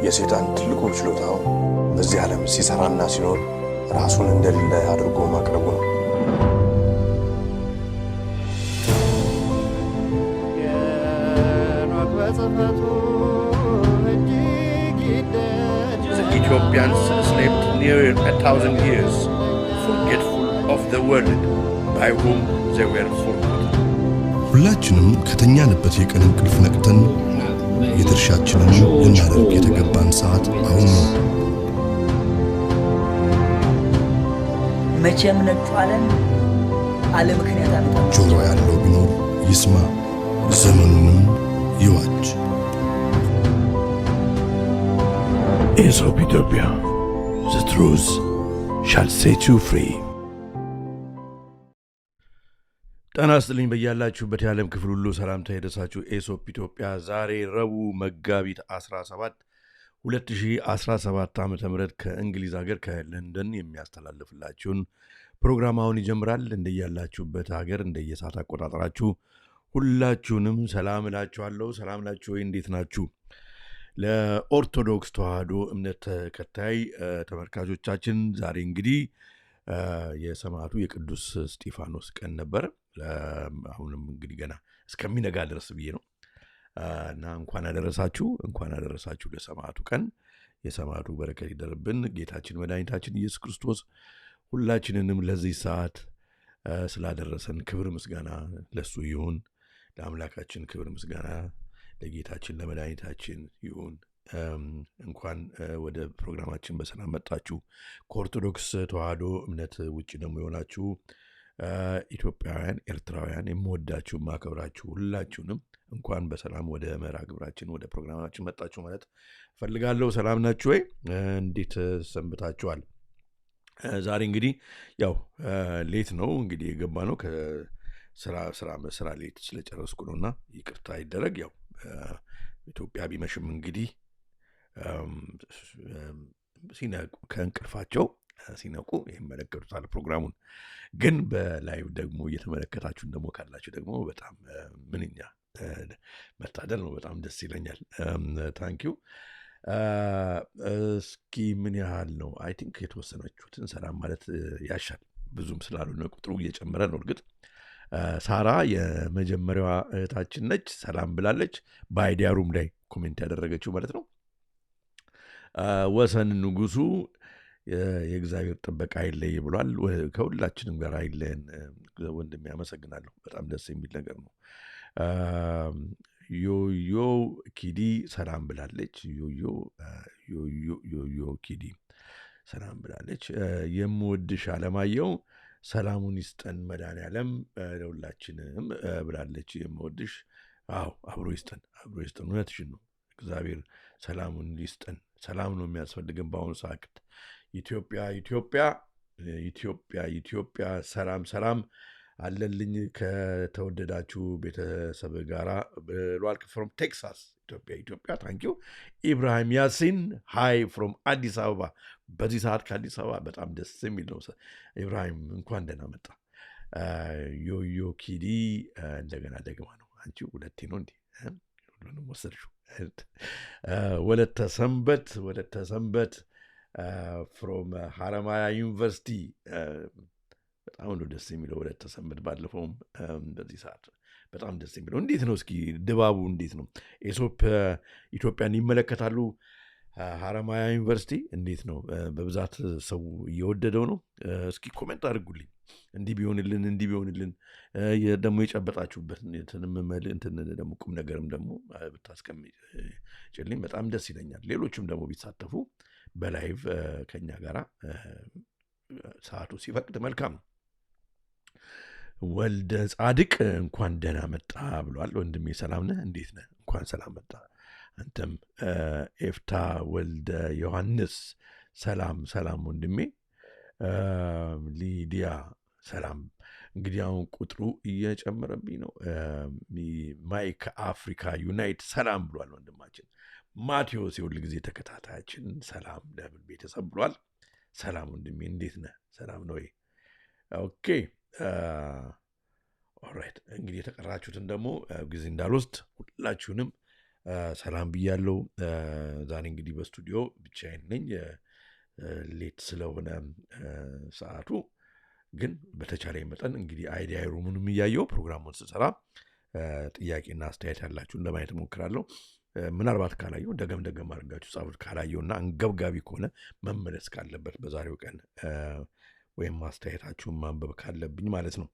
የሰይጣን ትልቁ ችሎታው በዚህ ዓለም ሲሰራና ሲኖር ራሱን እንደሌለ አድርጎ ማቅረቡ ነው። The Ethiopians slept near 1,000 years, forgetful of the world by whom they were forgotten. ሁላችንም ከተኛንበት የቀን እንቅልፍ ነቅተን የድርሻችንን ልናደርግ የተገባን ሰዓት አሁን ነው። መቼም ነጩ ዓለም አለ ምክንያት አመጣ። ጆሮ ያለው ቢኖር ይስማ፣ ዘመኑንም ይዋጅ። Aesop Ethiopia, the truth shall set you free. ጤና ይስጥልኝ በያላችሁበት የዓለም ክፍል ሁሉ ሰላምታ ይድረሳችሁ። ኤሶፕ ኢትዮጵያ ዛሬ ረቡዕ መጋቢት 17 2017 ዓ.ም ከእንግሊዝ ሀገር ከለንደን የሚያስተላልፍላችሁን ፕሮግራም አሁን ይጀምራል። እንደያላችሁበት ሀገር እንደየሰዓት አቆጣጠራችሁ ሁላችሁንም ሰላም እላችኋለሁ። ሰላም ናችሁ ወይ? እንዴት ናችሁ? ለኦርቶዶክስ ተዋህዶ እምነት ተከታይ ተመልካቾቻችን ዛሬ እንግዲህ የሰማዕቱ የቅዱስ እስጢፋኖስ ቀን ነበር። አሁንም እንግዲህ ገና እስከሚነጋ ድረስ ብዬ ነው እና እንኳን አደረሳችሁ ለሰማዕቱ ቀን። የሰማዕቱ በረከት ይደርብን። ጌታችን መድኃኒታችን ኢየሱስ ክርስቶስ ሁላችንንም ለዚህ ሰዓት ስላደረሰን ክብር ምስጋና ለሱ ይሁን። ለአምላካችን ክብር ምስጋና ለጌታችን ለመድኃኒታችን ይሁን። እንኳን ወደ ፕሮግራማችን በሰላም መጣችሁ። ከኦርቶዶክስ ተዋህዶ እምነት ውጭ ደግሞ የሆናችሁ ኢትዮጵያውያን፣ ኤርትራውያን የምወዳችሁ ማከብራችሁ ሁላችሁንም እንኳን በሰላም ወደ መርሃ ግብራችን ወደ ፕሮግራማችን መጣችሁ ማለት ፈልጋለሁ። ሰላም ናችሁ ወይ? እንዴት ሰንብታችኋል? ዛሬ እንግዲህ ያው ሌት ነው እንግዲህ የገባ ነው ከስራ ሌት ስለጨረስኩ ነውና ይቅርታ ይደረግ። ያው ኢትዮጵያ ቢመሽም እንግዲህ ሲነቁ ከእንቅልፋቸው ሲነቁ ይመለከቱታል ፕሮግራሙን። ግን በላይቭ ደግሞ እየተመለከታችሁን ደግሞ ካላችሁ ደግሞ በጣም ምንኛ መታደል ነው። በጣም ደስ ይለኛል። ታንኪዩ። እስኪ ምን ያህል ነው? አይ ቲንክ የተወሰነችሁትን ሰላም ማለት ያሻል። ብዙም ስላልሆነ ቁጥሩ እየጨመረ ነው። እርግጥ ሳራ የመጀመሪያዋ እህታችን ነች። ሰላም ብላለች። በአይዲያ ሩም ላይ ኮሜንት ያደረገችው ማለት ነው። ወሰን ንጉሱ የእግዚአብሔር ጥበቃ አይለይ ብሏል። ከሁላችንም ጋር አይለየን ወንድሜ፣ ያመሰግናለሁ። በጣም ደስ የሚል ነገር ነው። ዮዮ ኪዲ ሰላም ብላለች። ዮዮ ኪዲ ሰላም ብላለች። የምወድሽ አለማየሁ ሰላሙን ይስጠን መድኃኔዓለም ለሁላችንም ብላለች። የምወድሽ አብሮ ይስጠን። እውነትሽን ነው። እግዚአብሔር ሰላሙን ይስጠን። ሰላም ነው የሚያስፈልገን በአሁኑ ሰዓት። ኢትዮጵያ ሰላም አለልኝ ከተወደዳችሁ ቤተሰብ ጋራ ብሏል። ፍሮም ቴክሳስ ኢትዮጵያ ታንኪዩ። ኢብራሂም ያሲን ሃይ ፍሮም አዲስ አበባ። በዚህ ሰዓት ከአዲስ አበባ በጣም ደስ የሚል ነው። ኢብራሂም እንኳን ደህና መጣ። ዮዮ ኪዲ እንደገና ደግማ ነው። አንቺ ሁለቴ ነው እንዲህ ሁሉንም ወሰድሽው። ወለተ ሰንበት ፍሮም ሀረማያ ዩኒቨርሲቲ በጣም ነው ደስ የሚለው። ወለተ ሰንበት ባለፈውም በዚህ ሰዓት በጣም ደስ የሚለው። እንዴት ነው እስኪ ድባቡ እንዴት ነው? ኤሶፕ ኢትዮጵያን ይመለከታሉ። ሀረማያ ዩኒቨርሲቲ እንዴት ነው? በብዛት ሰው እየወደደው ነው? እስኪ ኮሜንት አድርጉልኝ። እንዲህ ቢሆንልን ደግሞ የጨበጣችሁበት እንትን ደግሞ ቁም ነገርም ደግሞ ብታስቀምጭልኝ በጣም ደስ ይለኛል። ሌሎችም ደግሞ ቢሳተፉ በላይቭ ከኛ ጋራ ሰዓቱ ሲፈቅድ መልካም ነው። ወልደ ጻድቅ እንኳን ደህና መጣ ብሏል። ወንድሜ ሰላም ነህ? እንዴት ነህ? እንኳን ሰላም መጣ። አንተም ኤፍታ ወልደ ዮሐንስ ሰላም ወንድሜ። ሊዲያ ሰላም። እንግዲህ አሁን ቁጥሩ እየጨመረብኝ ነው። ማይክ አፍሪካ ዩናይት ሰላም ብሏል ወንድማችን። ማቴዎስ የሁል ጊዜ ተከታታያችን ሰላም ለምን ቤተሰብ ብሏል። ሰላም ወንድሜ እንዴት ነህ? ሰላም ነው ወይ? ኦኬ ኦራይት። እንግዲህ የተቀራችሁትን ደግሞ ጊዜ እንዳልወስድ ሁላችሁንም ሰላም ብያለሁ። ዛሬ እንግዲህ በስቱዲዮ ብቻዬን ነኝ። ሌት ስለሆነ ሰዓቱ ግን በተቻለ መጠን እንግዲህ አይዲያ ሩሙንም እያየው ፕሮግራሙን ስሰራ ጥያቄና አስተያየት ያላችሁን ለማየት እሞክራለሁ። ምናልባት ካላየው ደገም አድርጋችሁ ጻፉት። ካላየውና አንገብጋቢ ከሆነ መመለስ ካለበት በዛሬው ቀን ወይም አስተያየታችሁን ማንበብ ካለብኝ ማለት ነው።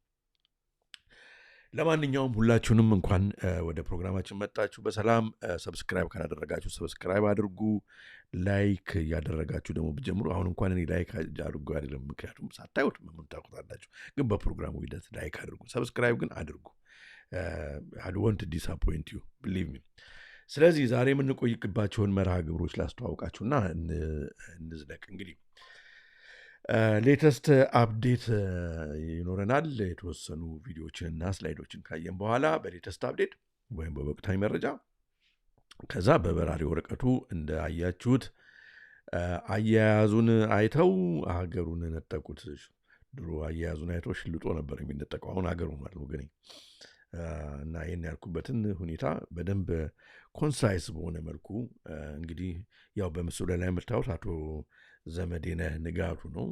ለማንኛውም ሁላችሁንም እንኳን ወደ ፕሮግራማችን መጣችሁ በሰላም። ሰብስክራይብ ካላደረጋችሁ ሰብስክራይብ አድርጉ። ላይክ እያደረጋችሁ ደግሞ ብጀምሩ። አሁን እንኳን እኔ ላይክ አድርጉ አይደለም፣ ምክንያቱም ሳታዩት ምን ታውቁታላችሁ። ግን በፕሮግራሙ ሂደት ላይክ አድርጉ፣ ሰብስክራይብ ግን አድርጉ። I don't want to disappoint you, believe me. ስለዚህ ዛሬ የምንቆይባቸውን መርሃ ግብሮች ላስተዋውቃችሁና እንዝለቅ። እንግዲህ ሌተስት አፕዴት ይኖረናል። የተወሰኑ ቪዲዮዎችንና ስላይዶችን ካየን በኋላ በሌተስት አፕዴት ወይም በወቅታዊ መረጃ፣ ከዛ በበራሪ ወረቀቱ እንዳያችሁት አያያዙን አይተው ሀገሩን ነጠቁት። ድሮ አያያዙን አይተው ሽልጦ ነበር የሚነጠቀው፣ አሁን ሀገሩን ማለት ነው። ግን እና ይህን ያልኩበትን ሁኔታ በደንብ ኮንሳይስ በሆነ መልኩ እንግዲህ ያው በምስሉ ላይ የምታዩት አቶ ዘመዴነህ ንጋቱ ነው።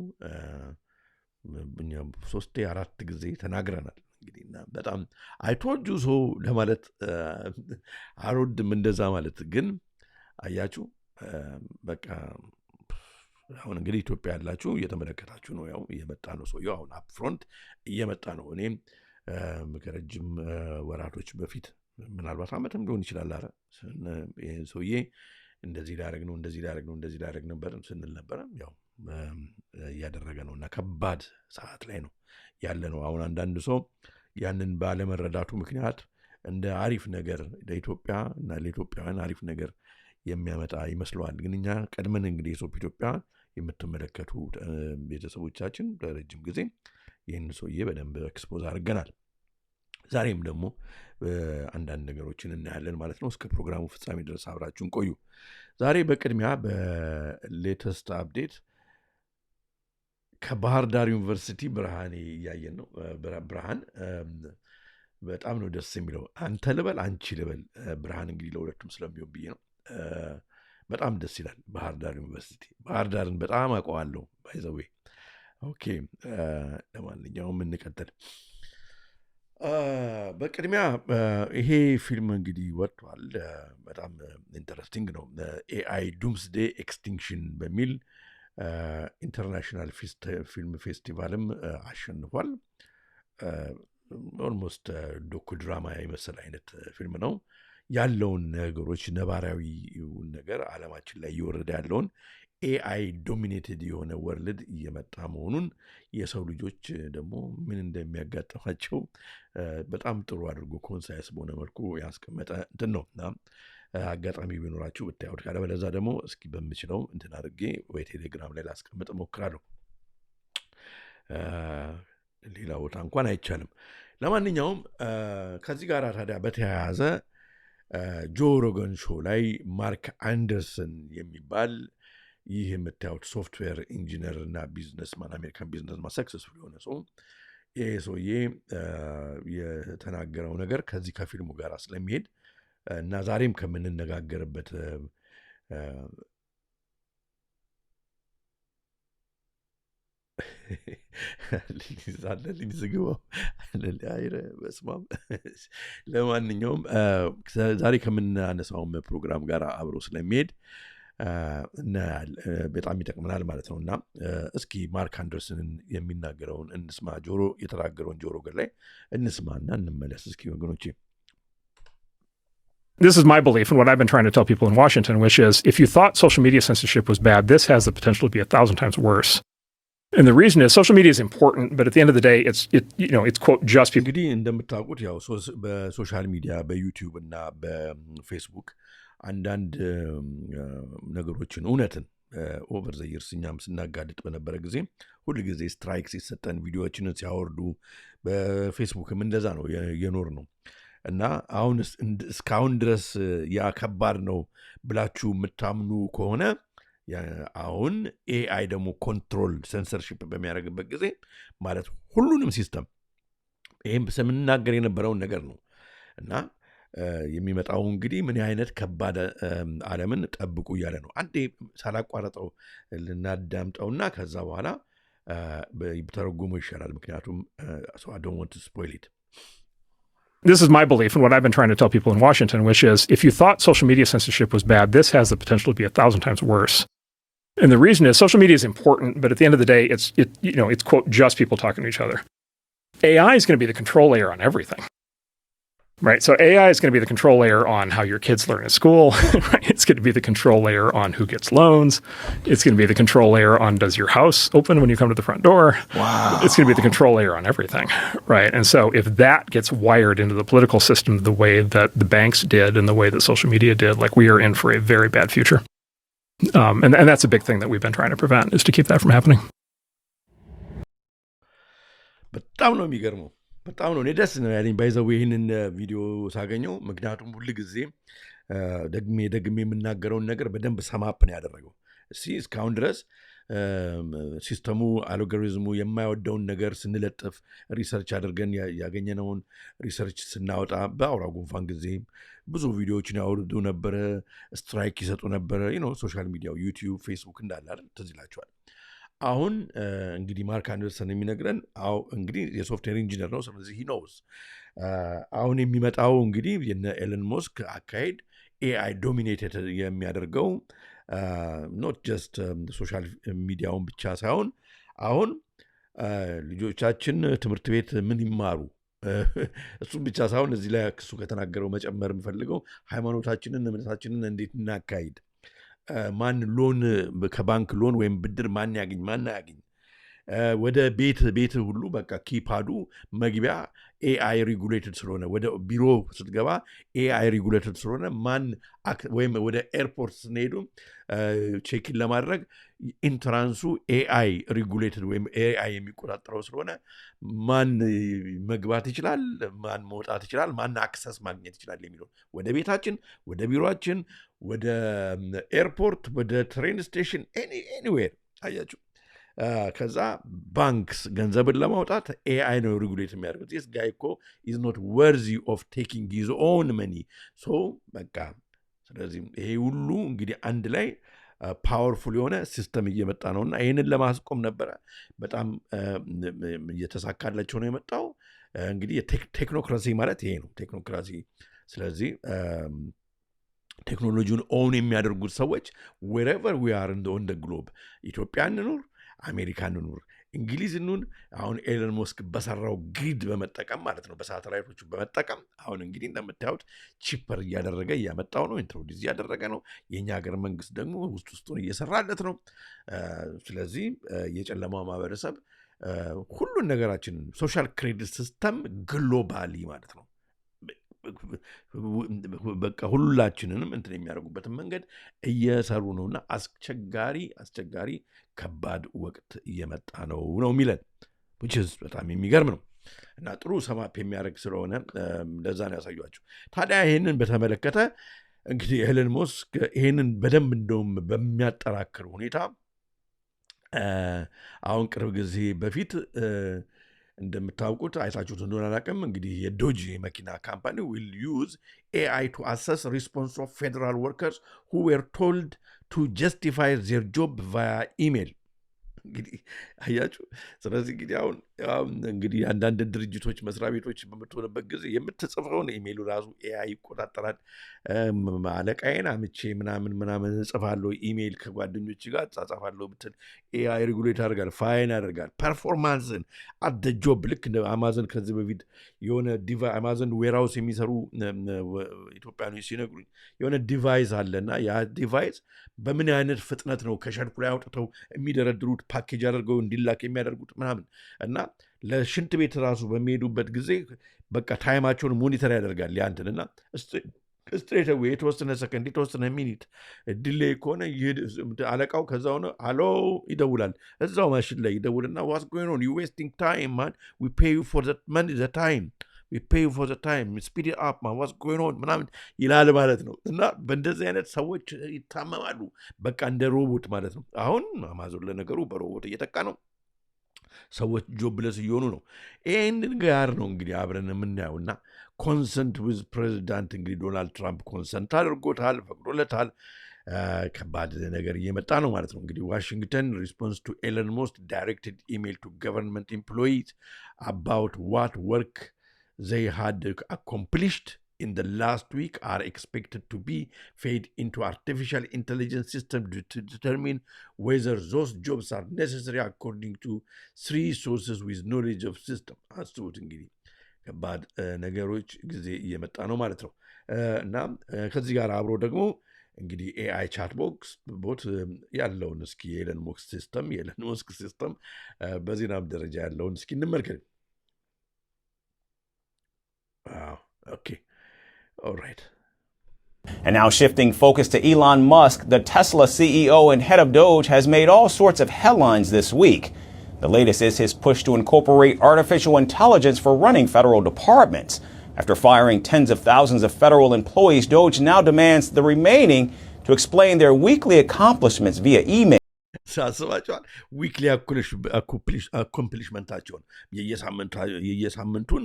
እኛም 3-4 ጊዜ ተናግረናል። እንግዲህ እና በጣም አይቶጁ ሰው ለማለት አልወድም እንደዛ ማለት። ግን አያችሁ በቃ አሁን እንግዲህ ኢትዮጵያ ያላችሁ እየተመለከታችሁ ነው። ያው እየመጣ ነው ሰውየው፣ አሁን አፕፍሮንት እየመጣ ነው። እኔም ከረጅም ወራቶች በፊት ምናልባት ዓመትም ሊሆን ይችላል፣ አረ ይህን ሰውዬ እንደዚህ ላደረግ ነበር ስንል ነበረ። ያው እያደረገ ነው እና ከባድ ሰዓት ላይ ነው ያለ ነው። አሁን አንዳንድ ሰው ያንን ባለመረዳቱ ምክንያት እንደ አሪፍ ነገር ለኢትዮጵያ እና ለኢትዮጵያውያን አሪፍ ነገር የሚያመጣ ይመስለዋል። ግን እኛ ቀድመን እንግዲህ ኢትዮጵያ የምትመለከቱ ቤተሰቦቻችን ለረጅም ጊዜ ይህን ሰውዬ በደንብ ኤክስፖዝ አድርገናል። ዛሬም ደግሞ አንዳንድ ነገሮችን እናያለን ማለት ነው። እስከ ፕሮግራሙ ፍጻሜ ድረስ አብራችሁን ቆዩ። ዛሬ በቅድሚያ በሌተስት አፕዴት ከባህር ዳር ዩኒቨርሲቲ ብርሃኔ እያየን ነው። ብርሃን በጣም ነው ደስ የሚለው። አንተ ልበል አንቺ ልበል፣ ብርሃን እንግዲህ ለሁለቱም ስለሚሆን ብዬ ነው። በጣም ደስ ይላል። ባህር ዳር ዩኒቨርሲቲ፣ ባህር ዳርን በጣም አውቀዋለሁ ባይዘዌ። ኦኬ፣ ለማንኛውም እንቀጥል። በቅድሚያ ይሄ ፊልም እንግዲህ ወጥቷል። በጣም ኢንተረስቲንግ ነው። ኤአይ ዱምስዴ ኤክስቲንክሽን በሚል ኢንተርናሽናል ፊልም ፌስቲቫልም አሸንፏል። ኦልሞስት ዶኩ ድራማ የመሰለ አይነት ፊልም ነው። ያለውን ነገሮች ነባራዊውን ነገር ዓለማችን ላይ እየወረደ ያለውን ኤአይ ዶሚኔትድ የሆነ ወርልድ እየመጣ መሆኑን፣ የሰው ልጆች ደግሞ ምን እንደሚያጋጥማቸው በጣም ጥሩ አድርጎ ኮንሳይስ በሆነ መልኩ ያስቀመጠ እንትን ነው እና አጋጣሚ ቢኖራችሁ ብታዩት፣ ካለበለዚያ ደግሞ እስኪ በምችለው እንትን አድርጌ ወይ ቴሌግራም ላይ ላስቀምጥ እሞክራለሁ። ሌላ ቦታ እንኳን አይቻልም። ለማንኛውም ከዚህ ጋር ታዲያ በተያያዘ ጆ ሮገን ሾው ላይ ማርክ አንደርሰን የሚባል ይህ የምታዩት ሶፍትዌር ኢንጂነር እና ቢዝነስማን፣ አሜሪካን ቢዝነስማን ሰክሰስፉል የሆነ ሰው፣ ይህ ሰውዬ የተናገረው ነገር ከዚህ ከፊልሙ ጋር ስለሚሄድ እና ዛሬም ከምንነጋገርበት ለማንኛውም ዛሬ ከምናነሳውም ፕሮግራም ጋር አብሮ ስለሚሄድ በጣም ይጠቅመናል ማለት ነው። እና እስኪ ማርክ አንደርሰንን የሚናገረውን እንስማ። የተናገረውን ጆሮ ገር ላይ እንስማና እንመለስ እስኪ ወገኖቼ። This is my belief and what I've been trying to tell people in Washington, which is if you thought social media censorship was bad, this has the potential to be 1,000 times worse. And the reason is social media is important, but at the end of the day, it's quote just people. እንግዲህ እንደምታውቁት ያው በሶሻል ሚዲያ በዩቲዩብ እና በፌስቡክ አንዳንድ ነገሮችን እውነትን ኦቨር ዘ ይርስ እኛም ስናጋልጥ በነበረ ጊዜ ሁል ጊዜ ስትራይክ ሲሰጠን ቪዲዮዎችን ሲያወርዱ በፌስቡክም እንደዛ ነው የኖር ነው እና አሁን እስካሁን ድረስ ያ ከባድ ነው ብላችሁ የምታምኑ ከሆነ አሁን ኤአይ ደግሞ ኮንትሮል ሴንሰርሺፕ በሚያደርግበት ጊዜ ማለት ሁሉንም ሲስተም ይህም ስምናገር የነበረውን ነገር ነው እና የሚመጣው እንግዲህ ምን አይነት ከባድ ዓለምን ጠብቁ እያለ ነው። አንዴ ሳላቋረጠው ልናዳምጠውና ከዛ በኋላ ተረጉሞ ይሻላል። ምክንያቱም so I don't want to spoil it. This is my belief and what I've been trying to tell people in Washington, which is if you thought social media censorship was bad, this has the potential to be 1,000 times worse. And the reason is social media is important, but at the end of the day, it's quote, just people talking to each other. AI is going to be the control layer on everything. Right. So AI is going to be the control layer on how your kids learn at school. Right? It's going to be the control layer on who gets loans. It's going to be the control layer on does your house open when you come to the front door. Wow. It's going to be the control layer on everything. Right. And so if that gets wired into the political system the way that the banks did and the way that social media did, like we are in for a very bad future. And that's a big thing that we've been trying to prevent is to keep that from happening. በጣም ነው የሚገርመው። በጣም ነው እኔ ደስ ነው ያለኝ ባይዘው ይህንን ቪዲዮ ሳገኘው። ምክንያቱም ሁል ጊዜ ደግሜ የምናገረውን ነገር በደንብ ሰማፕ ነው ያደረገው። እስካሁን ድረስ ሲስተሙ አልጎሪዝሙ የማይወደውን ነገር ስንለጥፍ ሪሰርች አድርገን ያገኘነውን ሪሰርች ስናወጣ በአውራ ጉንፋን ጊዜ ብዙ ቪዲዮዎችን ያወርዱ ነበረ፣ ስትራይክ ይሰጡ ነበረ። ሶሻል ሚዲያው ዩቲዩብ፣ ፌስቡክ እንዳለ አይደል ትዝ ይላችኋል። አሁን እንግዲህ ማርክ አንደርሰን የሚነግረን እንግዲህ የሶፍትዌር ኢንጂነር ነው። ስለዚህ ሂ ኖውስ አሁን የሚመጣው እንግዲህ የነ ኤለን ሞስክ አካሄድ ኤአይ ዶሚኔትድ የሚያደርገው ኖት ጀስት ሶሻል ሚዲያውን ብቻ ሳይሆን አሁን ልጆቻችን ትምህርት ቤት ምን ይማሩ እሱም ብቻ ሳይሆን እዚህ ላይ እሱ ከተናገረው መጨመር የምፈልገው ሃይማኖታችንን እምነታችንን እንዴት እናካሂድ፣ ማን ሎን ከባንክ ሎን ወይም ብድር ማን ያገኝ ማን አያገኝ፣ ወደ ቤት ሁሉ በቃ ኪፓዱ መግቢያ ኤአይ ሪጉሌትድ ስለሆነ ወደ ቢሮ ስትገባ ኤአይ ሪጉሌትድ ስለሆነ ማን ወይም ወደ ኤርፖርት ስንሄዱ ቼኪን ለማድረግ ኢንትራንሱ ኤአይ ሪጉሌትድ ወይም ኤአይ የሚቆጣጠረው ስለሆነ ማን መግባት ይችላል፣ ማን መውጣት ይችላል፣ ማን አክሰስ ማግኘት ይችላል የሚለው ወደ ቤታችን፣ ወደ ቢሮችን፣ ወደ ኤርፖርት፣ ወደ ትሬን ስቴሽን ኤኒዌር አያችሁ። ከዛ ባንክስ ገንዘብን ለማውጣት ኤአይ ነው ሬጉሌት የሚያደርጉት። ስ ጋይ እኮ ኢዝ ኖት ወርዚ ኦፍ ቴኪንግ ሂዝ ኦን መኒ በቃ። ስለዚህ ይሄ ሁሉ እንግዲህ አንድ ላይ ፓወርፉል የሆነ ሲስተም እየመጣ ነውና ይህንን ለማስቆም ነበረ። በጣም እየተሳካላቸው ነው የመጣው። እንግዲህ ቴክኖክራሲ ማለት ይሄ ነው ቴክኖክራሲ። ስለዚህ ቴክኖሎጂውን ኦውን የሚያደርጉት ሰዎች ዌሬቨር ዊ አር ኦን ደ ግሎብ ኢትዮጵያ እንኑር፣ አሜሪካ እንኑር፣ እንግሊዝ እንኑር፣ አሁን ኤለን ሞስክ በሰራው ግሪድ በመጠቀም ማለት ነው በሳተላይቶቹ በመጠቀም አሁን እንግዲህ እንደምታዩት ቺፐር እያደረገ እያመጣው ነው፣ ኢንትሮዲዝ እያደረገ ነው። የእኛ ሀገር መንግስት ደግሞ ውስጡን እየሰራለት ነው። ስለዚህ የጨለማው ማህበረሰብ ሁሉን ነገራችንን ሶሻል ክሬዲት ሲስተም ግሎባሊ ማለት ነው በቃ ሁላችንንም እንትን የሚያደርጉበትን መንገድ እየሰሩ ነውና አስቸጋሪ ከባድ ወቅት እየመጣ ነው የሚለን which is በጣም የሚገርም ነው እና ጥሩ ሰማፕ የሚያደርግ ስለሆነ ለዛ ነው ያሳዩአችሁ። ታዲያ ይህንን በተመለከተ እንግዲህ ኤለን ሞስክ ይህንን በደንብ እንደውም በሚያጠራክር ሁኔታ አሁን ቅርብ ጊዜ በፊት እንደምታውቁት አይታችሁት እንደሆነ አላውቅም። እንግዲህ የዶጅ መኪና ካምፓኒ will use AI to assess response of federal workers who were told to justify their job via email. እንግዲህ አያችሁ። ስለዚህ እንግዲህ አሁን እንግዲህ አንዳንድ ድርጅቶች መስሪያ ቤቶች በምትሆንበት ጊዜ የምትጽፈውን ኢሜይሉ ራሱ ኤአይ ይቆጣጠራል። አለቃዬን አምቼ ምናምን እጽፋለሁ ኢሜይል ከጓደኞች ጋር ጻጻፋለሁ ብትል ኤአይ ሬጉሌት ያደርጋል፣ ፋይን ያደርጋል። ፐርፎርማንስን አደ ጆብ ልክ እንደ አማዞን ከዚህ በፊት የሆነ አማዞን ዌርሃውስ የሚሰሩ ኢትዮጵያኖች ሲነግሩኝ የሆነ ዲቫይስ አለና ያ ዲቫይስ በምን አይነት ፍጥነት ነው ከሸልፉ ላይ አውጥተው የሚደረድሩት ፓኬጅ አድርገው እንዲላክ የሚያደርጉት ምናምን እና ለሽንት ቤት ራሱ በሚሄዱበት ጊዜ በቃ ታይማቸውን ሞኒተር ያደርጋል ያንትን እና ስትሬት ዌይ የተወሰነ ሰከንድ የተወሰነ ሚኒት ዲሌይ ከሆነ አለቃው ከዛ ሆነ አሎ ይደውላል። እዛው ማሽን ላይ ይደውልና ዋትስ ጎይንግ ኦን ዩ ዌስቲንግ ታይም ማን ዊ ፔይ ዩ ፎር ዘ ታይም we pay you for the time, speed it up man, what's going on ምናምን ይላል ማለት ነው። እና በእንደዚህ አይነት ሰዎች ይታመማሉ በቃ እንደ ሮቦት ማለት ነው። አሁን አማዞን ለነገሩ በሮቦት እየተካ ነው። ሰዎች ጆብለስ እየሆኑ ነው። ይህንን ጋር ነው እንግዲህ አብረን የምናየውና ኮንሰንት ዊዝ ፕሬዚዳንት እንግዲህ ዶናልድ ትራምፕ ኮንሰንት አድርጎታል፣ ፈቅዶለታል። ከባድ ነገር እየመጣ ነው ማለት ነው። እንግዲህ ዋሽንግተን ሪስፖንስ ቱ ኤለን ሞስክ ዳይሬክትድ ኢሜይል ቱ ገቨርንመንት ኤምፕሎይዝ አባውት ዋት ወርክ they had accomplished in the last week are expected to be fed into artificial intelligence system to determine whether those jobs are necessary according to 3 sources with knowledge of system. አስቡት እንግዲህ ከባድ ነገሮች ጊዜ እየመጣ ነው ማለት ነው። እና ከዚህ ጋር አብሮ ደግሞ እንግዲህ ኤአይ ቻት ቦት ያለውን እስኪ የኤለን ሞስክ ሲስተም በዜናም ደረጃ ያለውን እስኪ እንመልከት። Wow. Okay. All right. And now shifting focus to Elon Musk, the Tesla CEO and head of Doge has made all sorts of headlines this week. The latest is his push to incorporate artificial intelligence for running federal departments. After firing tens of thousands of federal employees, Doge now demands the remaining to explain their weekly accomplishments via email. ሳስባቸዋል ዊክሊ አኮምፕሊሽመንታቸውን የየሳምንቱን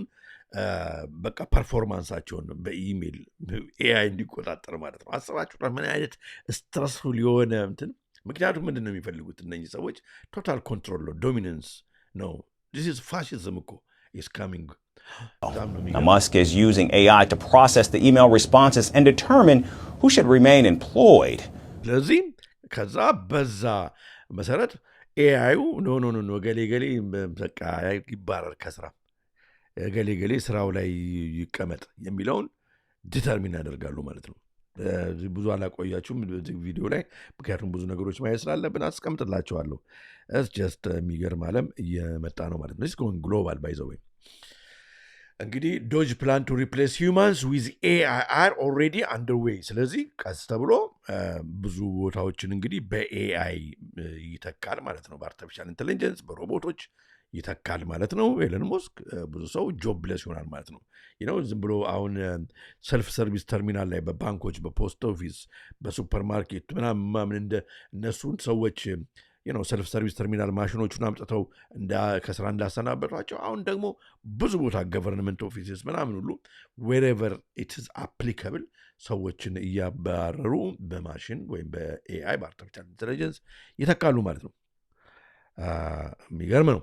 በቃ ፐርፎርማንሳቸውን በኢሜይል ኤአይ እንዲቆጣጠር ማለት ነው። አስባችሁታል ምን አይነት ስትረስፉል የሆነ እንትን። ምክንያቱም ምንድን ነው የሚፈልጉት እነኚህ ሰዎች? ቶታል ኮንትሮል ነው፣ ዶሚነንስ ነው። ዲስ ኢዝ ፋሽዝም እኮ ኢዝ ካሚንግ። Now, Musk is using AI to process the email responses and determine who should remain employed. ስለዚህ ከዛ በዛ መሰረት ኤአዩ ኖ ገሌ በቃ ይባረር ከስራ ገሌ ስራው ላይ ይቀመጥ የሚለውን ዲተርሚን ያደርጋሉ ማለት ነው። ብዙ አላቆያችሁም ቪዲዮ ላይ ምክንያቱም ብዙ ነገሮች ማየት ስላለብን አስቀምጥላችኋለሁ። ጀስት የሚገርም ዓለም እየመጣ ነው ማለት ነው። ስ ግሎባል ባይዘወይ እንግዲህ ዶጅ ፕላን ቱ ሪፕሌስ ሂውማንስ ዊዝ ኤአይ አር ኦልሬዲ አንደርዌይ። ስለዚህ ቀስ ተብሎ ብዙ ቦታዎችን እንግዲህ በኤአይ ይተካል ማለት ነው። በአርቲፊሻል ኢንቴሊጀንስ በሮቦቶች ይተካል ማለት ነው። ኤለን ሞስክ ብዙ ሰው ጆብለስ ይሆናል ማለት ነው። ዝም ብሎ አሁን ሰልፍ ሰርቪስ ተርሚናል ላይ በባንኮች፣ በፖስት ኦፊስ፣ በሱፐርማርኬት ምናምን እንደ እነሱን ሰዎች ሰልፍ ሰርቪስ ተርሚናል ማሽኖቹን አምጥተው ከስራ እንዳሰናበቷቸው አሁን ደግሞ ብዙ ቦታ ገቨርንመንት ኦፊስስ ምናምን ሁሉ ዌሬቨር ኢትስ አፕሊካብል ሰዎችን እያባረሩ በማሽን ወይም በኤአይ በአርቲፊሻል ኢንቴሊጀንስ ይተካሉ ማለት ነው። የሚገርም ነው።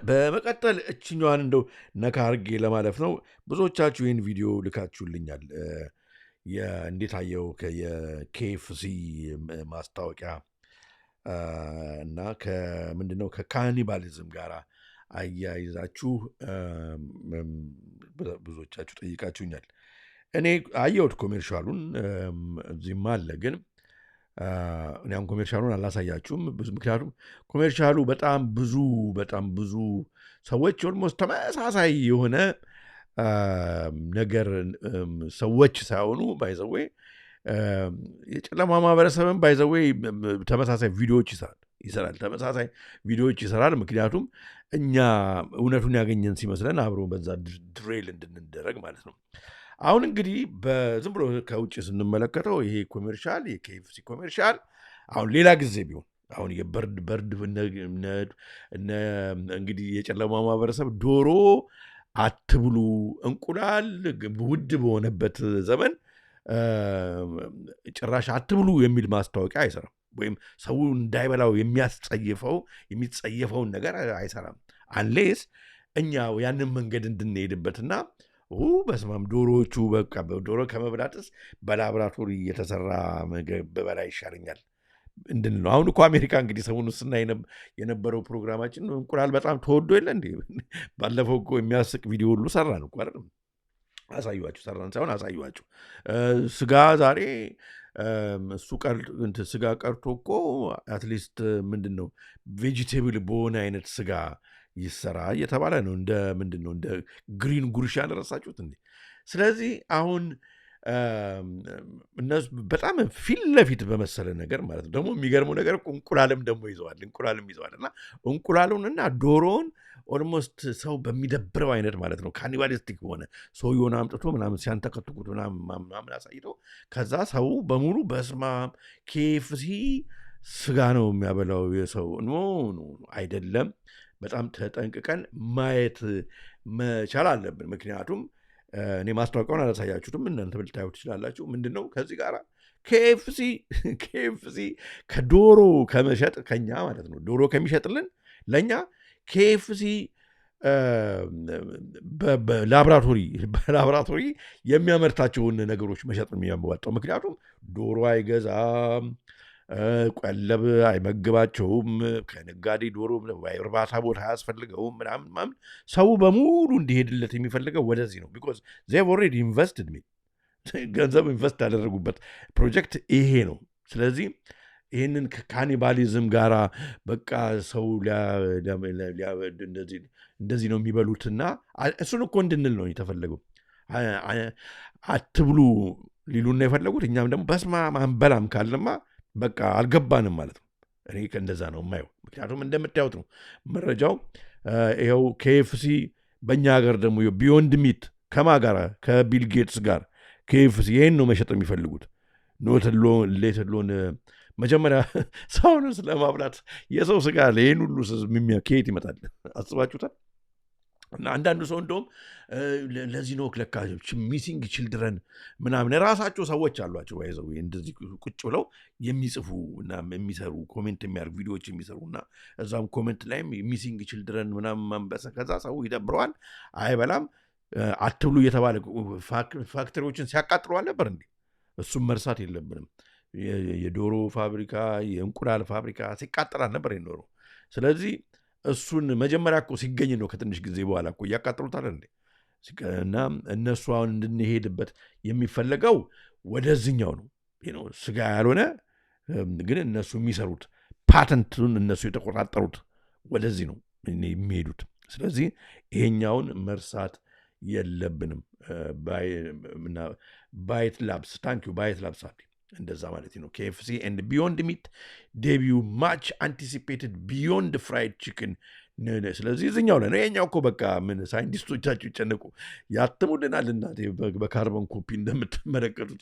በመቀጠል እችኛዋን እንደው ነካ አርጌ ለማለፍ ነው። ብዙዎቻችሁ ይህን ቪዲዮ ልካችሁልኛል። እንዴት አየው የኬኤፍሲ ማስታወቂያ እና ከምንድነው ከካኒባሊዝም ጋር አያይዛችሁ ብዙዎቻችሁ ጠይቃችሁኛል። እኔ አየሁት ኮሜርሻሉን፣ እዚህም አለ ግን እኔም ኮሜርሻሉን አላሳያችሁም። ምክንያቱም ኮሜርሻሉ በጣም ብዙ ሰዎች ኦልሞስት ተመሳሳይ የሆነ ነገር ሰዎች ሳይሆኑ ባይዘዌ የጨለማ ማህበረሰብን ባይዘዌ ተመሳሳይ ቪዲዮዎች ይሰራል። ተመሳሳይ ቪዲዮዎች ይሰራል። ምክንያቱም እኛ እውነቱን ያገኘን ሲመስለን አብሮ በዛ ድሬል እንድንደረግ ማለት ነው። አሁን እንግዲህ ዝም ብሎ ከውጭ ስንመለከተው ይሄ ኮሜርሻል የኬኤፍሲ ኮሜርሻል አሁን ሌላ ጊዜ ቢሆን አሁን የበርድ እንግዲህ የጨለማ ማህበረሰብ ዶሮ አትብሉ፣ እንቁላል ውድ በሆነበት ዘመን ጭራሽ አትብሉ የሚል ማስታወቂያ አይሰራም። ወይም ሰው እንዳይበላው የሚጸየፈውን ነገር አይሰራም። አንሌስ እኛ ያንን መንገድ እንድንሄድበትና በስማም ዶሮዎቹ በቃ ዶሮ ከመብላትስ በላብራቶሪ የተሰራ ምግብ በበላ ይሻለኛል እንድንል ነው። አሁን እኮ አሜሪካ እንግዲህ ሰሞኑን ስናይ የነበረው ፕሮግራማችን እንቁላል በጣም ተወዶ የለ እንዴ? ባለፈው እኮ የሚያስቅ ቪዲዮ ሁሉ ሰራን እኮ አይደለም? አሳዩዋችሁ፣ ሰራን ሳይሆን አሳዩዋችሁ። ስጋ ዛሬ ስጋ ቀርቶ እኮ አትሊስት ምንድን ነው ቬጂቴብል በሆነ አይነት ስጋ ይሰራ እየተባለ ነው። እንደ ምንድን ነው እንደ ግሪን ጉርሻ ረሳችሁት እንዴ? ስለዚህ አሁን እነሱ በጣም ፊት ለፊት በመሰለ ነገር ማለት ነው። ደግሞ የሚገርመው ነገር እንቁላልም ደግሞ ይዘዋል እና እንቁላሉን እና ዶሮውን ኦልሞስት ሰው በሚደብረው አይነት ማለት ነው ካኒባሊስቲክ በሆነ ሰውየውን አምጥቶ ምናምን ሲያንተከትኩት ምናምን አሳይተው ከዛ ሰው በሙሉ በስማ ኬኤፍሲ ስጋ ነው የሚያበላው የሰው ኖ አይደለም። በጣም ተጠንቅቀን ማየት መቻል አለብን። ምክንያቱም እኔ ማስታወቂያውን አላሳያችሁትም፣ እናንተ ልታዩ ትችላላችሁ። ምንድን ነው ከዚህ ጋር ኬኤፍሲ ከዶሮ ከመሸጥ ከኛ ማለት ነው ዶሮ ከሚሸጥልን ለእኛ ኬኤፍሲ በላቦራቶሪ የሚያመርታቸውን ነገሮች መሸጥ ነው የሚያዋጣው። ምክንያቱም ዶሮ አይገዛም፣ ቀለብ አይመግባቸውም፣ ከነጋዴ ዶሮ እርባታ ቦታ አያስፈልገውም ምናምን። ሰው በሙሉ እንዲሄድለት የሚፈልገው ወደዚህ ነው። ቢኮዝ ዜቭ ኦልሬዲ ኢንቨስትድ ገንዘብ ኢንቨስት ያደረጉበት ፕሮጀክት ይሄ ነው። ስለዚህ ይህንን ካኒባሊዝም ጋራ በቃ ሰው እንደዚህ ነው የሚበሉትና እሱን እኮ እንድንል ነው የተፈለገው። አትብሉ ሊሉና የፈለጉት እኛም ደግሞ በስማ አንበላም ካልንማ በቃ አልገባንም ማለት ነው። እኔ እንደዛ ነው የማየው። ምክንያቱም እንደምታዩት ነው መረጃው። ይኸው ኬኤፍሲ በእኛ ሀገር ደግሞ ቢዮንድ ሚት ከማ ጋር ከቢል ጌትስ ጋር ኬኤፍሲ ይህን ነው መሸጥ የሚፈልጉት። ሌትሎን መጀመሪያ ሰውን ስለማብላት የሰው ስጋ ይህን ሁሉ ከየት ይመጣል? አስባችሁታል? እና አንዳንዱ ሰው እንደውም ለዚህ ነው ለካ ሚሲንግ ችልድረን ምናምን ራሳቸው ሰዎች አሏቸው ይዘው እንደዚህ ቁጭ ብለው የሚጽፉ እና የሚሰሩ ኮሜንት የሚያደርጉ ቪዲዮዎች የሚሰሩ እና እዛም ኮሜንት ላይም ሚሲንግ ችልድረን ምናምን ማንበሰ ከዛ ሰው ይደብረዋል፣ አይበላም። አትብሉ እየተባለ ፋክተሪዎችን ሲያቃጥለዋል ነበር እንዴ? እሱም መርሳት የለብንም። የዶሮ ፋብሪካ፣ የእንቁላል ፋብሪካ ሲቃጠላል ነበር የኖረው። ስለዚህ እሱን መጀመሪያ እኮ ሲገኝ ነው ከትንሽ ጊዜ በኋላ እኮ እያቃጠሉታል እንዴ። እና እነሱ አሁን እንድንሄድበት የሚፈለገው ወደዚኛው ነው። ስጋ ያልሆነ ግን እነሱ የሚሰሩት ፓተንቱን እነሱ የተቆጣጠሩት ወደዚህ ነው የሚሄዱት። ስለዚህ ይሄኛውን መርሳት የለብንም። ባይት ላብስ ታንኪዩ ባይት ላብስ እንደዛ ማለት ነው። ኬኤፍሲ ኤንድ ቢዮንድ ሚት ዴቢዩ ማች አንቲሲፔትድ ቢዮንድ ፍራይድ ቺክን። ስለዚህ እዚኛው ላይ ነው። የኛው እኮ በቃ ምን ሳይንቲስቶቻችሁ ይጨነቁ ያትሙልናል። እናቴ በካርቦን ኮፒ እንደምትመለከቱት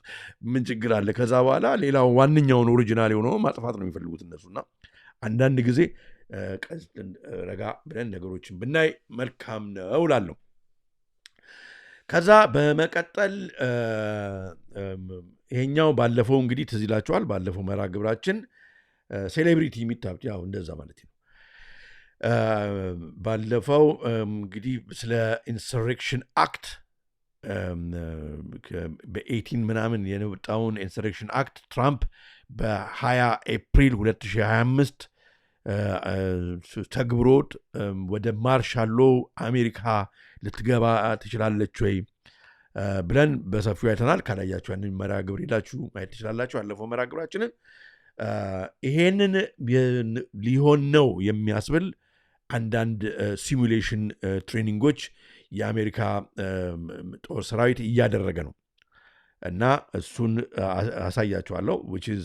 ምን ችግር አለ? ከዛ በኋላ ሌላው ዋነኛውን ኦሪጂናል የሆነው ማጥፋት ነው የሚፈልጉት እነሱና አንዳንድ ጊዜ ረጋ ብለን ነገሮችን ብናይ መልካም ነው እላለሁ። ከዛ በመቀጠል ይሄኛው ባለፈው እንግዲህ ትዝ ይላችኋል። ባለፈው መርሃ ግብራችን ሴሌብሪቲ የሚታብት ያው እንደዛ ማለት ነው። ባለፈው እንግዲህ ስለ ኢንሰሬክሽን አክት በ18 ምናምን የወጣውን ኢንሰሬክሽን አክት ትራምፕ በ20 ኤፕሪል 2025 ተግብሮት ወደ ማርሻሎ አሜሪካ ልትገባ ትችላለች ወይ ብለን በሰፊው አይተናል። ካላያችሁ ያንን መርሃ ግብር ሄዳችሁ ማየት ትችላላችሁ። ያለፈው መርሃ ግብራችንን ይሄንን ሊሆን ነው የሚያስብል አንዳንድ ሲሙሌሽን ትሬኒንጎች የአሜሪካ ጦር ሰራዊት እያደረገ ነው እና እሱን አሳያችኋለሁ። which is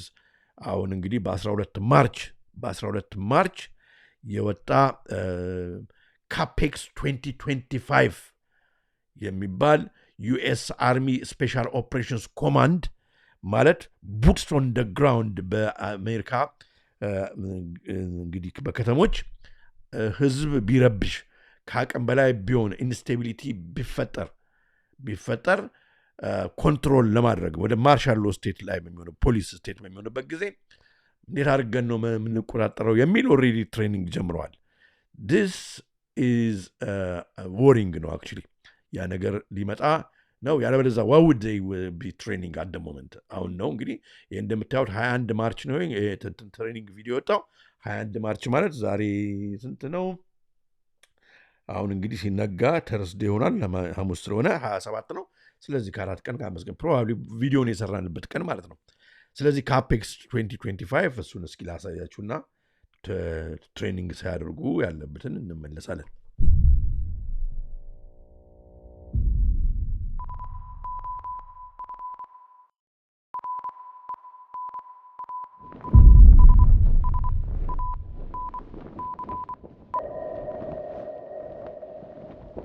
አሁን እንግዲህ በ12 ማርች የወጣ ካፔክስ 2025 የሚባል ዩኤስ አርሚ ስፔሻል ኦፕሬሽንስ ኮማንድ ማለት ቡትስ ኦን ደ ግራውንድ በአሜሪካ እንግዲህ በከተሞች ህዝብ ቢረብሽ ከአቅም በላይ ቢሆን ኢንስቴቢሊቲ ቢፈጠር ኮንትሮል ለማድረግ ወደ ማርሻሎ ስቴት ላይ በሚሆነው ፖሊስ ስቴት በሚሆንበት ጊዜ እንዴት አድርገን ነው የምንቆጣጠረው የሚል ኦልሬዲ ትሬኒንግ ጀምረዋል። ዲስ ኢዝ ወሪንግ ነው አክቹሊ ያ ነገር ሊመጣ ነው። ያለበለዚያ ዋይ ውድ ዜይ ቢ ትሬኒንግ አት ደ ሞመንት። አሁን ነው እንግዲህ ይህ እንደምታዩት 21 ማርች ነው ትሬኒንግ ቪዲዮ ወጣው። 21 ማርች ማለት ዛሬ ስንት ነው? አሁን እንግዲህ ሲነጋ ተርስዴ ይሆናል፣ ሐሙስ ስለሆነ 27 ነው። ስለዚህ ከ4 ቀን ከ5 ቀን ፕሮባብሊ ቪዲዮን የሰራንበት ቀን ማለት ነው። ስለዚህ ካፔክስ 2025 እሱን እስኪ ላሳያችሁና ትሬኒንግ ሳያደርጉ ያለበትን እንመለሳለን።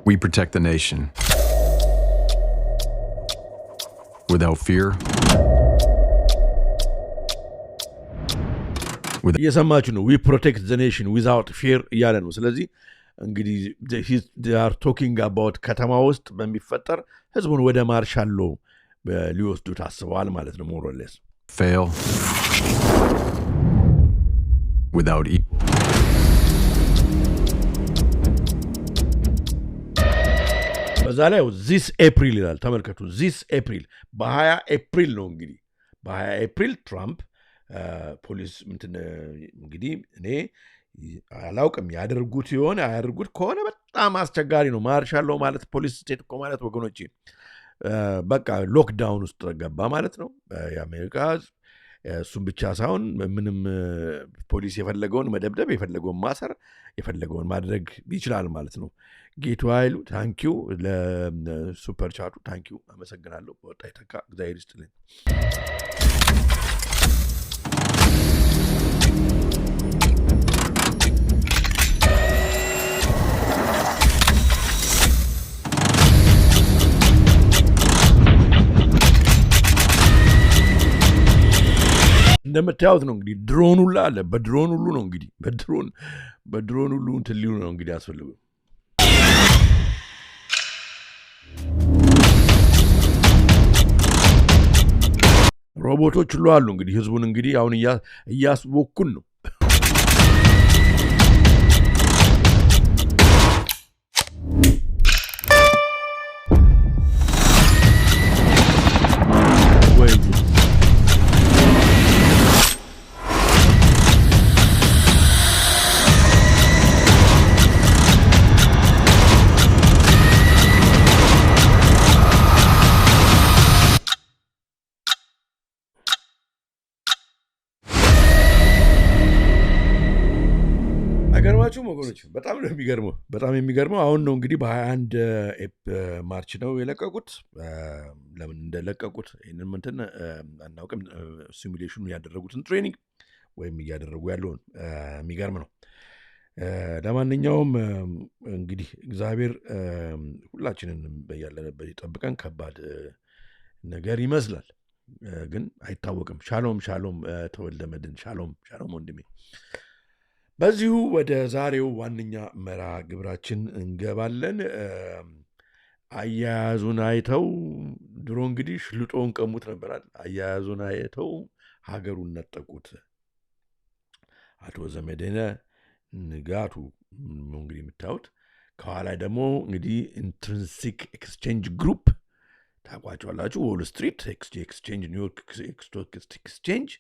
We protect the nation without fear, እየሰማችሁ ነው። ዊ ፕሮቴክት ዘ ኔሽን ዊዛውት ፊር እያለ ነው። ስለዚህ እንግዲህ አር ቶኪንግ አባውት ከተማ ውስጥ በሚፈጠር ህዝቡን ወደ ማርሻሎ ሊወስዱ ታስበዋል ማለት ነው። ሞሮሌስ fail without equal. በዛ ላይ ዚስ ኤፕሪል ይላል። ተመልከቱ። ዚስ ኤፕሪል በ20 ኤፕሪል ነው እንግዲህ በ20 ኤፕሪል ትራምፕ ፖሊስ ምንትን እንግዲህ እኔ አላውቅም ያደርጉት የሆነ አያደርጉት ከሆነ በጣም አስቸጋሪ ነው። ማርሻሎ ማለት ፖሊስ ስቴት እኮ ማለት ወገኖች በቃ ሎክዳውን ውስጥ ገባ ማለት ነው የአሜሪካ ህዝብ። እሱም ብቻ ሳይሆን ምንም ፖሊስ የፈለገውን መደብደብ፣ የፈለገውን ማሰር፣ የፈለገውን ማድረግ ይችላል ማለት ነው። ጌቱ ኃይሉ ታንኪዩ ለሱፐር ቻቱ ታንኪዩ፣ አመሰግናለሁ። በወጣ ይተካ እግዚአብሔር ይስጥልኝ። እንደምታዩት ነው እንግዲህ ድሮን ሁሉ አለ። በድሮን ሁሉ ነው እንግዲህ በድሮን ሁሉ እንትን ሊሉ ነው እንግዲህ ያስፈልጉ። ሮቦቶች ሁሉ አሉ እንግዲህ ህዝቡን እንግዲህ አሁን እያስቦኩን ነው። አይገርማችሁም ወገኖች? በጣም ነው የሚገርመው። በጣም የሚገርመው አሁን ነው እንግዲህ በ21 ማርች ነው የለቀቁት። ለምን እንደለቀቁት ይህንን ምንትን አናውቅም። ሲሙሌሽኑ ያደረጉትን ትሬኒንግ ወይም እያደረጉ ያለውን የሚገርም ነው። ለማንኛውም እንግዲህ እግዚአብሔር ሁላችንን ያለንበት ይጠብቀን። ከባድ ነገር ይመስላል ግን አይታወቅም። ሻሎም ሻሎም ተወልደ መድን። ሻሎም ሻሎም ወንድሜ። በዚሁ ወደ ዛሬው ዋነኛ መርሃ ግብራችን እንገባለን። አያያዙን አይተው ድሮ እንግዲህ ሽልጦን ቀሙት ነበራል። አያያዙን አይተው ሀገሩን ነጠቁት። አቶ ዘመዴነ ንጋቱ እንግዲህ የምታዩት ከኋላ ደግሞ እንግዲህ ኢንትሪንሲክ ኤክስቼንጅ ግሩፕ ታውቋቸዋላችሁ። ዎል ስትሪት ኤክስቼንጅ፣ ኒውዮርክ ስቶክ ኤክስቼንጅ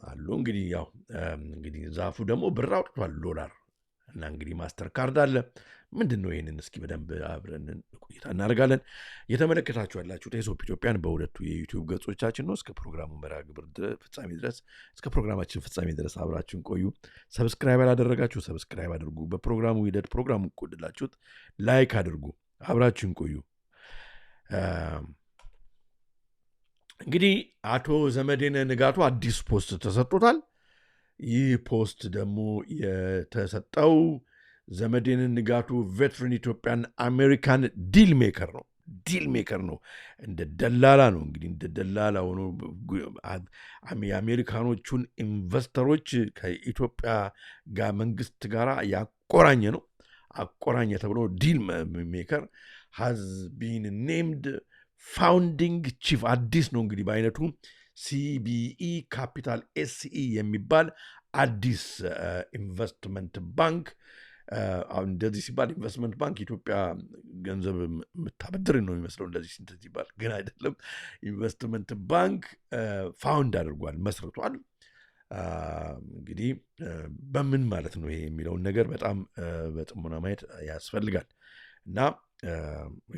አሉ። እንግዲህ ያው እንግዲህ ዛፉ ደግሞ ብር አውጥቷል ዶላር እና እንግዲህ ማስተር ካርድ አለ። ምንድን ነው ይህንን እስኪ በደንብ አብረን ቆይታ እናደርጋለን። እየተመለከታችሁ ያላችሁት የሶፕ ኢትዮጵያን በሁለቱ የዩቲዩብ ገጾቻችን ነው። እስከ ፕሮግራሙ መርሃ ግብር ፍጻሜ ድረስ እስከ ፕሮግራማችን ፍጻሜ ድረስ አብራችሁን ቆዩ። ሰብስክራይብ ያላደረጋችሁ ሰብስክራይብ አድርጉ። በፕሮግራሙ ሂደት ፕሮግራሙ ቆድላችሁት ላይክ አድርጉ። አብራችሁን ቆዩ። እንግዲህ አቶ ዘመዴነ ንጋቱ አዲስ ፖስት ተሰጥቶታል። ይህ ፖስት ደግሞ የተሰጠው ዘመዴነ ንጋቱ ቬትራን ኢትዮጵያን አሜሪካን ዲል ሜከር ነው። ዲል ሜከር ነው፣ እንደ ደላላ ነው። እንግዲህ እንደ ደላላ ሆኖ የአሜሪካኖቹን ኢንቨስተሮች ከኢትዮጵያ ጋር መንግስት ጋር ያቆራኘ ነው። አቆራኘ ተብሎ ዲል ሜከር ሃዝ ቢን ኔምድ ፋውንዲንግ ቺፍ። አዲስ ነው እንግዲህ በአይነቱ ሲቢኢ ካፒታል ኤስኢ የሚባል አዲስ ኢንቨስትመንት ባንክ። እንደዚህ ሲባል ኢንቨስትመንት ባንክ ኢትዮጵያ ገንዘብ የምታበድር ነው የሚመስለው። እንደዚህ ስንት ሲባል ግን አይደለም። ኢንቨስትመንት ባንክ ፋውንድ አድርጓል፣ መስርቷል። እንግዲህ በምን ማለት ነው ይሄ የሚለውን ነገር በጣም በጥሞና ማየት ያስፈልጋል። እና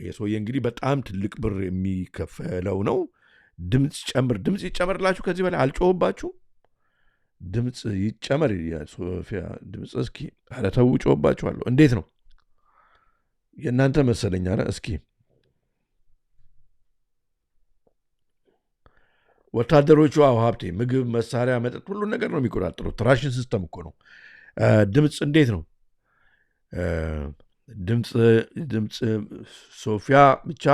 የሰውዬ እንግዲህ በጣም ትልቅ ብር የሚከፈለው ነው። ድምፅ ይጨመርላችሁ። ከዚህ በላይ አልጮህባችሁ። ድምፅ ይጨመር። ሶፊያ ድምፅ እስኪ ኧረ ተው፣ ጮህባችኋለሁ። እንዴት ነው የእናንተ መሰለኝ። ኧረ እስኪ ወታደሮቹ ሀብቴ ምግብ፣ መሳሪያ፣ መጠጥ ሁሉን ነገር ነው የሚቆጣጠሩት። ራሽን ሲስተም እኮ ነው። ድምፅ እንዴት ነው? ድምፅ ሶፊያ ብቻ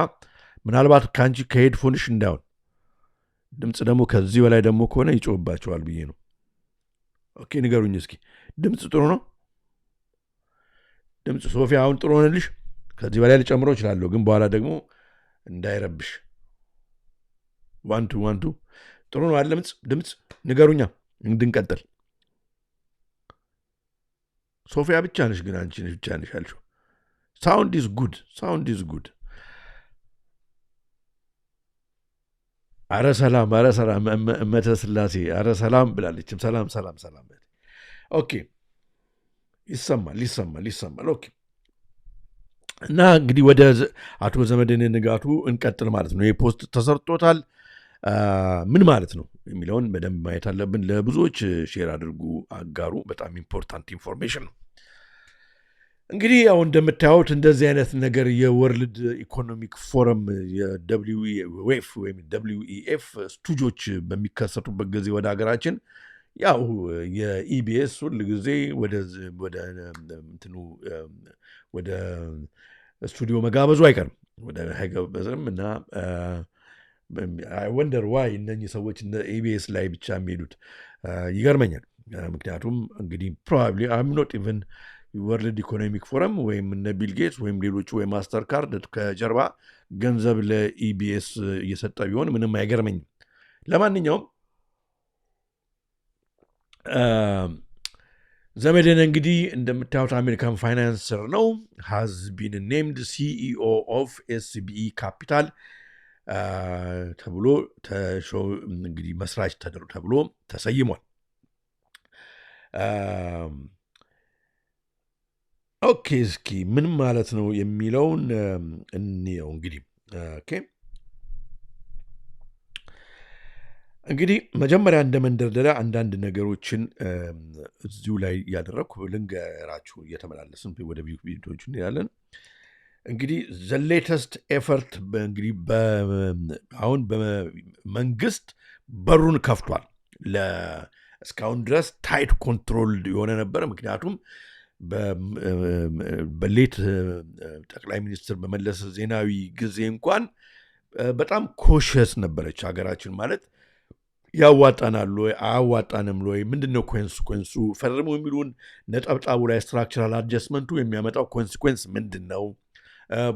ምናልባት ከአንቺ ከሄድፎንሽ እንዳይሆን። ድምፅ ደግሞ ከዚህ በላይ ደግሞ ከሆነ ይጮህባቸዋል ብዬ ነው። ኦኬ ንገሩኝ እስኪ ድምፅ ጥሩ ነው ድምፅ ሶፊያ አሁን ጥሩ ሆነልሽ ከዚህ በላይ ልጨምረው እችላለሁ ግን በኋላ ደግሞ እንዳይረብሽ ዋንቱ ጥሩ ነው አይደል ድምፅ ንገሩኛ እንድንቀጥል ሶፊያ ብቻ ነሽ ግን አንቺ ነሽ ብቻ ነሽ አልሽው ሳውንድ ኢዝ ጉድ አረ ሰላም እመተ ስላሴ አረ ሰላም ብላለችም ሰላም ኦኬ ይሰማል ኦኬ እና እንግዲህ ወደ አቶ ዘመድን ንጋቱ እንቀጥል ማለት ነው ይህ ፖስት ተሰርቶታል ምን ማለት ነው የሚለውን በደንብ ማየት አለብን ለብዙዎች ሼር አድርጉ አጋሩ በጣም ኢምፖርታንት ኢንፎርሜሽን ነው እንግዲህ ያው እንደምታዩት እንደዚህ አይነት ነገር የወርልድ ኢኮኖሚክ ፎረም የWEF ወይም WEF ስቱጆች በሚከሰቱበት ጊዜ ወደ ሀገራችን ያው የኢቢኤስ ሁሉ ጊዜ ወደ ስቱዲዮ መጋበዙ አይቀርም ወደ አይጋበዝም እና አይ ወንደር ዋይ እነኚህ ሰዎች ኢቢኤስ ላይ ብቻ የሚሄዱት ይገርመኛል ምክንያቱም እንግዲህ ፕሮባብሊ አም ኖት ኢቨን ወርልድ ኢኮኖሚክ ፎረም ወይም እነ ቢል ጌትስ ወይም ሌሎቹ ወይ ማስተር ካርድ ከጀርባ ገንዘብ ለኢቢኤስ እየሰጠ ቢሆን ምንም አይገርመኝም ለማንኛውም ዘመድን እንግዲህ እንደምታዩት አሜሪካን ፋይናንሰር ነው has been named CEO of SBE Capital ተብሎ እንግዲህ መስራች ተብሎ ተሰይሟል ኦኬ እስኪ ምን ማለት ነው የሚለውን እንየው እንግዲህ ኦኬ እንግዲህ መጀመሪያ እንደ መንደርደሪያ አንዳንድ ነገሮችን እዚሁ ላይ ያደረኩ ልንገራችሁ እየተመላለስን ወደ ቪዲዮቹ እንሄዳለን እንግዲህ the latest effort እንግዲህ አሁን በመንግስት በሩን ከፍቷል እስካሁን ድረስ ታይት ኮንትሮል የሆነ ነበር ምክንያቱም በሌት ጠቅላይ ሚኒስትር በመለስ ዜናዊ ጊዜ እንኳን በጣም ኮሸስ ነበረች ሀገራችን ማለት ያዋጣናል ወይ አያዋጣንም ወይ ምንድነው ኮንሲኩዌንሱ ፈርሙ የሚሉን ነጠብጣቡ ላይ ስትራክቸራል አድጀስትመንቱ የሚያመጣው ኮንሲኩዌንስ ምንድነው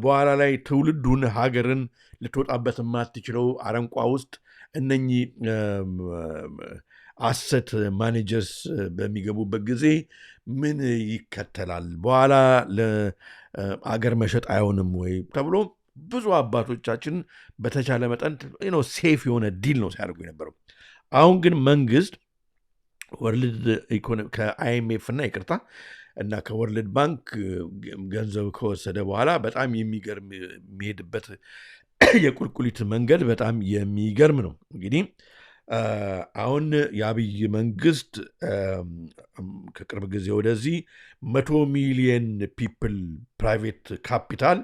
በኋላ ላይ ትውልዱን ሀገርን ልትወጣበት የማትችለው አረንቋ ውስጥ እነኚህ አሰት ማኔጀርስ በሚገቡበት ጊዜ ምን ይከተላል በኋላ ለአገር መሸጥ አይሆንም ወይ ተብሎ ብዙ አባቶቻችን በተቻለ መጠን ሴፍ የሆነ ዲል ነው ሲያደርጉ የነበረው አሁን ግን መንግስት ወርልድ ኢኮኖሚ ከአይኤምኤፍ እና ይቅርታ እና ከወርልድ ባንክ ገንዘብ ከወሰደ በኋላ በጣም የሚገርም የሚሄድበት የቁልቁሊት መንገድ በጣም የሚገርም ነው እንግዲህ አሁን የአብይ መንግስት ከቅርብ ጊዜ ወደዚህ 100 ሚሊዮን ፒፕል ፕራይቬት ካፒታል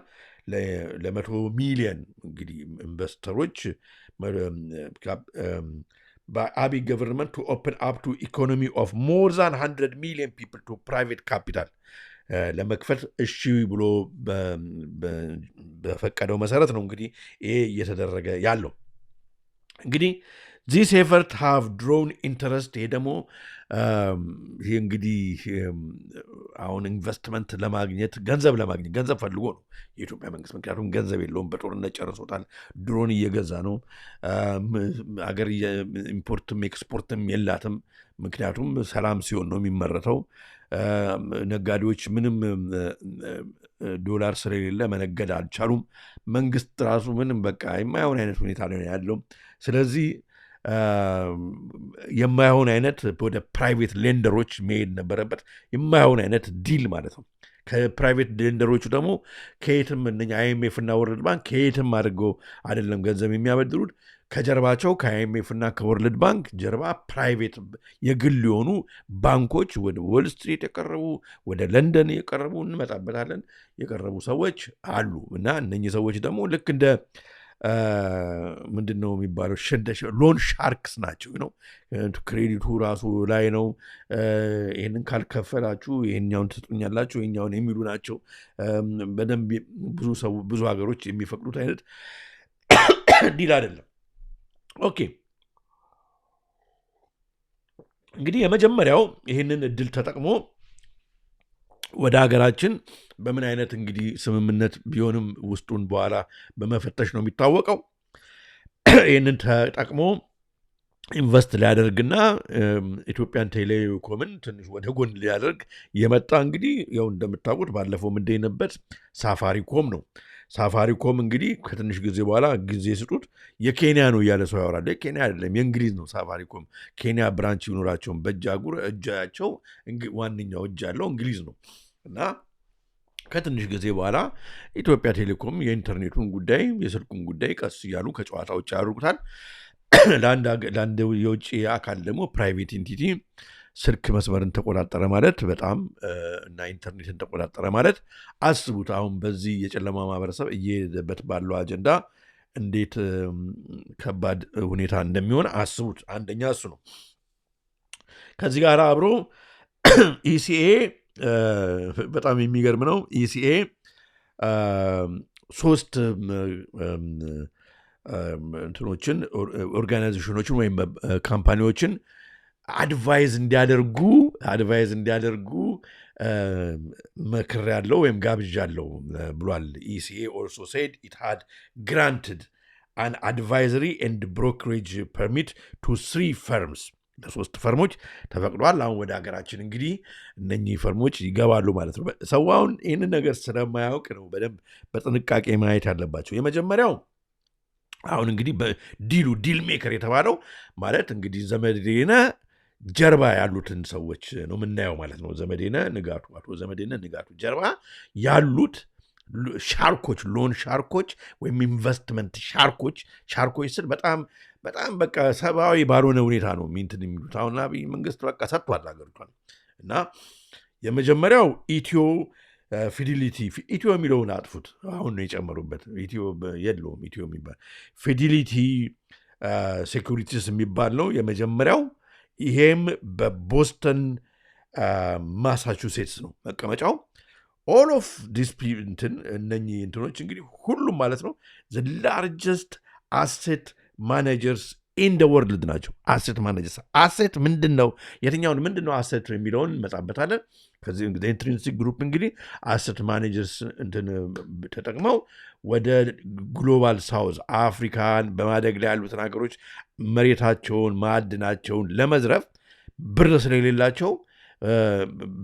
ለ100 ሚሊዮን እንግዲህ ኢንቨስተሮች በአብይ ገቨርንመንት to open up to economy of more than 100 million people to private capital ለመክፈት እሺ ብሎ በፈቀደው መሰረት ነው እንግዲህ ይሄ እየተደረገ ያለው እንግዲህ this effort have drawn interest ይሄ ደግሞ ይሄ እንግዲህ አሁን ኢንቨስትመንት ለማግኘት ገንዘብ ፈልጎ ነው የኢትዮጵያ መንግስት ምክንያቱም ገንዘብ የለውም በጦርነት ጨርሶታል ድሮን እየገዛ ነው አገር ኢምፖርትም ኤክስፖርትም የላትም ምክንያቱም ሰላም ሲሆን ነው የሚመረተው ነጋዴዎች ምንም ዶላር ስለሌለ መነገድ አልቻሉም መንግስት ራሱ ምንም በቃ የማይሆን አይነት ሁኔታ ላይ ያለው ስለዚህ የማይሆን አይነት ወደ ፕራይቬት ሌንደሮች መሄድ ነበረበት የማይሆን አይነት ዲል ማለት ነው ከፕራይቬት ሌንደሮቹ ደግሞ ከየትም እነኛ አይኤምኤፍ እና ወርልድ ባንክ ከየትም አድርገው አይደለም ገንዘብ የሚያበድሩት ከጀርባቸው ከአይኤምኤፍ እና ከወርልድ ባንክ ጀርባ ፕራይቬት የግል የሆኑ ባንኮች ወደ ዎል ስትሪት የቀረቡ ወደ ለንደን የቀረቡ እንመጣበታለን የቀረቡ ሰዎች አሉ እና እነኚህ ሰዎች ደግሞ ልክ እንደ ምንድነው የሚባለው ሎን ሻርክስ ናቸው ነው ክሬዲቱ ራሱ ላይ ነው ይህንን ካልከፈላችሁ ይህኛውን ትሰጡኛላችሁ ይህኛውን የሚሉ ናቸው በደንብ ብዙ ሀገሮች የሚፈቅዱት አይነት ዲል አይደለም ኦኬ እንግዲህ የመጀመሪያው ይህንን እድል ተጠቅሞ ወደ ሀገራችን በምን አይነት እንግዲህ ስምምነት ቢሆንም ውስጡን በኋላ በመፈተሽ ነው የሚታወቀው። ይህንን ተጠቅሞ ኢንቨስት ሊያደርግና ኢትዮጵያን ቴሌኮምን ትንሽ ወደ ጎን ሊያደርግ የመጣ እንግዲህ ያው እንደምታውቁት ባለፈው እንደነበት ሳፋሪኮም ነው። ሳፋሪኮም እንግዲህ ከትንሽ ጊዜ በኋላ ጊዜ ስጡት የኬንያ ነው እያለ ሰው ያወራል። የኬንያ አይደለም የእንግሊዝ ነው ሳፋሪኮም። ኬንያ ብራንች ይኖራቸውን በእጃጉር እጃቸው ዋነኛው እጅ ያለው እንግሊዝ ነው እና ከትንሽ ጊዜ በኋላ ኢትዮጵያ ቴሌኮም የኢንተርኔቱን ጉዳይ የስልኩን ጉዳይ ቀስ እያሉ ከጨዋታ ውጭ ያደርጉታል። ለአንድ የውጭ አካል ደግሞ ፕራይቬት ኢንቲቲ ስልክ መስመርን ተቆጣጠረ ማለት በጣም እና ኢንተርኔትን ተቆጣጠረ ማለት አስቡት። አሁን በዚህ የጨለማ ማህበረሰብ እየሄደበት ባለው አጀንዳ እንዴት ከባድ ሁኔታ እንደሚሆን አስቡት። አንደኛ እሱ ነው። ከዚህ ጋር አብሮ ኢሲኤ በጣም የሚገርም ነው። ኢሲኤ 3 እንትኖችን ኦርጋናይዜሽኖችን ወይም ካምፓኒዎችን አድቫይዝ እንዲያደርጉ መክር ያለው ወይም ጋብዣ ያለው ብሏል። ኢሲኤ also said it had granted an advisory and brokerage permit to 3 firms ለ3 ፈርሞች ተፈቅዷል። አሁን ወደ ሀገራችን እንግዲህ እነኚህ ፈርሞች ይገባሉ ማለት ነው። ሰዋውን ይህንን ነገር ስለማያውቅ ነው በደንብ በጥንቃቄ ማየት ያለባቸው። የመጀመሪያው አሁን እንግዲህ ዲል ሜከር የተባለው ማለት እንግዲህ ዘመዴነ ጀርባ ያሉትን ሰዎች ነው የምናየው ማለት ነው። ዘመዴነ ንጋቱ፣ አቶ ዘመዴነ ንጋቱ ጀርባ ያሉት ሻርኮች፣ ሎን ሻርኮች ወይም ኢንቨስትመንት ሻርኮች ስል በጣም በቃ ሰብአዊ ባልሆነ ሁኔታ ነው ሚንትን የሚሉት። አሁን አብይ መንግስት በቃ ሰጥቷል ሀገሪቷን እና የመጀመሪያው ኢትዮ ፊዲሊቲ ኢትዮ የሚለውን አጥፉት። አሁን ነው የጨመሩበት። ኢትዮ የለውም ኢትዮ የሚባል ፊዲሊቲ ሴኩሪቲስ የሚባል ነው የመጀመሪያው። ይሄም በቦስተን ማሳቹሴትስ ነው መቀመጫው። ኦል ኦፍ ዲስ እነኚህ እንትኖች እንግዲህ ሁሉም ማለት ነው ዘ ላርጀስት አሴት ማኔጀርስ ኢን ደ ወርልድ ናቸው። አሴት ማኔጀርስ አሴት ምንድን ነው? የትኛውን ምንድን ነው አሴት የሚለውን እንመጣበታለን። ከዚህ ኢንትሪንሲክ ግሩፕ እንግዲህ አሴት ማኔጀርስ እንትን ተጠቅመው ወደ ግሎባል ሳውዝ አፍሪካን በማደግ ላይ ያሉትን ሀገሮች መሬታቸውን ማዕድናቸውን ለመዝረፍ ብር ስለሌላቸው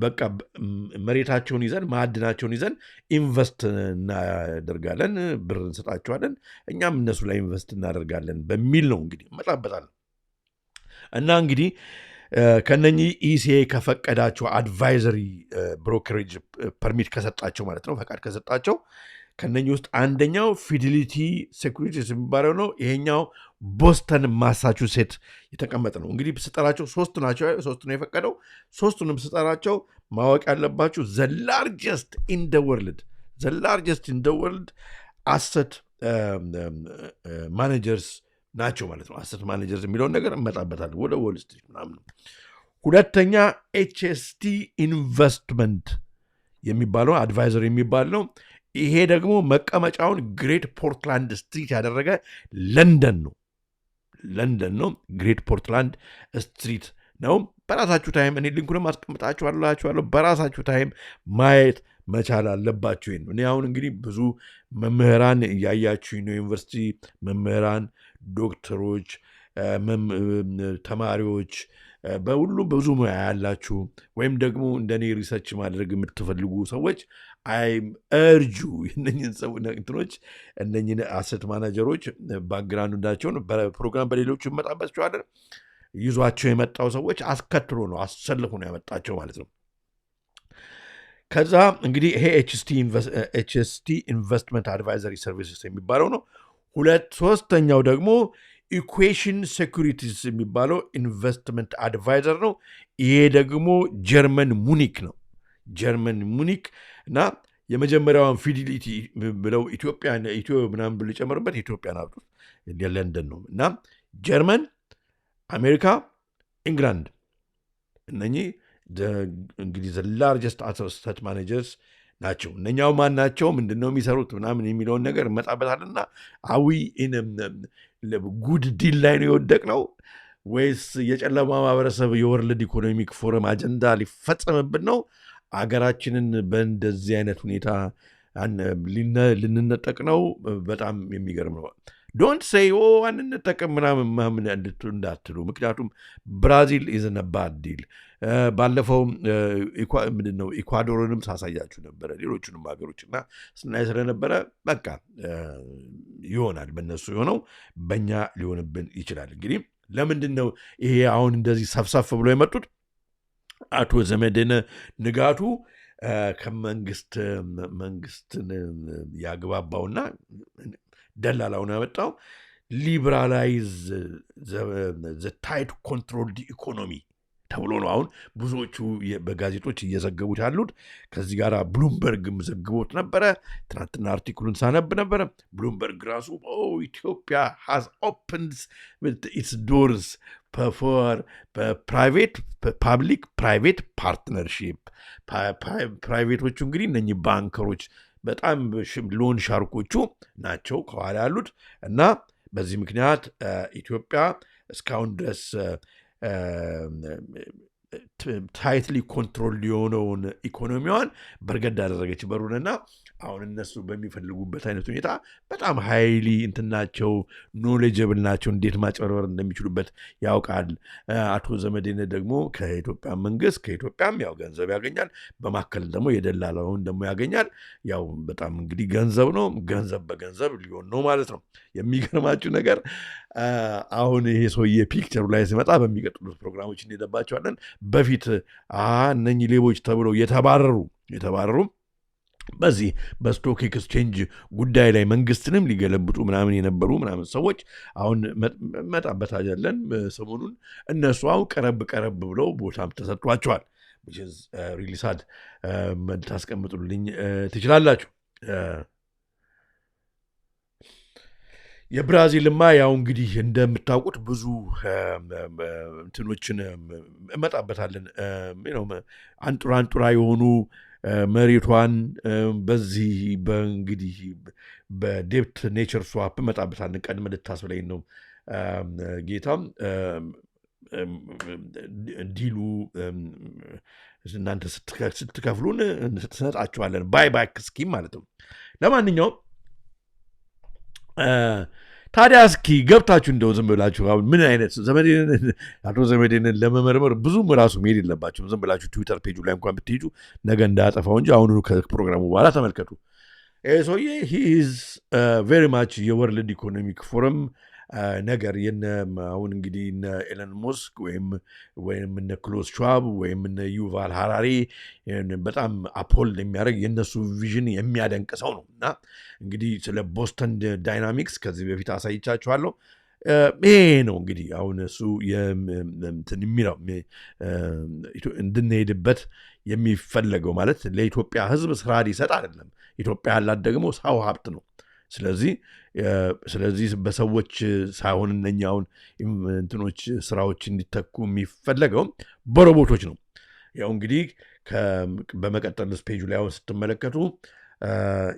በቃ መሬታቸውን ይዘን ማዕድናቸውን ይዘን ኢንቨስት እናደርጋለን፣ ብር እንሰጣቸዋለን፣ እኛም እነሱ ላይ ኢንቨስት እናደርጋለን በሚል ነው እንግዲህ እንመጣበታለን። እና እንግዲህ ከነኚህ ኢሲኤ ከፈቀዳቸው አድቫይዘሪ ብሮከሬጅ ፐርሚት ከሰጣቸው ማለት ነው ፈቃድ ከሰጣቸው ከነኚህ ውስጥ አንደኛው ፊዲሊቲ ሴኩሪቲስ የሚባለው ነው። ይሄኛው ቦስተን ማሳቹሴት የተቀመጠ ነው። እንግዲህ ስጠራቸው 3 ናቸው። 3 ነው የፈቀደው። 3ቱንም ስጠራቸው ማወቅ ያለባችሁ ዘ ላርጀስት ኢን ደ ወርልድ አሰት ማኔጀርስ ናቸው ማለት ነው። አሰት ማኔጀርስ የሚለውን ነገር እመጣበታለሁ ወደ ዎል ስትሪት ምናምን። ሁለተኛ ኤችኤስቲ ኢንቨስትመንት የሚባለው አድቫይዘር የሚባል ነው። ይሄ ደግሞ መቀመጫውን ግሬት ፖርትላንድ ስትሪት ያደረገ ለንደን ነው። ግሬት ፖርትላንድ ስትሪት ነው። በራሳችሁ ታይም እኔ ሊንኩንም አስቀምጣችኋለሁ። በራሳችሁ ታይም ማየት መቻል አለባችሁ። ነው እኔ አሁን እንግዲህ ብዙ መምህራን እያያችሁ ነው። ዩኒቨርሲቲ መምህራን፣ ዶክተሮች፣ ተማሪዎች በሁሉም ብዙ ሙያ ያላችሁ ወይም ደግሞ እንደኔ ሪሰርች ማድረግ የምትፈልጉ ሰዎች እርጁ እነኝን እንትኖች እነኝን አሰት ማናጀሮች ባክግራውንዳቸውን በፕሮግራም በሌሎቹ ይመጣባቸዋለን። ይዟቸው የመጣው ሰዎች አስከትሎ ነው አሰልፎ ነው ያመጣቸው ማለት ነው። ከዛ እንግዲህ ይሄ ኤችኤስቲ ኢንቨስትመንት አድቫይዘሪ ሰርቪስስ የሚባለው ነው። ሶስተኛው ደግሞ ኢኩዌሽን ሴኩሪቲስ የሚባለው ኢንቨስትመንት አድቫይዘር ነው። ይሄ ደግሞ ጀርመን ሙኒክ እና የመጀመሪያውን ፊዲሊቲ ብለው ኢትዮ ምናምን ብሎ ጨመሩበት። ኢትዮጵያን አብጡት ለንደን ነው እና ጀርመን፣ አሜሪካ፣ ኢንግላንድ እነኚህ እንግዲህ ዘ ላርጀስት አሰት ማኔጀርስ ናቸው። እነኛው ማን ናቸው? ምንድነው የሚሰሩት? ምናምን የሚለውን ነገር እመጣበታልና አዊ ጉድ ዲል ላይ ነው የወደቅ ነው ወይስ የጨለማ ማህበረሰብ የወርልድ ኢኮኖሚክ ፎረም አጀንዳ ሊፈጸምብን ነው? አገራችንን በእንደዚህ አይነት ሁኔታ ልንነጠቅ ነው? በጣም የሚገርም ነው። ዶንት ሴይ አንነጠቅም ምናምን እንዳትሉ። ምክንያቱም ብራዚል ኢዝን ባድ ዲል። ባለፈው ምንድነው ኢኳዶርንም ሳሳያችሁ ነበረ፣ ሌሎቹንም ሀገሮች እና ስናይ ስለነበረ በቃ ይሆናል በእነሱ የሆነው በእኛ ሊሆንብን ይችላል። እንግዲህ ለምንድን ነው ይሄ አሁን እንደዚህ ሰፍሰፍ ብሎ የመጡት? አቶ ዘመድን ንጋቱ መንግስትን ያግባባውና ደላላውን ያመጣው ሊበራላይዝ ዘ ታይት ኮንትሮልድ ኢኮኖሚ ተብሎ ነው። አሁን ብዙዎቹ በጋዜጦች እየዘገቡት ያሉት ከዚህ ጋር ብሉምበርግም ዘግቦት ነበረ። ትናንትና አርቲክሉን ሳነብ ነበረ። ብሉምበርግ ራሱ ኢትዮጵያ ሃዝ ኦፕንድ ኢትስ ዶርስ ፎር ፓብሊክ ፕራይቬት ፓርትነርሺፕ። ፕራይቬቶቹ እንግዲህ እነኚህ ባንከሮች በጣም ሎን ሻርኮቹ ናቸው ከኋላ ያሉት እና በዚህ ምክንያት ኢትዮጵያ እስካሁን ድረስ ታይትሊ ኮንትሮል የሆነውን ኢኮኖሚዋን በርገድ አደረገች በሩንና አሁን እነሱ በሚፈልጉበት አይነት ሁኔታ በጣም ሃይሊ እንትናቸው ኖሌጀብል ናቸው። እንዴት ማጭበርበር እንደሚችሉበት ያውቃል። አቶ ዘመዴን ደግሞ ከኢትዮጵያ መንግስት ከኢትዮጵያም ያው ገንዘብ ያገኛል፣ በማከል ደግሞ የደላላውን ደግሞ ያገኛል። ያው በጣም እንግዲህ ገንዘብ ነው፣ ገንዘብ በገንዘብ ሊሆን ነው ማለት ነው። የሚገርማችሁ ነገር አሁን ይሄ ሰውዬ ፒክቸሩ ላይ ሲመጣ በሚቀጥሉት ፕሮግራሞች እንሄደባቸዋለን። በፊት እነኚህ ሌቦች ተብለው የተባረሩ በዚህ በስቶክ ኤክስቼንጅ ጉዳይ ላይ መንግስትንም ሊገለብጡ ምናምን የነበሩ ምናምን ሰዎች አሁን መጣበታለን ሰሞኑን እነሱ አሁን ቀረብ ብለው ቦታም ተሰጥቷቸዋል። ሪሊሳድ ታስቀምጡልኝ ትችላላችሁ። የብራዚልማ ያው እንግዲህ እንደምታውቁት ብዙ እንትኖችን እመጣበታለን። አንጡራ የሆኑ መሬቷን በዚህ በእንግዲህ በዴፕት ኔቸር ስዋፕ እመጣበታለን። ቀድመ ልታስብለኝ ነው ጌታም ዲሉ እናንተ ስትከፍሉን ስትሰጣችኋለን። ባይ ስኪም ማለት ነው። ለማንኛውም ታዲያ እስኪ ገብታችሁ እንደው ዝም ብላችሁ አሁን ምን አይነት አቶ ዘመዴንን ለመመርመር ብዙም ራሱ መሄድ የለባችሁም። ዝም ብላችሁ ትዊተር ፔጁ ላይ እንኳን ብትሄጁ ነገ እንዳያጠፋው እንጂ አሁኑ ከፕሮግራሙ በኋላ ተመልከቱ። ይህ ሰውዬ ሂዝ ቬሪ ማች የወርልድ ኢኮኖሚክ ፎረም ነገር አሁን እንግዲህ እነ ኤለን ሞስክ ወይም እነ ክሎስ ሸዋብ ወይም እነ ዩቫል ሃራሪ በጣም አፖል የሚያደርግ የእነሱ ቪዥን የሚያደንቅ ሰው ነው እና እንግዲህ ስለ ቦስተን ዳይናሚክስ ከዚህ በፊት አሳይቻችኋለሁ። ይሄ ነው እንግዲህ አሁን እሱ የሚለው እንድንሄድበት የሚፈለገው ማለት ለኢትዮጵያ ሕዝብ ስራ ሊሰጥ አይደለም። ኢትዮጵያ ያላት ደግሞ ሰው ሀብት ነው። ስለዚህ በሰዎች ሳይሆን እነኛውን እንትኖች ስራዎች እንዲተኩ የሚፈለገው በሮቦቶች ነው። ያው እንግዲህ በመቀጠል ፔጁ ላይ አሁን ስትመለከቱ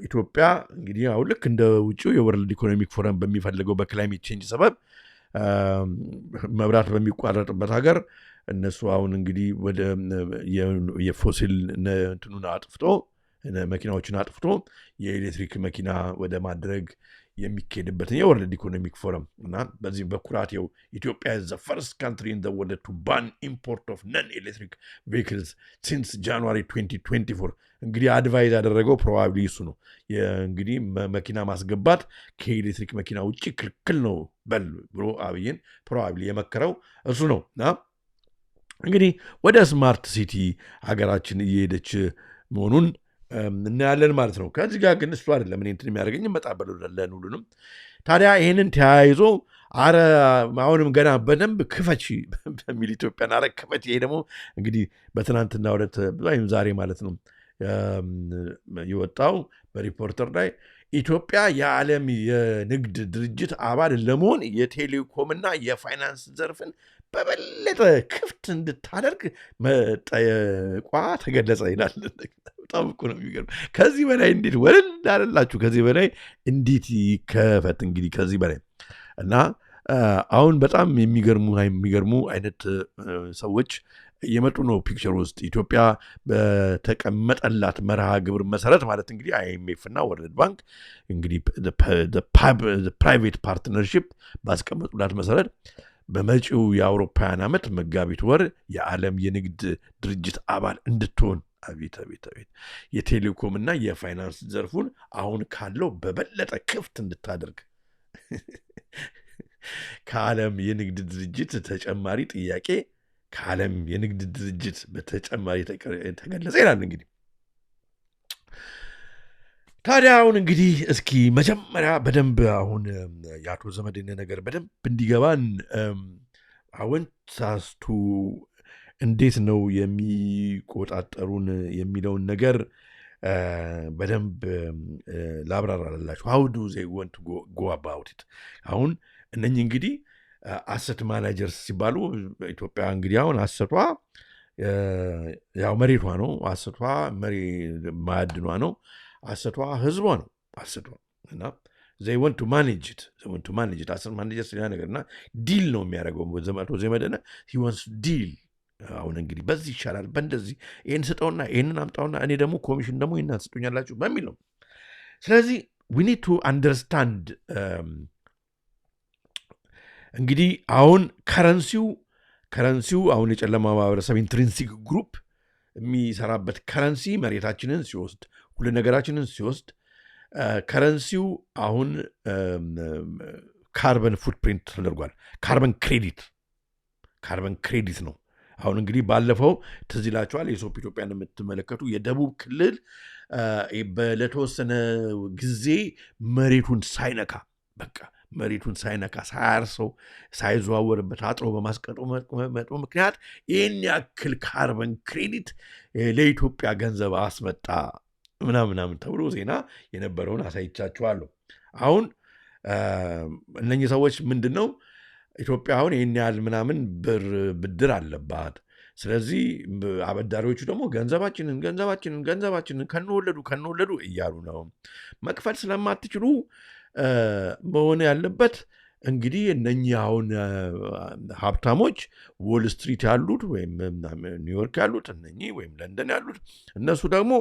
ኢትዮጵያ እንግዲህ አሁን ልክ እንደ ውጭው የወርልድ ኢኮኖሚክ ፎረም በሚፈልገው በክላይሜት ቼንጅ ሰበብ መብራት በሚቋረጥበት ሀገር እነሱ አሁን እንግዲህ ወደ የፎሲል እንትኑን አጥፍቶ መኪናዎችን አጥፍቶ የኤሌክትሪክ መኪና ወደ ማድረግ የሚካሄድበትን የወርልድ ኢኮኖሚክ ፎረም እና በዚህ በኩራቴው ኢትዮጵያ ዘ ፈርስት ካንትሪ ኢን ዘ ወርልድ ቱ ባን ኢምፖርት ኦፍ ነን ኤሌክትሪክ ቬሂክልስ ሲንስ ጃንዋሪ 2024 እንግዲህ አድቫይዝ ያደረገው ፕሮባብሊ እሱ ነው። እንግዲህ መኪና ማስገባት ከኤሌክትሪክ መኪና ውጭ ክልክል ነው በል ብሎ አብይን ፕሮባብሊ የመከረው እሱ ነው እና እንግዲህ ወደ ስማርት ሲቲ ሀገራችን እየሄደች መሆኑን እናያለን ማለት ነው። ከዚህ ጋር ግን እሱ አይደለም እኔ እንትን የሚያደርገኝ መጣበሉለን ሁሉንም። ታዲያ ይህንን ተያይዞ አሁንም ገና በደንብ ክፈች በሚል ኢትዮጵያን አረ ክፈች። ይሄ ደግሞ እንግዲህ በትናንትና ዕለት ወይም ዛሬ ማለት ነው የወጣው በሪፖርተር ላይ ኢትዮጵያ የዓለም የንግድ ድርጅት አባል ለመሆን የቴሌኮምና የፋይናንስ ዘርፍን በበለጠ ክፍት እንድታደርግ መጠየቋ ተገለጸ ይላል። በጣም እኮ ነው የሚገርም። ከዚህ በላይ እንዴት ወለል አለላችሁ? ከዚህ በላይ እንዴት ይከፈት? እንግዲህ ከዚህ በላይ እና አሁን በጣም የሚገርሙ አይነት ሰዎች እየመጡ ነው ፒክቸር ውስጥ። ኢትዮጵያ በተቀመጠላት መርሃ ግብር መሰረት ማለት እንግዲህ IMF እና ወርልድ ባንክ እንግዲህ ፕራይቬት ፓርትነርሺፕ ባስቀመጡላት መሰረት በመጪው የአውሮፓውያን ዓመት መጋቢት ወር የዓለም የንግድ ድርጅት አባል እንድትሆን አቤት የቴሌኮም እና የፋይናንስ ዘርፉን አሁን ካለው በበለጠ ክፍት እንድታደርግ ከዓለም የንግድ ድርጅት ተጨማሪ ጥያቄ ከዓለም የንግድ ድርጅት በተጨማሪ ተገለጸ ይላል። እንግዲህ ታዲያ አሁን እንግዲህ እስኪ መጀመሪያ በደንብ አሁን የአቶ ዘመዴን ነገር በደንብ እንዲገባን አወንታስቱ እንዴት ነው የሚቆጣጠሩን የሚለውን ነገር በደንብ ላብራራላችሁ። how do they want to go about it? አሁን እነኚህ እንግዲህ አሰት ማናጀርስ ሲባሉ ኢትዮጵያ እንግዲህ አሁን አሰቷ ያው መሬቷ ነው። አሰቷ ማዕድኗ ነው። አሰቷ ህዝቧ ነው። አሰቷ እና they want to manage it. አሰት ማናጀር ሲላ ነገርና ዲል ነው የሚያደርገው። ዘመደነ he wants deal አሁን እንግዲህ በዚህ ይሻላል በእንደዚህ ይህን ስጠውና ይህንን አምጣውና እኔ ደግሞ ኮሚሽን ደግሞ ይህን ስጡኛላችሁ በሚል ነው። ስለዚህ we need to understand እንግዲህ አሁን ከረንሲው አሁን የጨለማ ማህበረሰብ ኢንትሪንሲክ ግሩፕ የሚሰራበት ከረንሲ መሬታችንን ሲወስድ ሁሉ ነገራችንን ሲወስድ ከረንሲው አሁን ካርበን ፉትፕሪንት ተደርጓል። ካርበን ክሬዲት ነው። አሁን እንግዲህ ባለፈው ትዝ ይላችኋል የሶፕ ኢትዮጵያን የምትመለከቱ የደቡብ ክልል ለተወሰነ ጊዜ መሬቱን ሳይነካ ሳያርሰው ሳይዘዋወርበት አጥሮ በማስቀመጡ ምክንያት ይህን ያክል ካርበን ክሬዲት ለኢትዮጵያ ገንዘብ አስመጣ ምናምን ተብሎ ዜና የነበረውን አሳይቻችኋለሁ። አሁን እነኚህ ሰዎች ምንድን ነው ኢትዮጵያ አሁን ይህን ያህል ምናምን ብድር አለባት። ስለዚህ አበዳሪዎቹ ደግሞ ገንዘባችንን ከነወለዱ እያሉ ነው። መክፈል ስለማትችሉ መሆን ያለበት እንግዲህ እነኚህ አሁን ሀብታሞች ዎል ስትሪት ያሉት ወይም ኒውዮርክ ያሉት እነኚህ ወይም ለንደን ያሉት እነሱ ደግሞ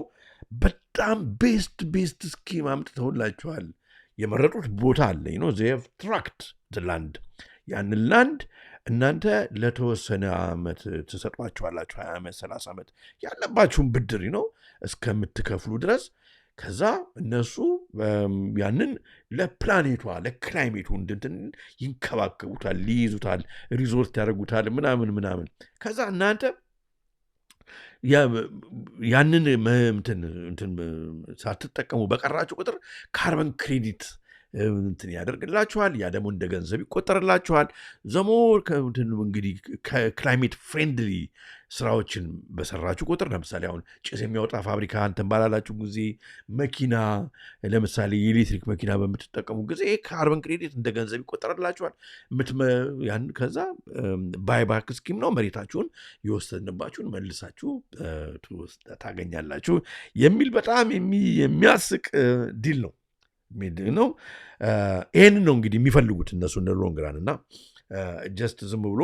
በጣም ቤስት ስኪም አምጥተውላቸዋል። የመረጡት ቦታ አለ they have tracked the land ያንን ላንድ እናንተ ለተወሰነ ዓመት ትሰጧቸዋላችሁ 20 ዓመት 30 ዓመት ያለባችሁን ብድር እስከምትከፍሉ ድረስ። ከዛ እነሱ ያንን ለፕላኔቷ ለክላይሜቱ እንድንትን ይንከባከቡታል፣ ሊይዙታል፣ ሪዞርት ያደርጉታል ምናምን። ከዛ እናንተ ያንን እንትን ሳትጠቀሙ በቀራችሁ ቁጥር ካርበን ክሬዲት እንትን ያደርግላችኋል። ያ ደግሞ እንደ ገንዘብ ይቆጠርላችኋል። ዘሞር እንግዲህ ከክላይሜት ፍሬንድሊ ስራዎችን በሰራችሁ ቁጥር ለምሳሌ አሁን ጭስ የሚያወጣ ፋብሪካ እንትን ባላላችሁ ጊዜ መኪና ለምሳሌ የኤሌክትሪክ መኪና በምትጠቀሙ ጊዜ ካርበን ክሬዲት እንደ ገንዘብ ይቆጠርላችኋል። ከዛ ባይባክ ስኪም ነው። መሬታችሁን የወሰድንባችሁን መልሳችሁ ታገኛላችሁ የሚል በጣም የሚያስቅ ዲል ነው። ይህንን ነው እንግዲህ የሚፈልጉት እነሱ እነ ሎንግራን እና ጀስት ዝም ብሎ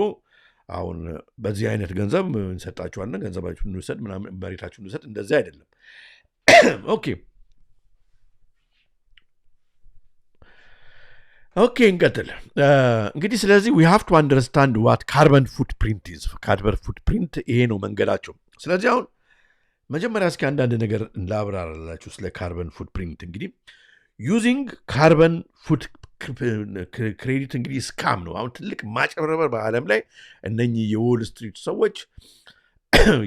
አሁን በዚህ አይነት ገንዘብ እንሰጣችኋለን፣ ገንዘባችሁን እንውሰድ ምናምን፣ መሬታችሁን እንውሰድ፣ እንደዚህ አይደለም። ኦኬ እንቀጥል እንግዲህ። ስለዚህ we have to understand what carbon footprint is። ካርበን ፉትፕሪንት ይሄ ነው መንገዳቸው። ስለዚህ አሁን መጀመሪያ እስኪ አንዳንድ ነገር ላብራራላችሁ ስለ ካርበን ፉትፕሪንት። እንግዲህ ዩዚንግ ካርበን ፉት ክሬዲት እንግዲህ ስካም ነው። አሁን ትልቅ ማጭበርበር በዓለም ላይ እነኚህ የዎል ስትሪት ሰዎች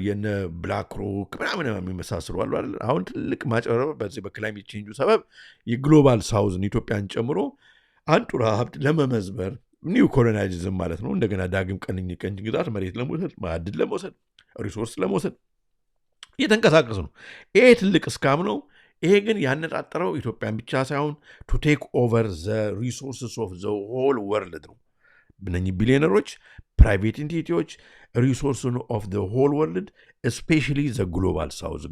የነ ብላክ ሮክ ምናምን የሚመሳስሉ አሉ አይደል? አሁን ትልቅ ማጭበርበር በዚህ በክላይሜት ቼንጁ ሰበብ የግሎባል ሳውዝን ኢትዮጵያን ጨምሮ አንጡራ ሀብት ለመመዝበር ኒው ኮሎናይዝም ማለት ነው። እንደገና ዳግም ቀኝ ግዛት መሬት ለመውሰድ ማዕድን ለመውሰድ ሪሶርስ ለመውሰድ እየተንቀሳቀሱ ነው። ይሄ ትልቅ ስካም ነው። ይሄ ግን ያነጣጠረው ኢትዮጵያን ብቻ ሳይሆን ቱ ቴክ ኦቨር ዘ ሪሶርስስ ኦፍ ዘ ሆል ወርልድ ነው። እነኚህ ቢሊዮነሮች ፕራይቬት ኢንቲቲዎች ሪሶርስን ኦፍ ዘ ሆል ወርልድ ስፔሻሊ ዘ ግሎባል ሳውዝ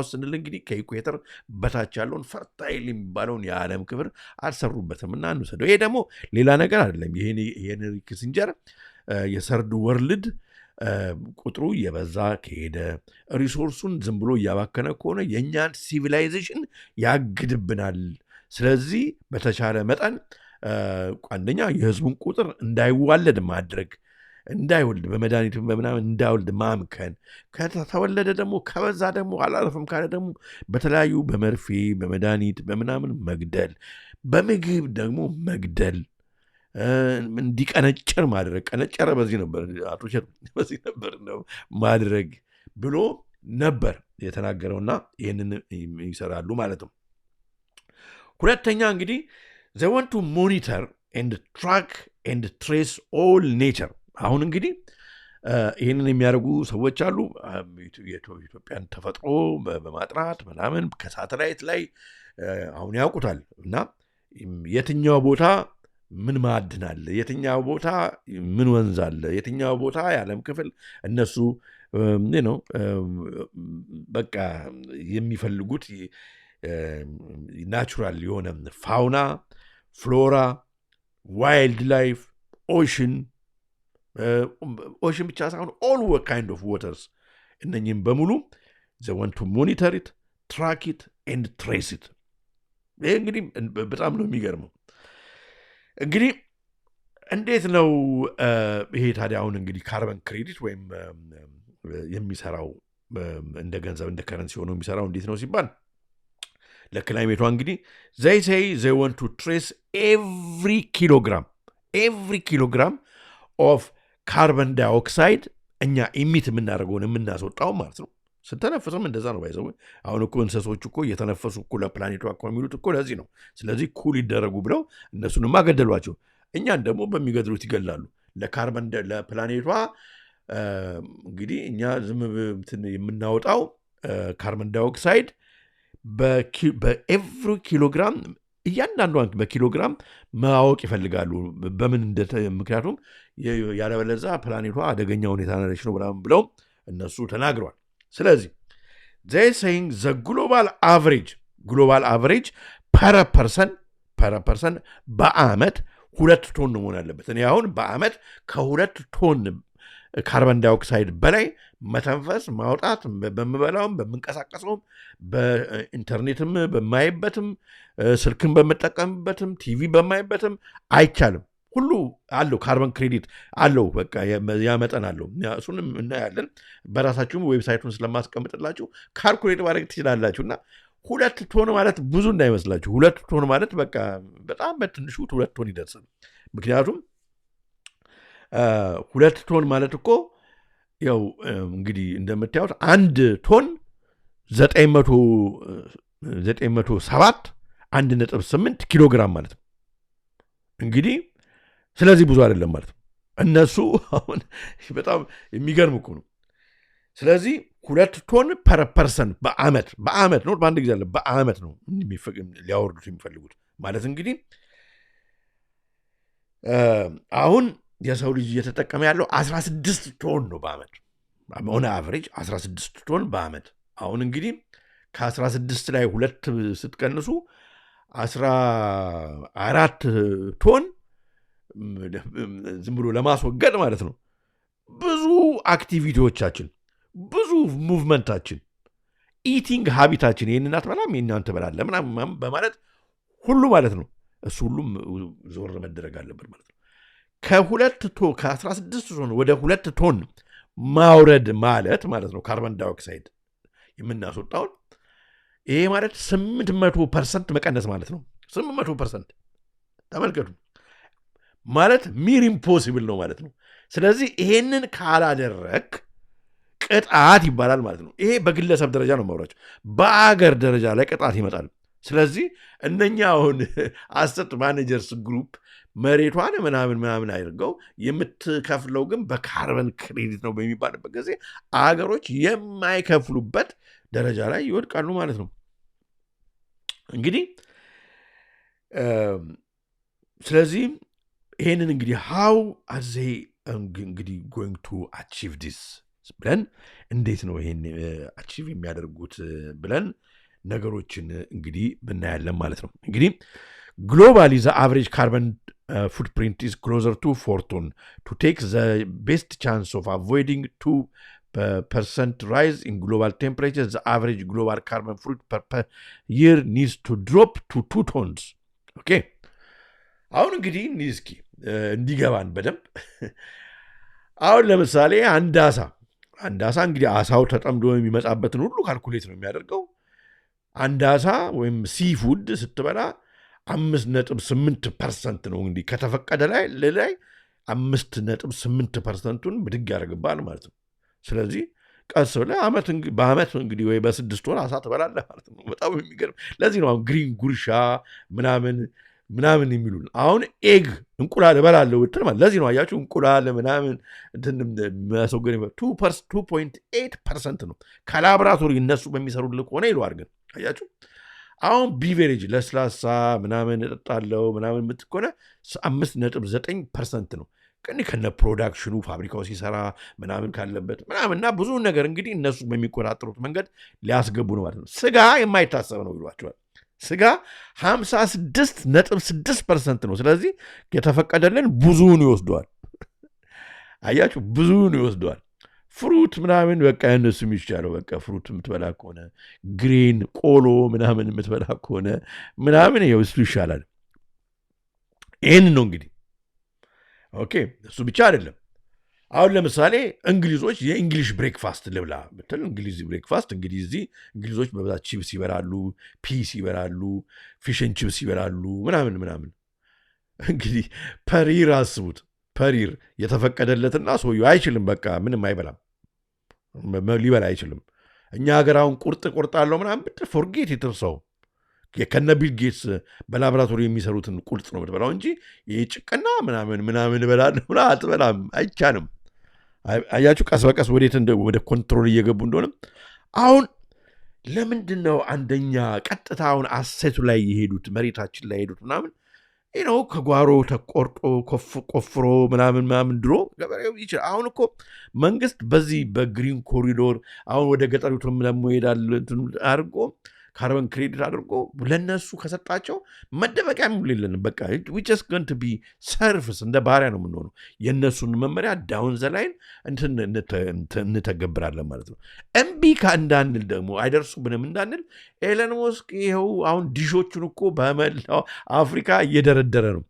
ስንል እንግዲህ ከኢኩዌተር በታች ያለውን ፈርታይል የሚባለውን የዓለም ክፍል አልሰሩበትም እና እንውሰደው። ይሄ ደግሞ ሌላ ነገር አይደለም። የሄንሪ ኪሲንጀር የሰርድ ወርልድ ቁጥሩ እየበዛ ከሄደ ሪሶርሱን ዝም ብሎ እያባከነ ከሆነ የእኛን ሲቪላይዜሽን ያግድብናል። ስለዚህ በተቻለ መጠን አንደኛ የህዝቡን ቁጥር እንዳይዋለድ ማድረግ፣ እንዳይወልድ በመድኃኒት በምናምን እንዳይወልድ ማምከን፣ ከተወለደ ደግሞ ከበዛ ደግሞ አላረፍም ካለ ደግሞ በተለያዩ በመርፌ በመድኃኒት በምናምን መግደል፣ በምግብ ደግሞ መግደል፣ እንዲቀነጨር ማድረግ። ቀነጨረ በዚህ ነበር አቶ ሸት በዚህ ነበር ማድረግ ብሎ ነበር የተናገረውና ይህንን ይሰራሉ ማለት ነው። ሁለተኛ እንግዲህ they want to monitor and track and trace all nature። አሁን እንግዲህ ይህንን የሚያደርጉ ሰዎች አሉ። የኢትዮጵያን ተፈጥሮ በማጥራት ምናምን ከሳተላይት ላይ አሁን ያውቁታል እና የትኛው ቦታ ምን ማዕድን አለ፣ የትኛው ቦታ ምን ወንዝ አለ፣ የትኛው ቦታ የዓለም ክፍል እነሱ በቃ የሚፈልጉት ናቹራል የሆነ ፋውና፣ ፍሎራ፣ ዋይልድ ላይፍ፣ ኦሽን ብቻ ሳይሆን ኦል ካይንድ ኦፍ ዋተርስ እነኝም በሙሉ they want to monitor it, track it and trace it። ይህ እንግዲህ በጣም ነው የሚገርመው። እንግዲህ እንዴት ነው ይሄ ታዲያ አሁን እንግዲህ ካርበን ክሬዲት ወይም የሚሰራው እንደ ገንዘብ እንደ ከረንሲ ሆኖ የሚሰራው እንዴት ነው ሲባል ለክላይሜቷ እንግዲህ they say they want to trace every kilogram of carbon dioxide እኛ ኢሚት የምናደርገውን የምናስወጣው ማለት ነው። ስተነፍስም እንደዛ ነው ባይዘው። አሁን እኮ እንስሶች እኮ እየተነፈሱ እኮ ለፕላኔቷ እኮ የሚሉት እኮ ለዚህ ነው። ስለዚህ ኩል ይደረጉ ብለው እነሱንማ ገደሏቸው። እኛን ደግሞ በሚገድሉት ይገላሉ። ለፕላኔቷ እንግዲህ እኛ ዝም የምናወጣው ካርበን ዳይኦክሳይድ በኤቭሪ ኪሎግራም እያንዳንዷን በኪሎግራም ማወቅ ይፈልጋሉ። በምን ምክንያቱም ያለበለዛ ፕላኔቷ አደገኛ ሁኔታ ነች ነው ብለው እነሱ ተናግረዋል። ስለዚህ they saying the global average per person በአመት 2 ቶን ነው መሆን ያለበት። እኔ አሁን በአመት ከ2 ቶን ካርበን ዳይኦክሳይድ በላይ መተንፈስ ማውጣት በምበላውም በምንቀሳቀሰውም በኢንተርኔትም በማይበትም ስልክን በምጠቀምበትም ቲቪ በማይበትም አይቻልም። ሁሉ አለው ካርበን ክሬዲት አለው። በቃ ያመጠን አለው። እሱንም እናያለን። በራሳችሁም ዌብሳይቱን ስለማስቀምጥላችሁ ካልኩሌት ማድረግ ትችላላችሁና 2 ቶን ማለት ብዙ እንዳይመስላችሁ። 2 ቶን ማለት በቃ በጣም በትንሹ 2 ቶን ይደርሳል። ምክንያቱም 2 ቶን ማለት እኮ ያው እንግዲህ እንደምታዩት 1 ቶን 907 1.8 ኪሎ ግራም ማለት ነው እንግዲህ። ስለዚህ ብዙ አይደለም ማለት ነው። እነሱ አሁን በጣም የሚገርም እኮ ነው። ስለዚህ 2 ቶን ፐር ፐርሰን በአመት ነው፣ በአንድ ጊዜ አለ በአመት ነው ሊያወርዱት የሚፈልጉት ማለት እንግዲህ አሁን የሰው ልጅ እየተጠቀመ ያለው 16 ቶን ነው በአመት ሆነ አቨሬጅ 16 ቶን በአመት። አሁን እንግዲህ ከ16 ላይ 2 ስትቀንሱ 14 ቶን ዝም ብሎ ለማስወገድ ማለት ነው። ብዙ አክቲቪቲዎቻችን፣ ብዙ ሙቭመንታችን፣ ኢቲንግ ሃቢታችን ይህንን አትበላም ይህንን ትበላለህ ምናምን በማለት ሁሉ ማለት ነው እሱ ሁሉም ዞር መደረግ አለበት ማለት ነው። ከ16 ቶን ወደ 2 ቶን ማውረድ ማለት ነው ካርበን ዳይኦክሳይድ የምናስወጣውን። ይሄ ማለት 800% መቀነስ ማለት ነው። 800% ተመልከቱ ማለት ሚር ኢምፖሲብል ነው ማለት ነው። ስለዚህ ይሄንን ካላደረግ ቅጣት ይባላል ማለት ነው። ይሄ በግለሰብ ደረጃ ነው ማውራቸው። በአገር ደረጃ ላይ ቅጣት ይመጣል። ስለዚህ እነኛ አሁን አሰት ማኔጀርስ ግሩፕ መሬቷን ምናምን አድርገው የምትከፍለው ግን በካርበን ክሬዲት ነው በሚባልበት ጊዜ አገሮች የማይከፍሉበት ደረጃ ላይ ይወድቃሉ ማለት ነው። እንግዲህ ስለዚህ ይሄንን እንግዲህ how are they እንግዲህ going to achieve this ብለን እንዴት ነው ይሄን አቺቭ የሚያደርጉት ብለን ነገሮችን እንግዲህ ብናያለን ማለት ነው። እንግዲህ ግሎባሊ ዘ አቨሬጅ ካርበን footprint is closer to 4 ton. To take the best chance of avoiding 2% rise in global temperature, the average global carbon footprint per year needs to drop to 2 tons. Okay. አሁን እንግዲህ እስኪ እንዲገባን በደንብ አሁን ለምሳሌ አንድ አሳ እንግዲህ አሳው ተጠምዶ የሚመጣበትን ሁሉ ካልኩሌት ነው የሚያደርገው። አንድ አሳ ወይም ሲፉድ ስትበላ 5.8% ነው እንግዲህ ከተፈቀደ ላይ 5.8%ን ብድግ ያደርግባል ማለት ነው። ስለዚህ ቀስ ብለህ በአመት እንግዲህ ወይ በ6 ወር አሳ ትበላለህ ማለት ነው። በጣም የሚገርም ለዚህ ነው አሁን ግሪን ጉርሻ ምናምን የሚሉን። አሁን ኤግ እንቁላል እበላለሁ ብትል ማለት ለዚህ ነው አያችሁ እንቁላል ምናምን ማስወገድ 2.8% ነው ከላብራቶሪ እነሱ በሚሰሩልህ ከሆነ ይለዋል። ግን አያችሁ አሁን ቢቨሬጅ ለስላሳ ምናምን እጠጣለሁ ምናምን የምትኮነ 5.9% ነው። ግን ከነ ፕሮዳክሽኑ ፋብሪካው ሲሰራ ምናምን ካለበት ምናምንና ብዙ ነገር እንግዲህ እነሱ በሚቆጣጠሩት መንገድ ሊያስገቡ ነው ማለት ነው። ስጋ የማይታሰብ ነው ይሏቸዋል። ስጋ 56.6% ነው። ስለዚህ የተፈቀደልን ብዙውን ይወስደዋል። አያችሁ ብዙውን ይወስደዋል። ፍሩት ምናምን በቃ እነሱ የሚቻለው በቃ ፍሩት የምትበላ ከሆነ ግሬን ቆሎ ምናምን የምትበላ ከሆነ ምናምን ይኸው እሱ ይሻላል። ይህን ነው እንግዲህ ኦኬ። እሱ ብቻ አይደለም። አሁን ለምሳሌ እንግሊዞች የእንግሊሽ ብሬክፋስት ልብላ ብትል እንግሊዝ ብሬክፋስት እንግዲህ እዚህ እንግሊዞች በብዛት ቺፕስ ይበላሉ፣ ፒስ ይበላሉ፣ ፊሽን ቺፕስ ይበላሉ ምናምን እንግዲህ ፐሪር አስቡት። ፐሪር የተፈቀደለትና ሰውየው አይችልም፣ በቃ ምንም አይበላም፣ ሊበላ አይችልም። እኛ ሀገር አሁን ቁርጥ ቆርጣለሁ ምናምን ብትል ፎርጌት የተርሰው ከነ ቢል ጌትስ በላቦራቶሪ የሚሰሩትን ቁርጥ ነው የምትበላው እንጂ ይህ ጭቅና ምናምን እበላለሁ አትበላም፣ አይቻልም። አያችሁ ቀስ በቀስ ወደ ኮንትሮል እየገቡ እንደሆነም። አሁን ለምንድን ነው አንደኛ ቀጥታ አሁን አሴቱ ላይ የሄዱት መሬታችን ላይ የሄዱት ምናምን ነው ከጓሮ ተቆርጦ ቆፍሮ ምናምን ድሮ ገበሬው ይችላል። አሁን እኮ መንግስት በዚህ በግሪን ኮሪዶር አሁን ወደ ገጠሪቱም ደግሞ ይሄዳል አድርጎ ካርበን ክሬዲት አድርጎ ለነሱ ከሰጣቸው መደበቂያ የለንም። በቃ we just going to be service እንደ ባሪያ ነው የምንሆነው። የእነሱን መመሪያ ዳውን ዘ ላይን እንተገብራለን ማለት ነው። እምቢ እንዳንል ደግሞ አይደርሱብንም እንዳንል ኤለን መስክ ይኸው አሁን ዲሾቹን እኮ በመላው አፍሪካ እየደረደረ ነው።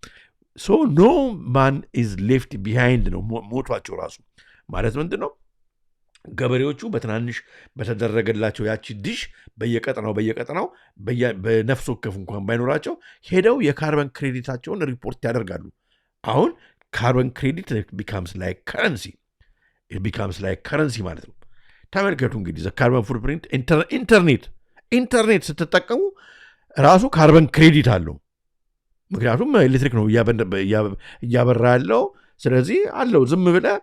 ሶ ኖ ማን ኢዝ ሌፍት ቢሃይንድ ነው ሞቷቸው ራሱ ማለት ምንድን ነው? ገበሬዎቹ በትናንሽ በተደረገላቸው ያቺ ዲሽ በየቀጠናው በነፍስ ወከፍ እንኳን ባይኖራቸው ሄደው የካርበን ክሬዲታቸውን ሪፖርት ያደርጋሉ። አሁን ካርበን ክሬዲት ቢካምስ ላይክ ከረንሲ ማለት ነው። ተመልከቱ እንግዲህ ካርበን ፉትፕሪንት ኢንተርኔት ስትጠቀሙ ራሱ ካርበን ክሬዲት አለው። ምክንያቱም ኤሌክትሪክ ነው እያበራ ያለው። ስለዚህ አለው ዝም ብለህ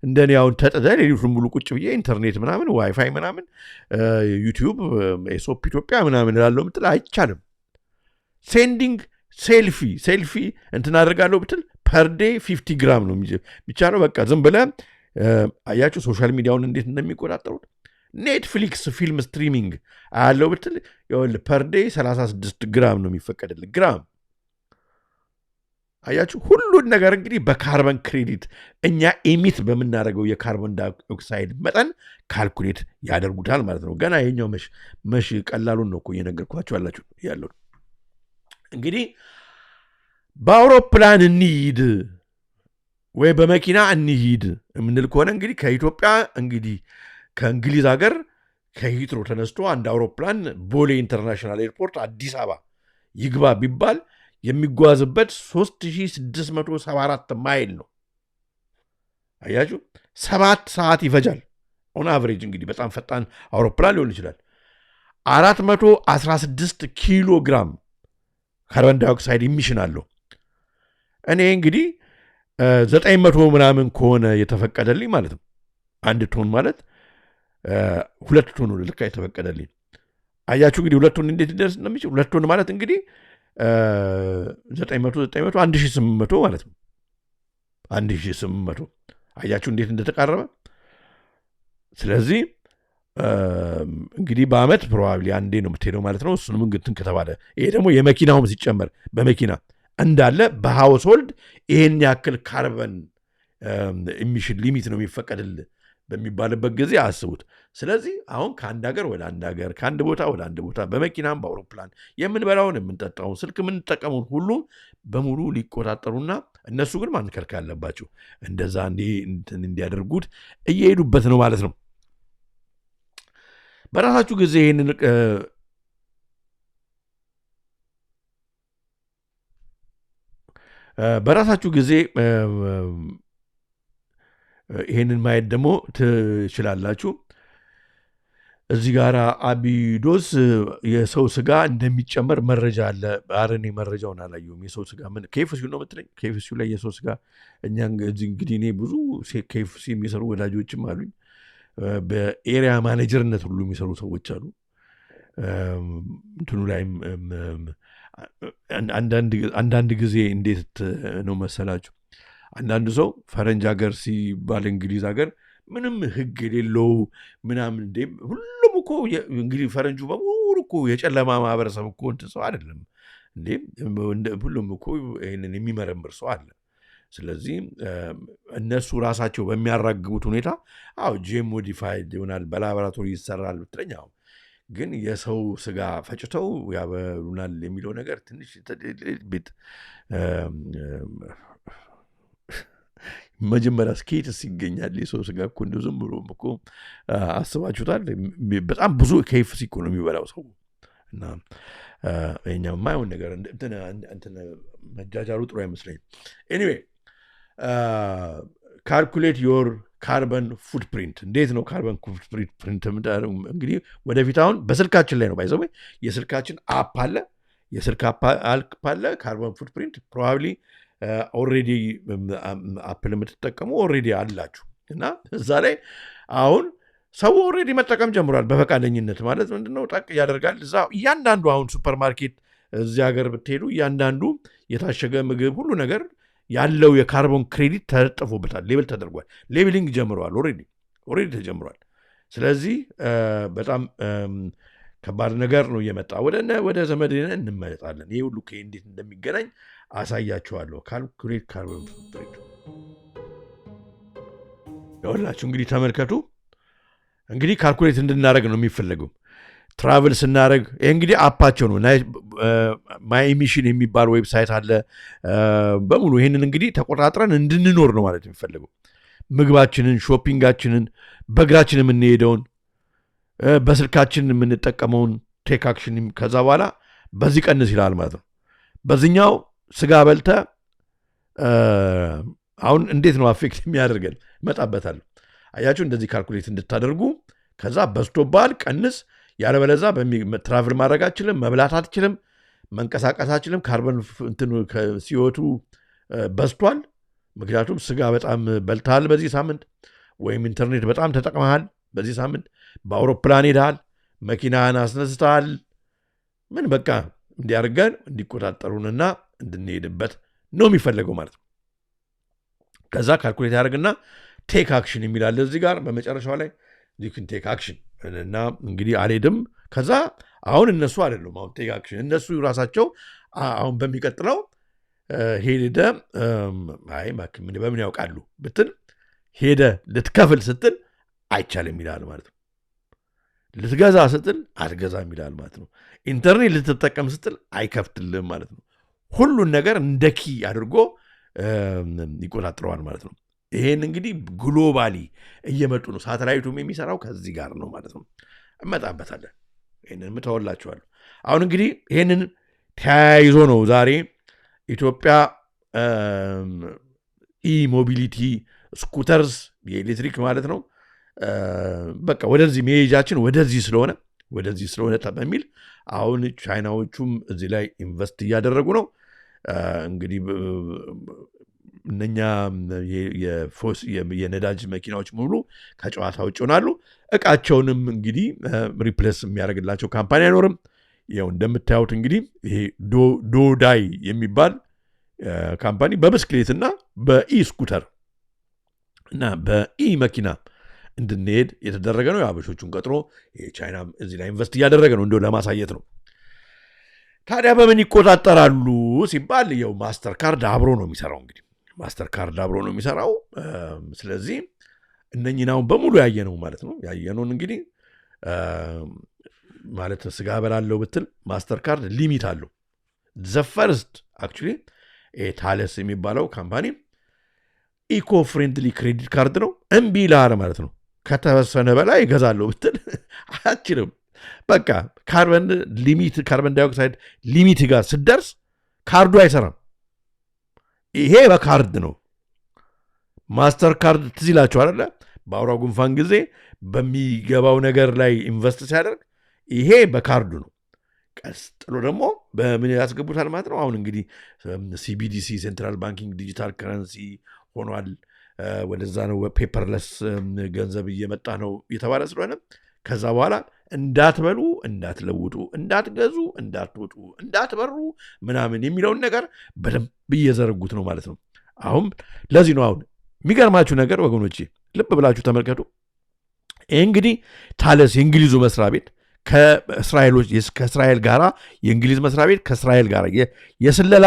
እንደኔ አሁን ተጠደ ሌሊቱን ሙሉ ቁጭ ብዬ ኢንተርኔት ምናምን ዋይፋይ ምናምን ዩቲዩብ ኤሶፕ ኢትዮጵያ ምናምን ላለው ምትል አይቻልም። ሴንዲንግ ሴልፊ እንትን አደርጋለሁ ብትል ፐርዴ 50 ግራም ነው የሚቻለው። በቃ ዝም ብለህ አያችሁ ሶሻል ሚዲያውን እንዴት እንደሚቆጣጠሩት። ኔትፍሊክስ ፊልም ስትሪሚንግ አያለው ብትል ፐርዴ 36 ግራም ነው የሚፈቀድልህ ግራም። አያችሁ ሁሉን ነገር እንግዲህ በካርበን ክሬዲት እኛ ኤሚት በምናደርገው የካርቦን ዳይኦክሳይድ መጠን ካልኩሌት ያደርጉታል ማለት ነው። ገና ይሄኛው መሽ ቀላሉን ነው እኮ እየነገርኳቸው ያለው። እንግዲህ በአውሮፕላን እንሂድ ወይ በመኪና እንሂድ የምንል ከሆነ እንግዲህ ከኢትዮጵያ እንግዲህ ከእንግሊዝ ሀገር ከሂትሮ ተነስቶ አንድ አውሮፕላን ቦሌ ኢንተርናሽናል ኤርፖርት አዲስ አበባ ይግባ ቢባል የሚጓዝበት 3674 ማይል ነው። አያችሁ 7 ሰዓት ይፈጃል። ኦን አቨሬጅ እንግዲህ በጣም ፈጣን አውሮፕላን ሊሆን ይችላል። 416 ኪሎ ግራም ካርበን ዳይኦክሳይድ ኢሚሽን አለው። እኔ እንግዲህ 900 ምናምን ከሆነ የተፈቀደልኝ ማለት ነው። 1 ቶን ማለት 2 ቶን ነው ልክ የተፈቀደልኝ። አያችሁ እንግዲህ 2 ቶን እንዴት ሊደርስ እንደሚችል 2 ቶን ማለት እንግዲህ 900 1800 ማለት ነው። 1800 አያችሁ እንዴት እንደተቃረበ። ስለዚህ እንግዲህ በአመት ፕሮባብሊ አንዴ ነው የምትሄደው ማለት ነው። እሱንም እንግዲህ ከተባለ ይሄ ደግሞ የመኪናውም ሲጨመር በመኪና እንዳለ በሃውስሆልድ ይሄን ያክል ካርበን ኢሚሽን ሊሚት ነው የሚፈቀድል በሚባልበት ጊዜ አስቡት። ስለዚህ አሁን ከአንድ ሀገር ወደ አንድ ሀገር ከአንድ ቦታ ወደ አንድ ቦታ በመኪናም በአውሮፕላን የምንበላውን የምንጠጣውን ስልክ የምንጠቀሙን ሁሉ በሙሉ ሊቆጣጠሩና እነሱ ግን ማንከልከል አለባቸው። እንደዛ እንዲያደርጉት እየሄዱበት ነው ማለት ነው። በራሳችሁ ጊዜ ይህንን ይህንን ማየት ደግሞ ትችላላችሁ። እዚህ ጋር አቢዶስ የሰው ስጋ እንደሚጨመር መረጃ አለ። አረኔ መረጃውን አላየሁም። የሰው ስጋ ምን ኬፍሲው ነው የምትለኝ? ኬፍሲው ላይ የሰው ስጋ እኛ እንግዲህ እኔ ብዙ ኬፍሲ የሚሰሩ ወዳጆችም አሉኝ። በኤሪያ ማኔጀርነት ሁሉ የሚሰሩ ሰዎች አሉ። እንትኑ ላይም አንዳንድ ጊዜ እንዴት ነው መሰላችሁ፣ አንዳንዱ ሰው ፈረንጅ ሀገር ሲባል እንግሊዝ ሀገር ምንም ህግ የሌለው ምናምን እንዴ ሁሉም እኮ እንግዲህ ፈረንጁ በሙሉ እኮ የጨለማ ማህበረሰብ እኮ እንትን ሰው አይደለም እንዴ፣ ሁሉም እኮ ይህንን የሚመረምር ሰው አለ። ስለዚህ እነሱ ራሳቸው በሚያራግቡት ሁኔታ ጄም ሞዲፋይድ ይሆናል በላቦራቶሪ ይሰራል ብትለኛው፣ ግን የሰው ስጋ ፈጭተው ያበሉናል የሚለው ነገር ትንሽ ቤት መጀመሪያ ስኬትስ ይገኛል የሰው ስጋ እኮ እንደው ዝም ብሎ እኮ አስባችሁታል? በጣም ብዙ ኬፍሲ እኮ ነው የሚበላው ሰው እና እኛው የማይሆን ነገር እንትን መጃጃሉ ጥሩ አይመስለኝም። ኤኒዌይ ካልኩሌት ዮር ካርበን ፉትፕሪንት። እንዴት ነው ካርበን ፉትፕሪንት? እንግዲህ ወደፊት አሁን በስልካችን ላይ ነው ባይዘው የስልካችን አፕ አለ፣ የስልክ አፕ አለ። ካርበን ፉትፕሪንት ፕሮባብሊ ኦልሬዲ አፕል የምትጠቀሙ ኦልሬዲ አላችሁ እና እዛ ላይ አሁን ሰው ኦልሬዲ መጠቀም ጀምሯል በፈቃደኝነት። ማለት ምንድነው ጠቅ ያደርጋል እዛ እያንዳንዱ አሁን ሱፐርማርኬት እዚህ ሀገር ብትሄዱ እያንዳንዱ የታሸገ ምግብ ሁሉ ነገር ያለው የካርቦን ክሬዲት ተለጥፎበታል፣ ሌብል ተደርጓል። ሌብሊንግ ጀምረዋል፣ ኦልሬዲ ተጀምሯል። ስለዚህ በጣም ከባድ ነገር ነው እየመጣ ወደ ዘመድ እንመለጣለን። ይህ ሁሉ እንዴት እንደሚገናኝ አሳያችኋለሁ። ካልኩሌት ካርቦን ፉትፕሪንት ይኸውላችሁ እንግዲህ ተመልከቱ። እንግዲህ ካልኩሌት እንድናደረግ ነው የሚፈለገው ትራቭል ስናደረግ። ይህ እንግዲህ አፓቸው ነው። ማይ ኢሚሽን የሚባል ዌብሳይት አለ በሙሉ። ይህንን እንግዲህ ተቆጣጥረን እንድንኖር ነው ማለት የሚፈለገው። ምግባችንን፣ ሾፒንጋችንን፣ በእግራችን የምንሄደውን፣ በስልካችን የምንጠቀመውን ቴክ አክሽን ከዛ በኋላ በዚህ ቀንስ ይላል ማለት ነው። በዚህኛው ስጋ በልተ አሁን እንዴት ነው አፌክት የሚያደርገን እመጣበታለሁ። አያችሁ እንደዚህ ካልኩሌት እንድታደርጉ። ከዛ በስቶባል ቀንስ፣ ያለበለዛ ትራቭል ማድረግ አትችልም፣ መብላት አትችልም፣ መንቀሳቀስ አትችልም። ካርበን ሲወቱ በስቷል። ምክንያቱም ስጋ በጣም በልተሃል በዚህ ሳምንት፣ ወይም ኢንተርኔት በጣም ተጠቅመሃል በዚህ ሳምንት፣ በአውሮፕላን ሄደሃል፣ መኪናህን አስነስተሃል። ምን በቃ እንዲያርገን እንዲቆጣጠሩንና እንድንሄድበት ነው የሚፈለገው ማለት ነው። ከዛ ካልኩሌት ያደርግና ቴክ አክሽን የሚላለ እዚህ ጋር በመጨረሻው ላይ ቴክ አክሽን እና እንግዲህ አልሄድም። ከዛ አሁን እነሱ አይደሉም አሁን ቴክ አክሽን፣ እነሱ ራሳቸው አሁን በሚቀጥለው ሄደ በምን ያውቃሉ ብትል ሄደ ልትከፍል ስትል አይቻልም ይላል ማለት ነው። ልትገዛ ስትል አትገዛም ይላል ማለት ነው። ኢንተርኔት ልትጠቀም ስትል አይከፍትልም ማለት ነው። ሁሉን ነገር እንደ ኪ አድርጎ ይቆጣጥረዋል ማለት ነው። ይሄን እንግዲህ ግሎባሊ እየመጡ ነው። ሳተላይቱም የሚሰራው ከዚህ ጋር ነው ማለት ነው። እመጣበታለን። ይህንን ምተወላችኋለሁ። አሁን እንግዲህ ይህንን ተያይዞ ነው ዛሬ ኢትዮጵያ ኢሞቢሊቲ ስኩተርስ የኤሌክትሪክ ማለት ነው በቃ ወደዚህ መሄጃችን ወደዚህ ስለሆነ በሚል አሁን ቻይናዎቹም እዚህ ላይ ኢንቨስት እያደረጉ ነው። እንግዲህ እነኛ የነዳጅ መኪናዎች ሙሉ ከጨዋታ ውጭ ይሆናሉ። እቃቸውንም እንግዲህ ሪፕሌስ የሚያደርግላቸው ካምፓኒ አይኖርም። ያው እንደምታዩት እንግዲህ ይሄ ዶዳይ የሚባል ካምፓኒ በብስክሌትና በኢ ስኩተር እና በኢ መኪና እንድንሄድ የተደረገ ነው። የአበሾቹን ቀጥሮ የቻይና እዚህ ላይ ኢንቨስት እያደረገ ነው እንደው ለማሳየት ነው። ታዲያ በምን ይቆጣጠራሉ ሲባል ያው ማስተር ካርድ አብሮ ነው የሚሰራው። እንግዲህ ማስተር ካርድ አብሮ ነው የሚሰራው። ስለዚህ እነኚህን አሁን በሙሉ ያየነው ማለት ነው። ያየነውን እንግዲህ ማለት ስጋ በላለው ብትል ማስተር ካርድ ሊሚት አለው። ዘፈርስት አክቹሊ ታለስ የሚባለው ካምፓኒ ኢኮ ፍሬንድሊ ክሬዲት ካርድ ነው። እምቢ ይልሃል ማለት ነው። ከተወሰነ በላይ ይገዛለሁ ብትል አችልም። በቃ ካርበን ዳይኦክሳይድ ሊሚት ጋር ስደርስ ካርዱ አይሰራም። ይሄ በካርድ ነው። ማስተር ካርድ ትዝ ይላችሁ አይደለ? በአውራ ጉንፋን ጊዜ በሚገባው ነገር ላይ ኢንቨስት ሲያደርግ ይሄ በካርዱ ነው። ቀጥሎ ደግሞ በምን ያስገቡታል ማለት ነው። አሁን እንግዲህ ሲቢዲሲ ሴንትራል ባንኪንግ ዲጂታል ከረንሲ ሆኗል። ወደዛ ነው ፔፐርለስ ገንዘብ እየመጣ ነው የተባለ ስለሆነ ከዛ በኋላ እንዳትበሉ፣ እንዳትለውጡ፣ እንዳትገዙ፣ እንዳትወጡ፣ እንዳትበሩ ምናምን የሚለውን ነገር በደንብ እየዘረጉት ነው ማለት ነው። አሁን ለዚህ ነው አሁን የሚገርማችሁ ነገር ወገኖቼ ልብ ብላችሁ ተመልከቱ። ይህ እንግዲህ ታለስ የእንግሊዙ መስሪያ ቤት ከእስራኤል ጋር የእንግሊዝ መስሪያ ቤት ከእስራኤል ጋር የስለላ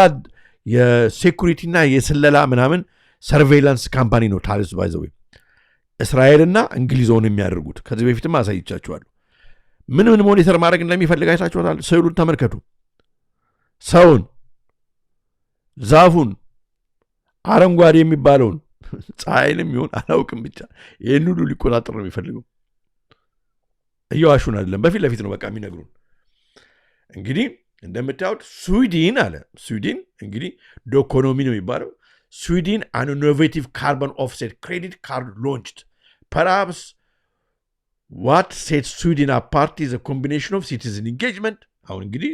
የሴኩሪቲና የስለላ ምናምን ሰርቬይላንስ ካምፓኒ ነው ታለስ ባይዘው እስራኤልና እንግሊዝን የሚያደርጉት። ከዚህ በፊትም አሳይቻችኋለሁ። ምን ሞኒተር ማድረግ እንደሚፈልግ አይታችኋል። ስዕሉን ተመልከቱ። ሰውን፣ ዛፉን፣ አረንጓዴ የሚባለውን ፀሐይንም ይሆን አላውቅም፣ ብቻ ይህን ሁሉ ሊቆጣጠር ነው የሚፈልገው። እየዋሹን አይደለም፣ በፊት ለፊት ነው በቃ የሚነግሩን። እንግዲህ እንደምታዩት ስዊድን እንግዲህ ዶኮኖሚ ነው የሚባለው። Sweden an innovative carbon offset credit card launched. Perhaps what sets Sweden apart is a combination of citizen engagement. አሁን እንግዲህ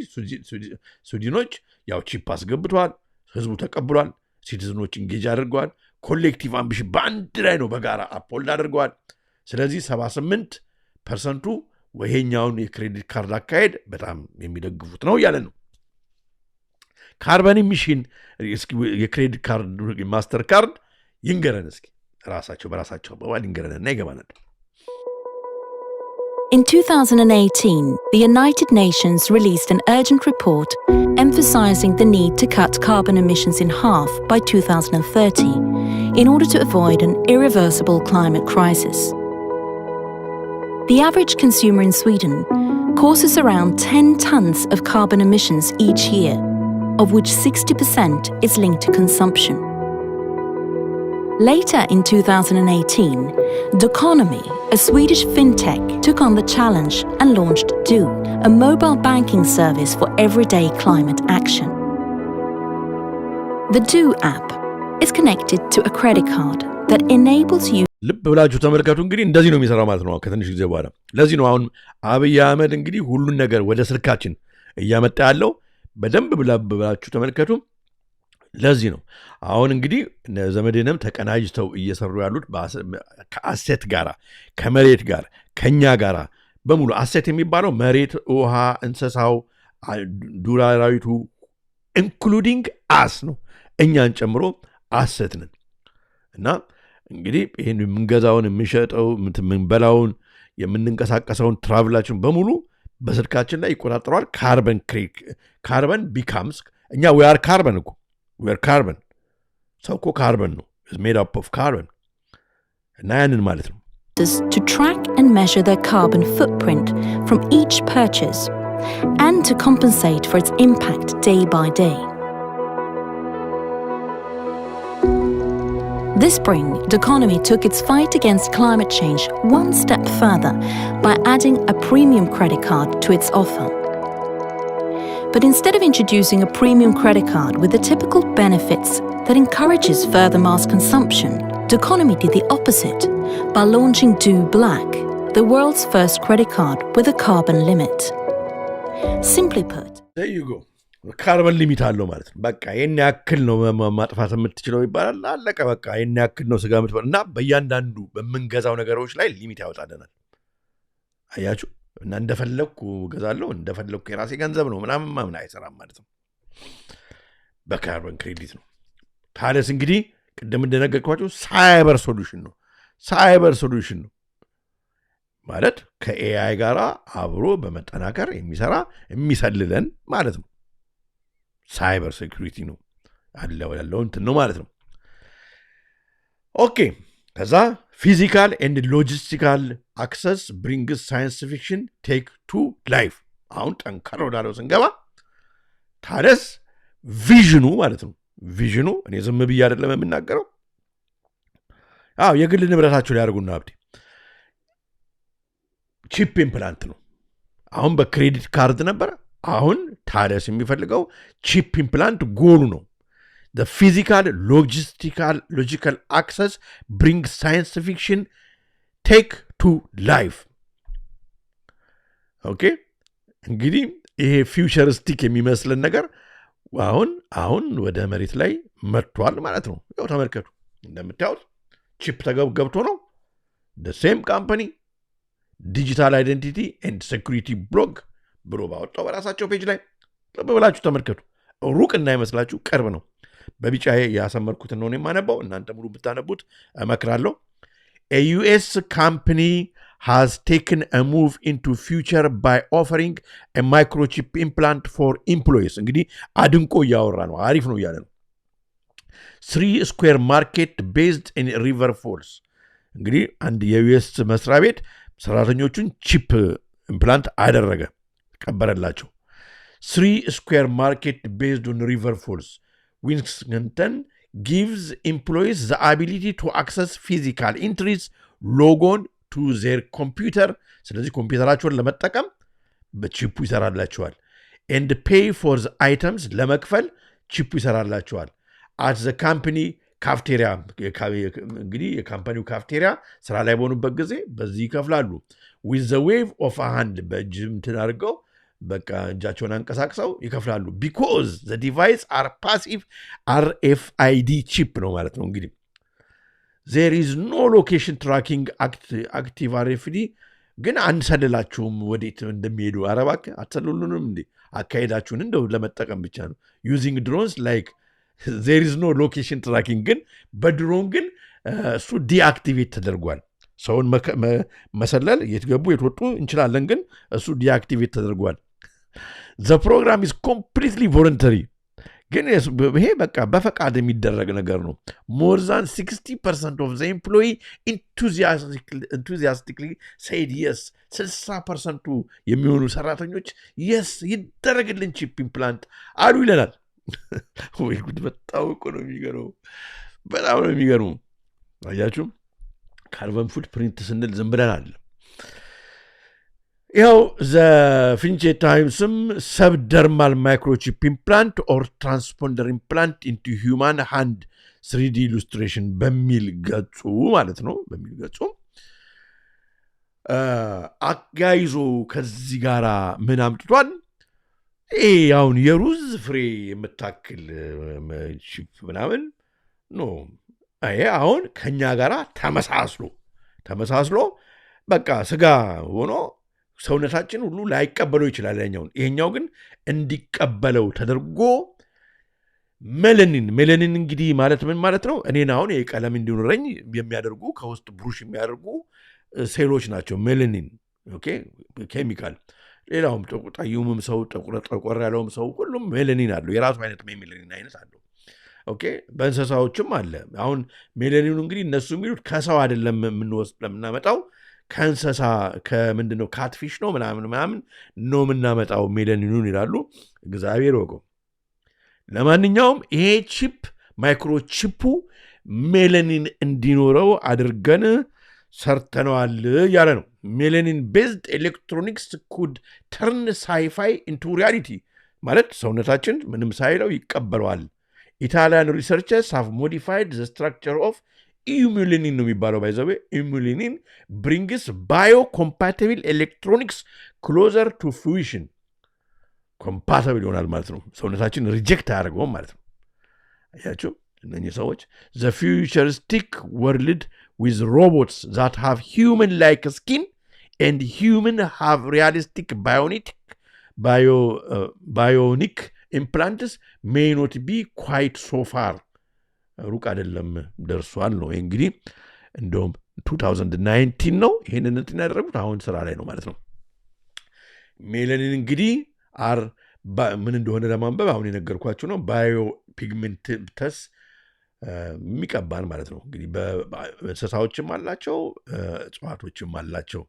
ስዊድኖች ያው ቺፕ አስገብተዋል፣ ህዝቡ ተቀብሏል፣ ሲቲዝኖች ኢንጌጅ አድርገዋል፣ ኮሌክቲቭ አምቢሽን በአንድ ላይ ነው በጋራ አፖልድ አድርገዋል። ስለዚህ 78% ወይኛውን የክሬዲት ካርድ አካሄድ በጣም የሚደግፉት ነው እያለ ነው። ካርበን ኢሚሽን የክሬዲት ካርድ ማስተር ካርድ ይንገረን እስኪ ራሳቸው በራሳቸው አባባል ይንገረንና ይገባናል። In 2018, the United Nations released an urgent report emphasizing the need to cut carbon emissions in half by 2030 in order to avoid an irreversible climate crisis. The average consumer in Sweden causes around 10 tons of carbon emissions each year, of which 60% is linked to consumption. Later in 2018, Doconomy, a Swedish fintech, took on the challenge and launched Do, a mobile banking service for everyday climate action. The Do app is connected to a credit card that enables you ልብ ብላችሁ ተመልከቱ። እንግዲህ እንደዚህ ነው የሚሰራው ማለት ነው ከትንሽ ጊዜ በኋላ። ለዚህ ነው አሁን አብይ አህመድ እንግዲህ ሁሉን ነገር ወደ ስልካችን እያመጣ ያለው። በደንብ ብላችሁ ተመልከቱ። ለዚህ ነው አሁን እንግዲህ ዘመዴንም ተቀናጅተው እየሰሩ ያሉት ከአሴት ጋር ከመሬት ጋር ከኛ ጋር በሙሉ። አሴት የሚባለው መሬት፣ ውሃ፣ እንስሳው፣ ዱር አራዊቱ ኢንክሉዲንግ አስ ነው፣ እኛን ጨምሮ አሴት ነን። እና እንግዲህ ይህን የምንገዛውን የምንሸጠው የምንበላውን የምንንቀሳቀሰውን ትራቭላችን በሙሉ በስልካችን ላይ ይቆጣጠረዋል። ካርበን ቢካምስ እኛ ዌአር ካርበን እኮ ዌር ካርበን ሰው እኮ ካርበን ነው is made up of carbon እና ያንን ማለት ነው to track and measure their carbon footprint from each purchase and to compensate for its impact day by day. This spring, Doconomy took its fight against climate change one step further by adding a premium credit card to its offer. But instead of introducing a premium credit card with the typical benefits that encourages further mass consumption, Doconomy did the opposite by launching Do Black, the world's first credit card with a carbon limit. Simply put, there you go. ካርበን ሊሚት አለው ማለት ነው። በቃ ይሄን ያክል ነው ማጥፋት የምትችለው ይባላል። አለቀ በቃ ይሄን ያክል ነው ስጋ የምትበላ እና በእያንዳንዱ በምንገዛው ነገሮች ላይ ሊሚት ያወጣልናል። አያችሁ እና እንደፈለኩ ገዛለሁ እንደፈለኩ የራሴ ገንዘብ ነው ምናምን አይሰራም ማለት ነው። በካርበን ክሬዲት ነው። ታዲያስ እንግዲህ ቅድም እንደነገርኳችሁ ሳይበር ሶሉሽን ነው። ማለት ከኤአይ ጋር አብሮ በመጠናከር የሚሰልለን ማለት ነው። ሳይበር ሴኩሪቲ ነው ያለው እንትን ነው ማለት ነው። ኦኬ ከዛ ፊዚካል ኤንድ ሎጂስቲካል አክሰስ ብሪንግስ ሳይንስ ፊክሽን ቴክ ቱ ላይፍ። አሁን ጠንከር ወዳለው ስንገባ ታደስ ቪዥኑ ማለት ነው። ቪዥኑ እኔ ዝም ብዬ አይደለም የምናገረው። የግል ንብረታቸው ሊያደርጉና አብዴ ቺፕ ኢምፕላንት ነው። አሁን በክሬዲት ካርድ ነበረ። አሁን ታደስ የሚፈልገው ቺፕ ኢምፕላንት ጎሉ ነው። The physical, logical access brings science fiction take to life. Okay? እንግዲህ ይሄ ፊውቸሪስቲክ የሚመስልን ነገር አሁን ወደ መሬት ላይ መጥቷል ማለት ነው። ያው ተመልከቱ እንደምታዩት ቺፕ ተገብቶ ነው። the same company digital identity and security blog ብሎ ባወጣው በራሳቸው ፔጅ ላይ ብላችሁ ተመልከቱ። ሩቅ እንዳይመስላችሁ ቅርብ ነው። በቢጫ ያሰመርኩትን ነው የማነባው። እናንተ ሙሉ ብታነቡት እመክራለሁ። A US company has taken a move into future by offering a microchip implant for employees. እንግዲህ አድንቆ እያወራ ነው። አሪፍ ነው እያለ ነው። 3 Square Market based in River Falls. እንግዲህ አንድ የዩኤስ መስሪያ ቤት ሰራተኞቹን ቺፕ ኢምፕላንት አደረገ፣ ቀበረላቸው። 3 Square Market based on River Falls. Wisconsin gives employees the ability to access physical entries logon to their computer. ስለዚህ ኮምፒውተራቸውን ለመጠቀም በቺፑ ይሰራላቸዋል። and pay for the items ለመክፈል ቺፑ ይሰራላቸዋል። at the company cafeteria እንግዲህ የካምፓኒው ካፍቴሪያ ስራ ላይ በሆኑበት ጊዜ በዚህ ይከፍላሉ። with the wave of a hand በእጅም ትናርገው በቃ እጃቸውን አንቀሳቅሰው ይከፍላሉ። because the device are passive RFID chip ነው ማለት ነው። እንግዲህ there is no location tracking active RFID ግን አንሰልላችሁም ወዴት እንደሚሄዱ። አረባክ አትሰልሉንም እንዴ? አካሄዳችሁን እንደው ለመጠቀም ብቻ ነው። using drones like there is no location tracking ግን በድሮን ግን እሱ ዲአክቲቬት ተደርጓል። ሰውን መሰለል የትገቡ የትወጡ እንችላለን፣ ግን እሱ ዲአክቲቬት ተደርጓል። the program is completely voluntary ግን ይሄ በቃ በፈቃድ የሚደረግ ነገር ነው። more than 60% of the employee enthusiastically said yes. 60% የሚሆኑ ሰራተኞች yes ይደረግልን ቺፕ ኢምፕላንት አሉ ይለናል። ወይ ጉድ! በጣም እኮ ነው የሚገርመው። በጣም ነው የሚገርመው። አያችሁ ካርበን ፉትፕሪንት ስንል ዝም ብለን አለ። ያው ዘ ፊንቼ ታይምስም ሰብደርማል ማይክሮቺፕ ኢምፕላንት ኦር ትራንስፖንደር ኢምፕላንት ኢንቱ ሂውማን ሃንድ 3D ኢሉስትሬሽን በሚል ገጹ ማለት ነው በሚል ገጹ አጋይዞ ከዚህ ጋር ምን አምጥቷል? አሁን የሩዝ ፍሬ የምታክል ቺፕ ምናምን ኖ አሁን ከኛ ጋር ተመሳስሎ በቃ ስጋ ሆኖ ሰውነታችን ሁሉ ላይቀበለው ይችላል ያኛውን። ይሄኛው ግን እንዲቀበለው ተደርጎ ሜላኒን እንግዲህ ማለት ምን ማለት ነው? እኔን አሁን የቀለም እንዲኖረኝ የሚያደርጉ ከውስጥ ብሩሽ የሚያደርጉ ሴሎች ናቸው ሜላኒን። ኦኬ ኬሚካል። ሌላውም ጠይሙም ሰው ጠቆር ያለውም ሰው ሁሉም ሜላኒን አለው። የራሱ አይነት ሜላኒን አይነት አለው። ኦኬ በእንስሳዎችም አለ። አሁን ሜላኒኑ እንግዲህ እነሱ የሚሉት ከሰው አይደለም የምናመጣው ከእንስሳ ከምንድነው ካትፊሽ ነው ምናምን ነው የምናመጣው ሜላኒኑን ይላሉ። እግዚአብሔር ወቀው። ለማንኛውም ይሄ ቺፕ ማይክሮቺፑ ሜላኒን እንዲኖረው አድርገን ሰርተነዋል ያለ ነው። ሜላኒን ቤዝድ ኤሌክትሮኒክስ ኩድ ተርን ሳይፋይ ኢንቱ ሪያሊቲ ማለት ሰውነታችን ምንም ሳይለው ይቀበለዋል። ኢታሊያን ሪሰርቸርስ ሃቭ ሞዲፋይድ ዘ ስትራክቸር ኦፍ ኢሙሊኒን ነው የሚባለው። ባይዘዌ ኢሙሊኒን ብሪንግስ ባዮ ኮምፓቲብል ኤሌክትሮኒክስ ክሎዘር ቱ ፍሩይሽን ኮምፓቲብል ይሆናል ማለት ነው። ሰውነታችን ሪጀክት አያደርገውም ማለት ነው። አያችሁ እነኚህ ሰዎች ዘ ፊውቸሪስቲክ ወርልድ ዊዝ ሮቦትስ ዛት ሃቭ ሂውመን ላይክ ስኪን ኤንድ ሂውመን ሃቭ ሪያሊስቲክ ባዮኒክ ኢምፕላንትስ ሜይ ኖት ቢ ኳይት ሶ ፋር ሩቅ አይደለም ደርሷል ነው እንግዲህ። እንደውም 2019 ነው ይሄንን እንትን ያደረጉት አሁን ስራ ላይ ነው ማለት ነው። ሜላኒን እንግዲህ ምን እንደሆነ ለማንበብ አሁን የነገርኳችሁ ነው። ባዮ ፒግመንተስ የሚቀባን ማለት ነው። እንግዲህ በእንስሳዎችም አላቸው እጽዋቶችም አላቸው።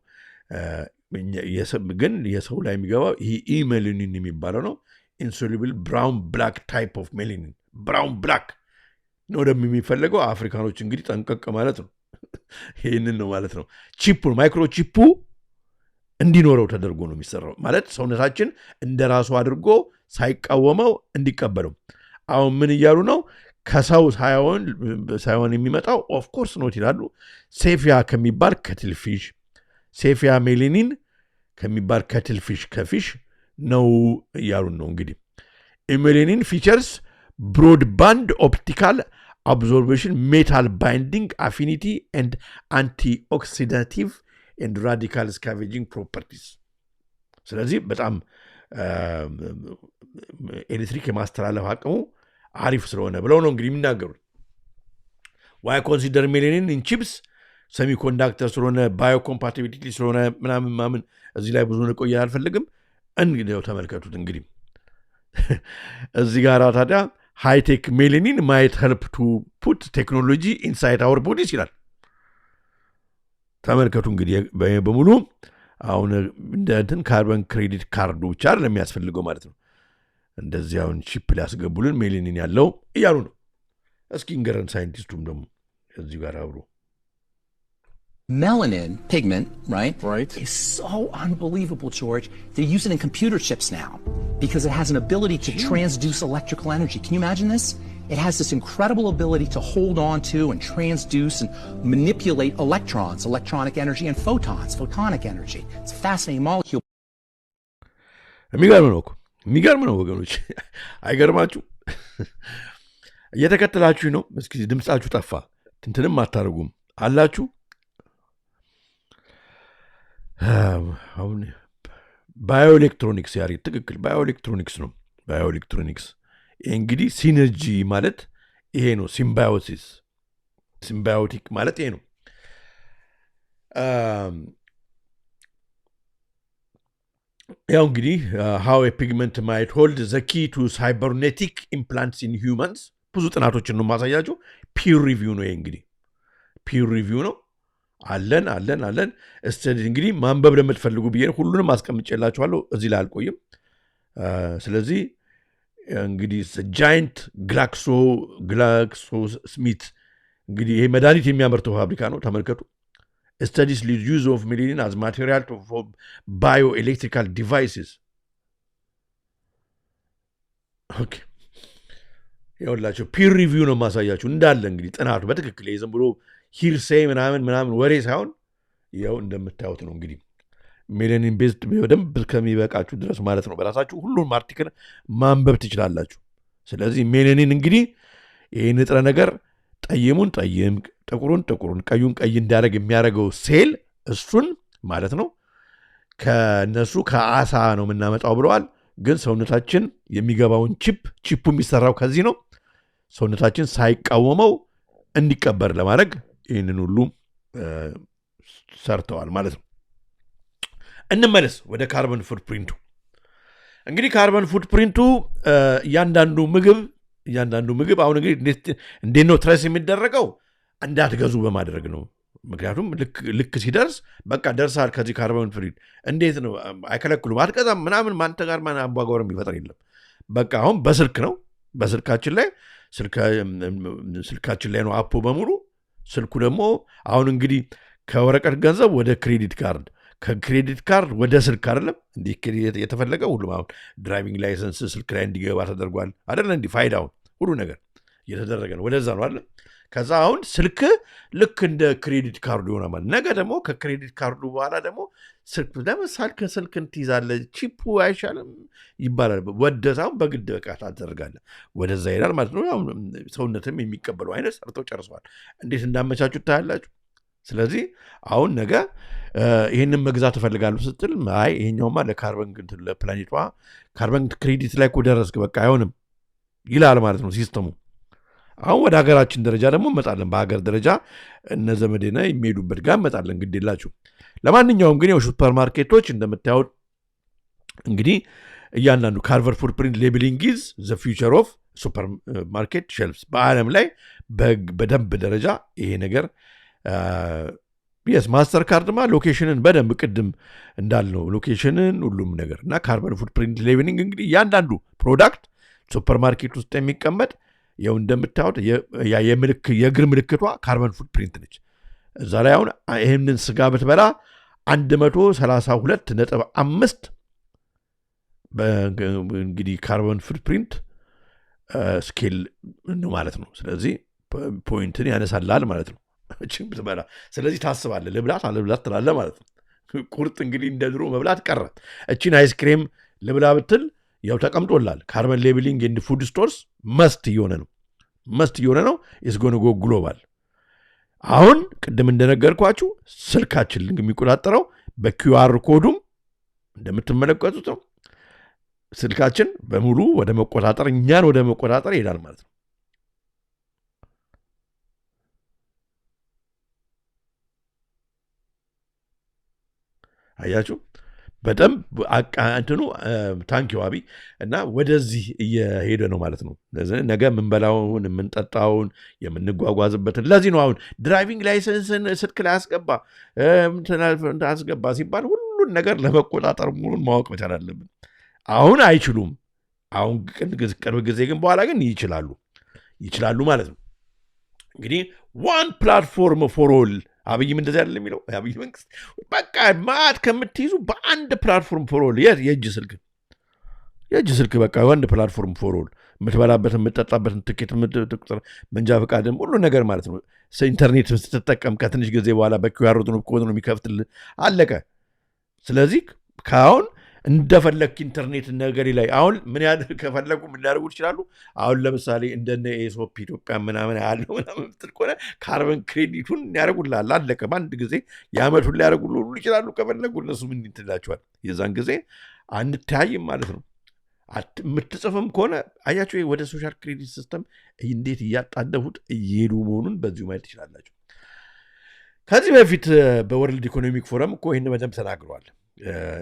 ግን የሰው ላይ የሚገባው ይሄ ኢሜላኒን የሚባለው ነው። ኢንሶሉብል ብራውን ብላክ ታይፕ ኦፍ ሜላኒን ብራውን ብላክ ነው ደግሞ የሚፈለገው። አፍሪካኖች እንግዲህ ጠንቀቅ ማለት ነው። ይህንን ነው ማለት ነው። ቺፑ ማይክሮ ቺፑ እንዲኖረው ተደርጎ ነው የሚሰራው ማለት ሰውነታችን እንደ ራሱ አድርጎ ሳይቃወመው እንዲቀበለው። አሁን ምን እያሉ ነው? ከሰው ሳይሆን የሚመጣው ኦፍኮርስ ኖት ይላሉ። ሴፊያ ከሚባል ከትልፊሽ ሴፊያ ሜላኒን ከሚባል ከትልፊሽ ከፊሽ ነው እያሉን ነው። እንግዲህ ሜላኒን ፊቸርስ ብሮድባንድ ኦፕቲካል አብዞርቤሽን ሜታል ባይንዲንግ አፊኒቲ ኤንድ አንቲኦክሲዳቲቭ ኤንድ ራዲካል ስካቬጂንግ ፕሮፐርቲስ። ስለዚህ በጣም ኤሌክትሪክ የማስተላለፍ አቅሙ አሪፍ ስለሆነ ብለው ነው እንግዲህ የሚናገሩት። ዋይ ኮንሲደር ሜላኒን ኢን ቺፕስ ሰሚኮንዳክተር ስለሆነ ባዮኮምፓቲቢሊቲ ስለሆነ ምናምን እዚህ ላይ ብዙ ቆየ አልፈልግም። እንግዲህ ተመልከቱት። እንግዲህ እዚህ ጋር ታዲያ ሃይቴክ ሜላኒን ማይት ሄልፕ ቱ ፑት ቴክኖሎጂ ኢንሳይድ አወር ቦዲስ ይላል። ተመልከቱ እንግዲህ በሙሉ አሁን እንትን ካርበን ክሬዲት ካርዱ ብቻ ለሚያስፈልገው ማለት ነው። እንደዚህ አሁን ቺፕ ሊያስገቡልን ሜላኒን ያለው እያሉ ነው። እስኪ እንገረን ሳይንቲስቱም ደግሞ እዚህ ጋር አብሮ Melanin pigment, right, is so unbelievable, George. They're using it in computer chips now because it has an ability to transduce electrical energy. Can you imagine this? It has this incredible ability to hold on to and transduce and manipulate electrons, electronic energy, and photons, photonic energy. It's a fascinating molecule. የሚገርም ነው ወገኖች፣ አይገርማችሁ? እየተከተላችሁ ነው። እስኪ ድምጻችሁ ጠፋ፣ ትንትንም አታደርጉም አላችሁ። አሁን ባዮኤሌክትሮኒክስ ያሪ ትክክል ባዮኤሌክትሮኒክስ ነው። ባዮኤሌክትሮኒክስ እንግዲህ ሲነርጂ ማለት ይሄ ነው። ሲምባዮቲክ ማለት ይሄ ነው። ያው እንግዲህ how a pigment might hold the key to cybernetic implants in humans ብዙ ጥናቶችን ነው ማሳያችሁ። ፒር ሪቪው ነው። ይሄ እንግዲህ ፒር ሪቪው ነው። አለን ስተዲ እንግዲህ ማንበብ ለምትፈልጉ ብዬ ሁሉንም አስቀምጬላችኋለሁ። እዚህ ላይ አልቆይም። ስለዚህ እንግዲህ ጃይንት ግላክሶ ስሚት እንግዲህ ይሄ መድኃኒት የሚያመርተው ፋብሪካ ነው። ተመልከቱ። studies the use of melanin as material for bioelectrical devices. ኦኬ ይኸውላችሁ ፒር ሪቪው ነው ማሳያችሁ እንዳለ እንግዲህ ጥናቱ በትክክል ዝም ብሎ ሂርሴይ ምናምን ወሬ ሳይሆን ያው እንደምታዩት ነው። እንግዲህ ሜላኒን ቤዝድ በደንብ ከሚበቃችሁ ድረስ ማለት ነው በራሳችሁ ሁሉንም አርቲክል ማንበብ ትችላላችሁ። ስለዚህ ሜላኒን እንግዲህ ይህ ንጥረ ነገር ጠይሙን ጠይም፣ ጥቁሩን ቀዩን ቀይ እንዳደረግ የሚያደርገው ሴል እሱን ማለት ነው ከነሱ ከአሳ ነው የምናመጣው ብለዋል። ግን ሰውነታችን የሚገባውን ቺፑ የሚሰራው ከዚህ ነው። ሰውነታችን ሳይቃወመው እንዲቀበር ለማድረግ ይህንን ሁሉ ሰርተዋል ማለት ነው። እንመለስ ወደ ካርበን ፉትፕሪንቱ። እንግዲህ ካርበን ፉትፕሪንቱ እያንዳንዱ ምግብ አሁን እንግዲህ እንዴት ነው ትረስ የሚደረገው? እንዳትገዙ በማድረግ ነው። ምክንያቱም ልክ ሲደርስ በቃ ደርሳል ከዚህ ካርበን ፉትፕሪንት እንዴት ነው አይከለክሉም፣ አትቀዛም ምናምን ማንተ ጋር ማን አቧጓር የሚፈጠር የለም። በቃ አሁን በስልክ ነው፣ በስልካችን ላይ ነው አፖ በሙሉ። ስልኩ ደግሞ አሁን እንግዲህ ከወረቀት ገንዘብ ወደ ክሬዲት ካርድ፣ ከክሬዲት ካርድ ወደ ስልክ አይደለም እንዲህ የተፈለገ ሁሉም አሁን ድራይቪንግ ላይሰንስ ስልክ ላይ እንዲገባ ተደርጓል አይደለ? እንዲህ ፋይዳውን ሁሉ ነገር እየተደረገ ነው፣ ወደዛ ነው አይደለ? ከዛ አሁን ስልክ ልክ እንደ ክሬዲት ካርዱ ይሆናል ማለት። ነገ ደግሞ ከክሬዲት ካርዱ በኋላ ደግሞ ስልክ ለምሳሌ ከስልክ ትይዛለህ፣ ቺፑ አይሻልም ይባላል። ወደዛም በግድ በቃ ታደርጋለህ፣ ወደዛ ይሄዳል ማለት ነው። ሰውነትም የሚቀበለው አይነት ሰርተው ጨርሰዋል። እንዴት እንዳመቻቹት ታያላችሁ። ስለዚህ አሁን ነገ ይህንን መግዛት እፈልጋለሁ ስትል አይ ይሄኛውማ ለካርበን ለፕላኔቷ ካርበን ክሬዲት ላይ እኮ ደረስክ በቃ አይሆንም ይላል ማለት ነው ሲስተሙ። አሁን ወደ ሀገራችን ደረጃ ደግሞ እንመጣለን። በሀገር ደረጃ እነ ዘመዴና የሚሄዱበት ጋር እንመጣለን። ግድ የላችሁ። ለማንኛውም ግን ሱፐር ማርኬቶች እንደምታዩት እንግዲህ እያንዳንዱ ካርበን ፉትፕሪንት ሌብሊንግ ኢዝ ዘ ፊውቸር ኦፍ ሱፐር ማርኬት ሼልፍስ። በዓለም ላይ በደንብ ደረጃ ይሄ ነገር የስ ማስተር ካርድማ ሎኬሽንን በደንብ ቅድም እንዳልነው ሎኬሽንን ሁሉም ነገር እና ካርበን ፉትፕሪንት ሌብሊንግ እንግዲህ እያንዳንዱ ፕሮዳክት ሱፐር ማርኬት ውስጥ የሚቀመጥ ያው እንደምታዩት የእግር ምልክቷ ካርበን ፉትፕሪንት ነች። እዛ ላይ አሁን ይህንን ስጋ ብትበላ 132.5 እንግዲህ ካርበን ፉትፕሪንት ስኬል ነው ማለት ነው። ስለዚህ ፖይንትን ያነሳላል ማለት ነው እቺን ብትበላ። ስለዚህ ታስባለህ ልብላት አለብላት ትላለህ ማለት ነው። ቁርጥ እንግዲህ እንደ ድሮ መብላት ቀረ። እቺን አይስክሬም ልብላ ብትል ያው ተቀምጦላል። ካርበን ሌብሊንግ ኤንድ ፉድ ስቶርስ መስት እየሆነ ነው። ኢስ ጎን ጎ ግሎባል። አሁን ቅድም እንደነገርኳችሁ ስልካችን የሚቆጣጠረው በኪውአር ኮዱም እንደምትመለከቱት ነው። ስልካችን በሙሉ ወደ መቆጣጠር እኛን ወደ መቆጣጠር ይሄዳል ማለት ነው። አያችሁ በጣም እንትኑ ታንኪው አቢ እና ወደዚህ እየሄደ ነው ማለት ነው። ነገ የምንበላውን የምንጠጣውን የምንጓጓዝበትን ለዚህ ነው አሁን ድራይቪንግ ላይሰንስን ስልክ ላይ አስገባ ሲባል ሁሉን ነገር ለመቆጣጠር ሙሉን ማወቅ መቻል አለብን። አሁን አይችሉም። አሁን ቅርብ ጊዜ ግን በኋላ ግን ይችላሉ ማለት ነው። እንግዲህ ዋን ፕላትፎርም ፎር ኦል አብይም እንደዚህ አይደለም የሚለው አብይ መንግስት በቃ ማት ከምትይዙ በአንድ ፕላትፎርም ፎር ኦል የእጅ ስልክ በቃ አንድ ፕላትፎርም ፎር ኦል የምትበላበትን የምትጠጣበትን ትኬት የምትቆጥር መንጃ ፈቃድም ሁሉ ነገር ማለት ነው። ኢንተርኔት ስትጠቀም ከትንሽ ጊዜ በኋላ በኪውአር ኮድ ነው የሚከፍትልህ አለቀ። ስለዚህ ከአሁን እንደፈለክ ኢንተርኔት ነገር ላይ አሁን ምን ያህል ከፈለጉ ምን ሊያደርጉ ይችላሉ። አሁን ለምሳሌ እንደነ ኤሶፕ ኢትዮጵያ ምናምን ያለው ምናምን ትልቆነ ካርበን ክሬዲቱን ያደርጉልሃል አለቀ። በአንድ ጊዜ የዓመቱን ሊያደርጉ ይችላሉ ከፈለጉ። እነሱ ምን ይትላቸዋል? የዛን ጊዜ አንተያይም ማለት ነው። የምትጽፍም ከሆነ አያችሁ ወደ ሶሻል ክሬዲት ሲስተም እንዴት እያጣደፉት እየሄዱ መሆኑን በዚሁ ማየት ትችላላችሁ። ከዚህ በፊት በወርልድ ኢኮኖሚክ ፎረም እኮ ይህን በደንብ ተናግረዋል።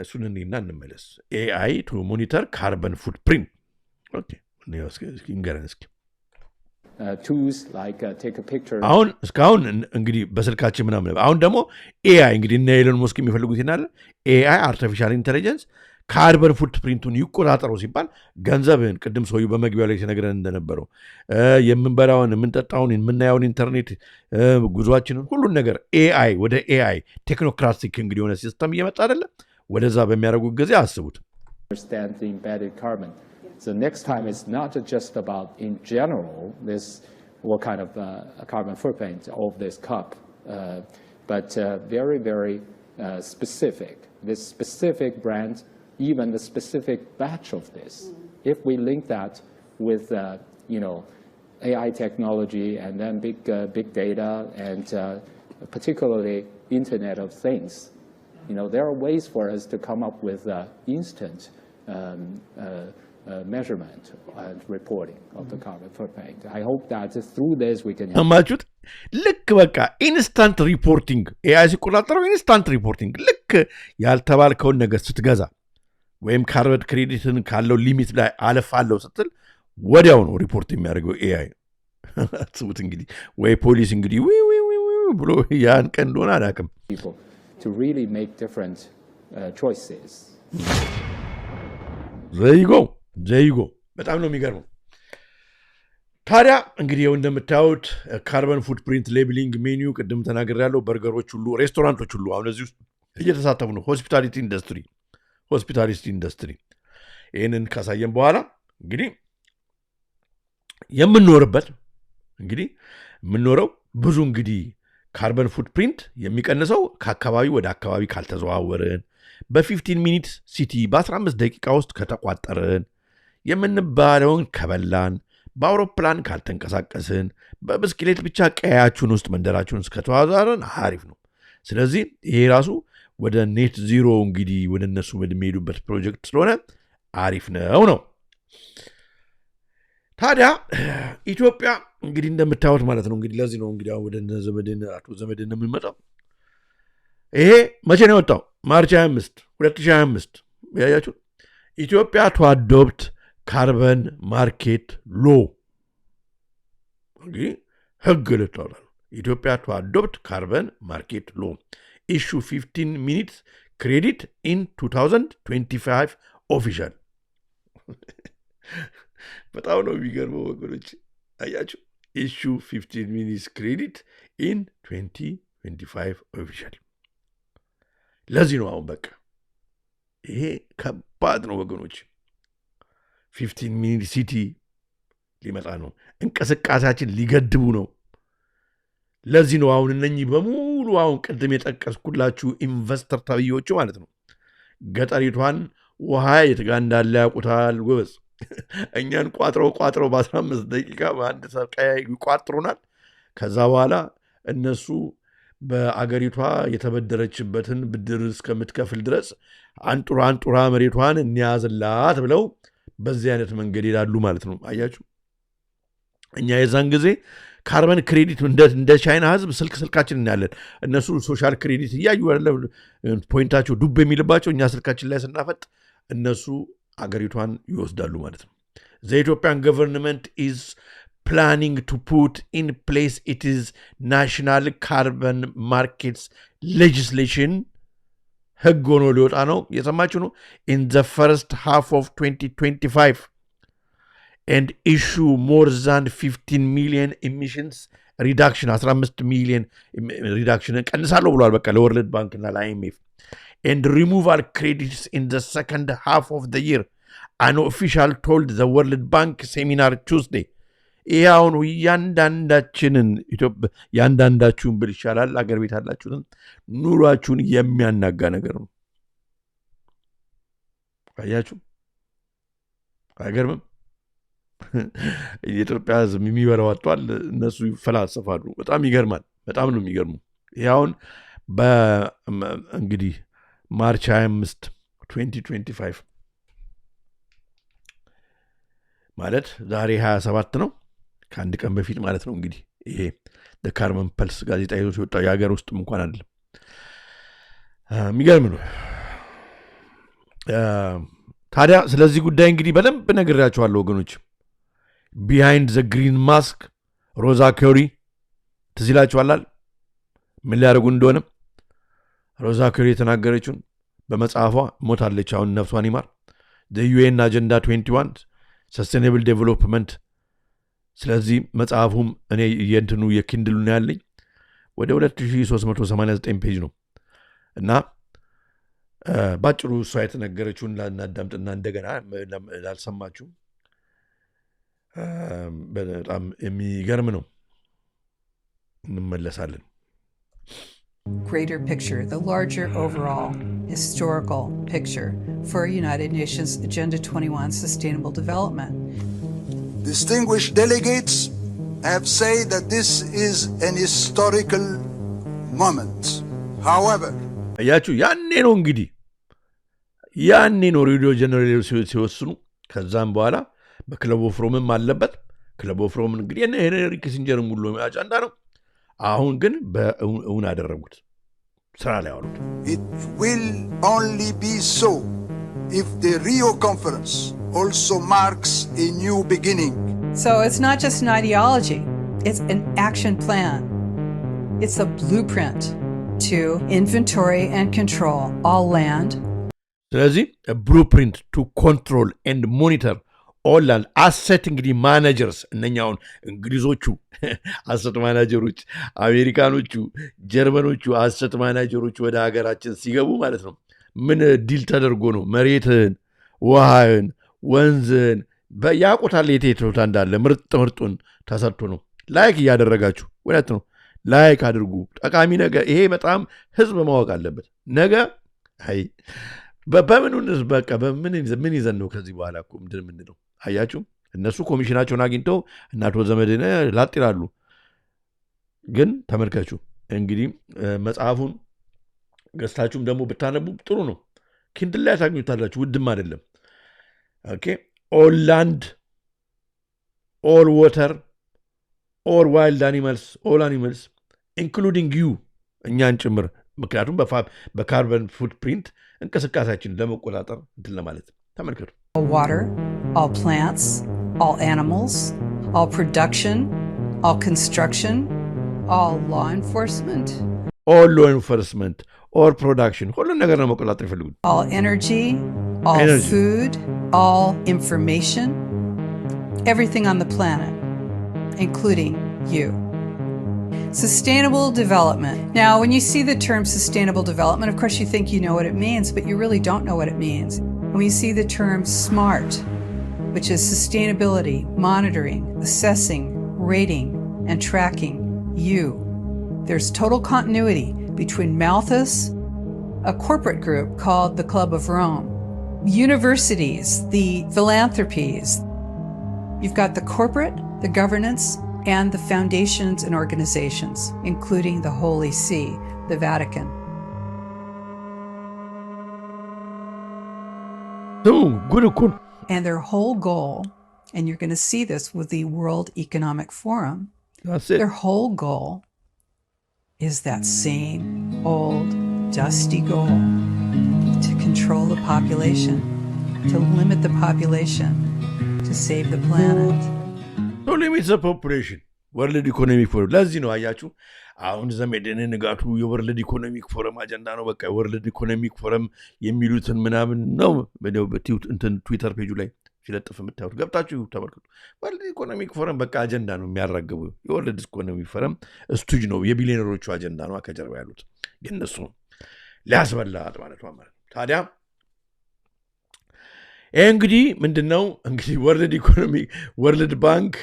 እሱን እኔና እንመለስ። ኤአይ ቱ ሞኒተር ካርበን ፉትፕሪንት ንገረን እስኪ። አሁን እስካሁን እንግዲህ በስልካችን ምናምን፣ አሁን ደግሞ ኤአይ እንግዲህ እነ ኤሎን መስክ የሚፈልጉት ይናለ ኤአይ አርቲፊሻል ኢንቴሊጀንስ ካርበን ፉትፕሪንቱን ይቆጣጠረው ሲባል ገንዘብን ቅድም ሰውዬው በመግቢያው ላይ ሲነግረን እንደነበረው የምንበላውን የምንጠጣውን የምናየውን ኢንተርኔት ጉዟችንን ሁሉን ነገር ኤአይ ወደ ኤአይ ቴክኖክራቲክ እንግዲህ የሆነ ሲስተም እየመጣ አይደለም። ወደዛ በሚያደርጉት ጊዜ አስቡት። So next time it's not just about in general this what kind of carbon footprint of this cup, but very specific. This specific brand, even the specific batch of this. If we link that with AI technology and then big data and particularly Internet of Things, there are ways for us to come up with instant measurement and reporting of the carbon footprint. I hope that through this we can አማቹት ልክ በቃ ኢንስታንት ሪፖርቲንግ ኤአይ ሲቆጣጠረው ኢንስታንት ሪፖርቲንግ ልክ ያልተባልከውን ነገር ስትገዛ ወይም ካርበን ክሬዲትን ካለው ሊሚት ላይ አለፋለሁ ስትል ወዲያው ነው ሪፖርት የሚያደርገው ኤአይ። አስቡት እንግዲህ ወይ ፖሊስ እንግዲህ ብሎ ያን ቀን እንደሆነ አላውቅም to really make different choices. ዘይጎ በጣም ነው የሚገርመው። ታዲያ እንግዲህ ይኸው እንደምታዩት ካርበን ፉትፕሪንት ሌብሊንግ ሜኒው ቅድም ተናግሬያለሁ። በርገሮች ሁሉ ሬስቶራንቶች ሁሉ አሁን እዚህ ውስጥ እየተሳተፉ ነው። ሆስፒታሊቲ ኢንዱስትሪ ይህንን ካሳየን በኋላ እንግዲህ የምንኖረው ብዙ እንግዲህ ካርበን ፉትፕሪንት የሚቀንሰው ከአካባቢ ወደ አካባቢ ካልተዘዋወርን፣ በ15 ሚኒት ሲቲ በ15 ደቂቃ ውስጥ ከተቋጠርን፣ የምንባለውን ከበላን፣ በአውሮፕላን ካልተንቀሳቀስን፣ በብስክሌት ብቻ ቀያችሁን ውስጥ መንደራችሁን እስከተዋዛረን አሪፍ ነው። ስለዚህ ይሄ ራሱ ወደ ኔት ዚሮ እንግዲህ ወደ እነሱ የሚሄዱበት ፕሮጀክት ስለሆነ አሪፍ ነው። ታዲያ ኢትዮጵያ እንግዲህ እንደምታዩት ማለት ነው። እንግዲህ ለዚህ ነው እንግዲህ አሁን ወደ ዘመድን አቶ ዘመድን የምንመጣው። ይሄ መቼ ነው የወጣው? ማርች 25 2025 ያያችሁ። ኢትዮጵያ ቱ አዶፕት ካርበን ማርኬት ሎ እንግዲህ ህግ ልታወጣ ነው። ኢትዮጵያ ቱ አዶፕት ካርበን ማርኬት ሎ ኢሹ 15 ሚኒትስ ክሬዲት ኢን 2025 ኦፊሻል። በጣም ነው የሚገርመው ወገኖች፣ አያችሁ። ኢሹ 15 ሚኒትስ ክሬዲት ኢን 2025 ኦፊሻል። ለዚህ ነው አሁን በቃ ይሄ ከባድ ነው ወገኖች። 15 ሚኒት ሲቲ ሊመጣ ነው። እንቅስቃሴያችን ሊገድቡ ነው። ለዚህ ነው አሁን እነኚህ በሙሉ አሁን ቅድም የጠቀስኩላችሁ ኢንቨስተር ተብዮቹ ማለት ነው ገጠሪቷን ውሃ የትጋ እንዳለ ያውቁታል ጎበዝ። እኛን ቋጥረው በ15 ደቂቃ በአንድ ሰቃያ ይቋጥሩናል። ከዛ በኋላ እነሱ በአገሪቷ የተበደረችበትን ብድር እስከምትከፍል ድረስ አንጡራ መሬቷን እንያዝላት ብለው በዚህ አይነት መንገድ ይላሉ ማለት ነው። አያችሁ፣ እኛ የዛን ጊዜ ካርበን ክሬዲት እንደ ቻይና ህዝብ ስልካችን እናያለን። እነሱ ሶሻል ክሬዲት እያዩ ፖይንታቸው ዱብ የሚልባቸው፣ እኛ ስልካችን ላይ ስናፈጥ እነሱ አገሪቷን ይወስዳሉ ማለት ነው። ዘ ኢትዮጵያን ገቨርንመንት ኢዝ ፕላኒንግ ቱ ፑት ኢን ፕሌስ ኢትስ ናሽናል ካርበን ማርኬትስ ሌጅስሌሽን ህግ ሆኖ ሊወጣ ነው። የሰማችሁ ነው። ኢን ዘ ፈርስት ሃፍ ኦፍ 2025 and issue more than 15 million emissions reduction 15 million reduction ቀንሳለሁ ብሏል በቃ ለወርልድ ባንክ እና ለአይኤምኤፍ and removal credits in the second half of the year, an official told the World Bank seminar Tuesday. ይሄ አሁን ያንዳንዳችንን ያንዳንዳችሁን ብል ይሻላል አገር ቤት ያላችሁትን ኑሯችሁን የሚያናጋ ነገር ነው። አያችሁ፣ አይገርምም? የኢትዮጵያ ህዝብ የሚበላው አጥቷል፣ እነሱ ይፈላሰፋሉ። በጣም ይገርማል። በጣም ነው የሚገርሙ። ይሄ አሁን እንግዲህ ማርች 25 2025 ማለት ዛሬ 27 ነው፣ ከአንድ ቀን በፊት ማለት ነው። እንግዲህ ይሄ ካርበን ፐልስ ጋዜጣ ይዞ ሲወጣ የሀገር ውስጥም እንኳን አይደለም። የሚገርም ነው። ታዲያ ስለዚህ ጉዳይ እንግዲህ በደንብ ነግራችኋለሁ ወገኖች። ቢሃይንድ ዘ ግሪን ማስክ ሮዛ ኮሪ ትዝ ይላችኋል ምን ሊያደርጉ እንደሆነ። ሮዛ ኮሪ የተናገረችውን በመጽሐፏ ሞታለች፣ አሁን ነፍሷን ይማር። ዘ ዩኤን አጀንዳ 21 ሰስቴኔብል ዴቨሎፕመንት። ስለዚህ መጽሐፉም እኔ የእንትኑ የኪንድሉ ነው ያለኝ፣ ወደ 2389 ፔጅ ነው እና ባጭሩ እሷ የተነገረችውን እናዳምጥና እንደገና ላልሰማችሁ በጣም የሚገርም ነው፣ እንመለሳለን። Greater picture, the larger overall historical picture for United Nations Agenda 21 Sustainable Development. Distinguished delegates have said that this is an historical moment. However, አያችሁ ያኔ ነው እንግዲህ ያኔ ነው ሬዲዮ ጀነራል ሲወስኑ። ከዛም በኋላ በክለብ ኦፍ ሮምም አለበት። ክለብ ኦፍ ሮም እንግዲህ ሄንሪ ኪሲንጀርም ሁሉ አጀንዳ ነው። አሁን ግን በእውን አደረጉት፣ ስራ ላይ አዋሉት። It will only be so if the Rio conference also marks a new beginning. So it's not just an ideology, it's an action plan. It's a blueprint to inventory and control all land. ስለዚህ blueprint to control and monitor all land asset እንግዲህ ማኔጀርስ እነኛውን እንግሊዞቹ አሰት ማናጀሮች፣ አሜሪካኖቹ፣ ጀርመኖቹ አሰት ማናጀሮች ወደ ሀገራችን ሲገቡ ማለት ነው ምን ዲል ተደርጎ ነው? መሬትን፣ ውሃን፣ ወንዝን ያውቁታል። የቴቶታ እንዳለ ምርጡን ተሰርቶ ነው። ላይክ እያደረጋችሁ እውነት ነው ላይክ አድርጉ። ጠቃሚ ነገር ይሄ በጣም ህዝብ ማወቅ አለበት። ነገ አይ በምኑንስ በቃ ምን ይዘን ነው ከዚህ በኋላ እኮ ምንድን ነው? አያችሁ እነሱ ኮሚሽናቸውን አግኝተው እናቶ ዘመድን ላጥ ይላሉ። ግን ተመልከቹ እንግዲህ መጽሐፉን ገዝታችሁም ደግሞ ብታነቡ ጥሩ ነው። ኪንድል ላይ ታገኙታላችሁ፣ ውድም አይደለም። ኦኬ ኦል ላንድ ኦል ዋተር or wild animals, all animals, including you, እኛን ጭምር ምክንያቱም በካርበን ፉትፕሪንት እንቅስቃሴያችን ለመቆጣጠር እንትን ለማለት ተመልከቱ። All water, all plants, all animals, all production, all construction, all law enforcement. All law enforcement, all production, ሁሉን ነገር ነው መቆጣጠር ይፈልጉት። All energy, all food, all information, everything on the planet, including you. Sustainable development. Now, when you see the term sustainable development, of course you think you know what it means, but you really don't know what it means. When you see the term SMART, which is sustainability, monitoring, assessing, rating, and tracking you, there's total continuity between Malthus, a corporate group called the Club of Rome, universities, the philanthropies. You've got the corporate, the governance, and the foundations and organizations, including the Holy See, the Vatican. And their whole goal, and you're going to see this with the World Economic Forum, that's it. Their whole goal is that same old dusty goal to control the population, to limit the population, to save the planet. To limit the population. World Economic Forum. ለዚህ ነው አያችሁ አሁን ዘመድን ንጋቱ የወርልድ ኢኮኖሚክ ፎረም አጀንዳ ነው። በቃ ወርልድ ኢኮኖሚክ ፎረም የሚሉትን ምናምን ነው ትዊተር ፔጁ ላይ ሲለጥፍ የምታዩት ገብታችሁ ተመልከቱ። ወርልድ ኢኮኖሚክ ፎረም በቃ አጀንዳ ነው የሚያራግቡ። የወርልድ ኢኮኖሚክ ፎረም ስቱጅ ነው፣ የቢሊዮነሮቹ አጀንዳ ነው ከጀርባ ያሉት የነሱ ሊያስበላት ማለት ነው። ታዲያ እንግዲህ ምንድነው እንግዲህ ወርልድ ባንክ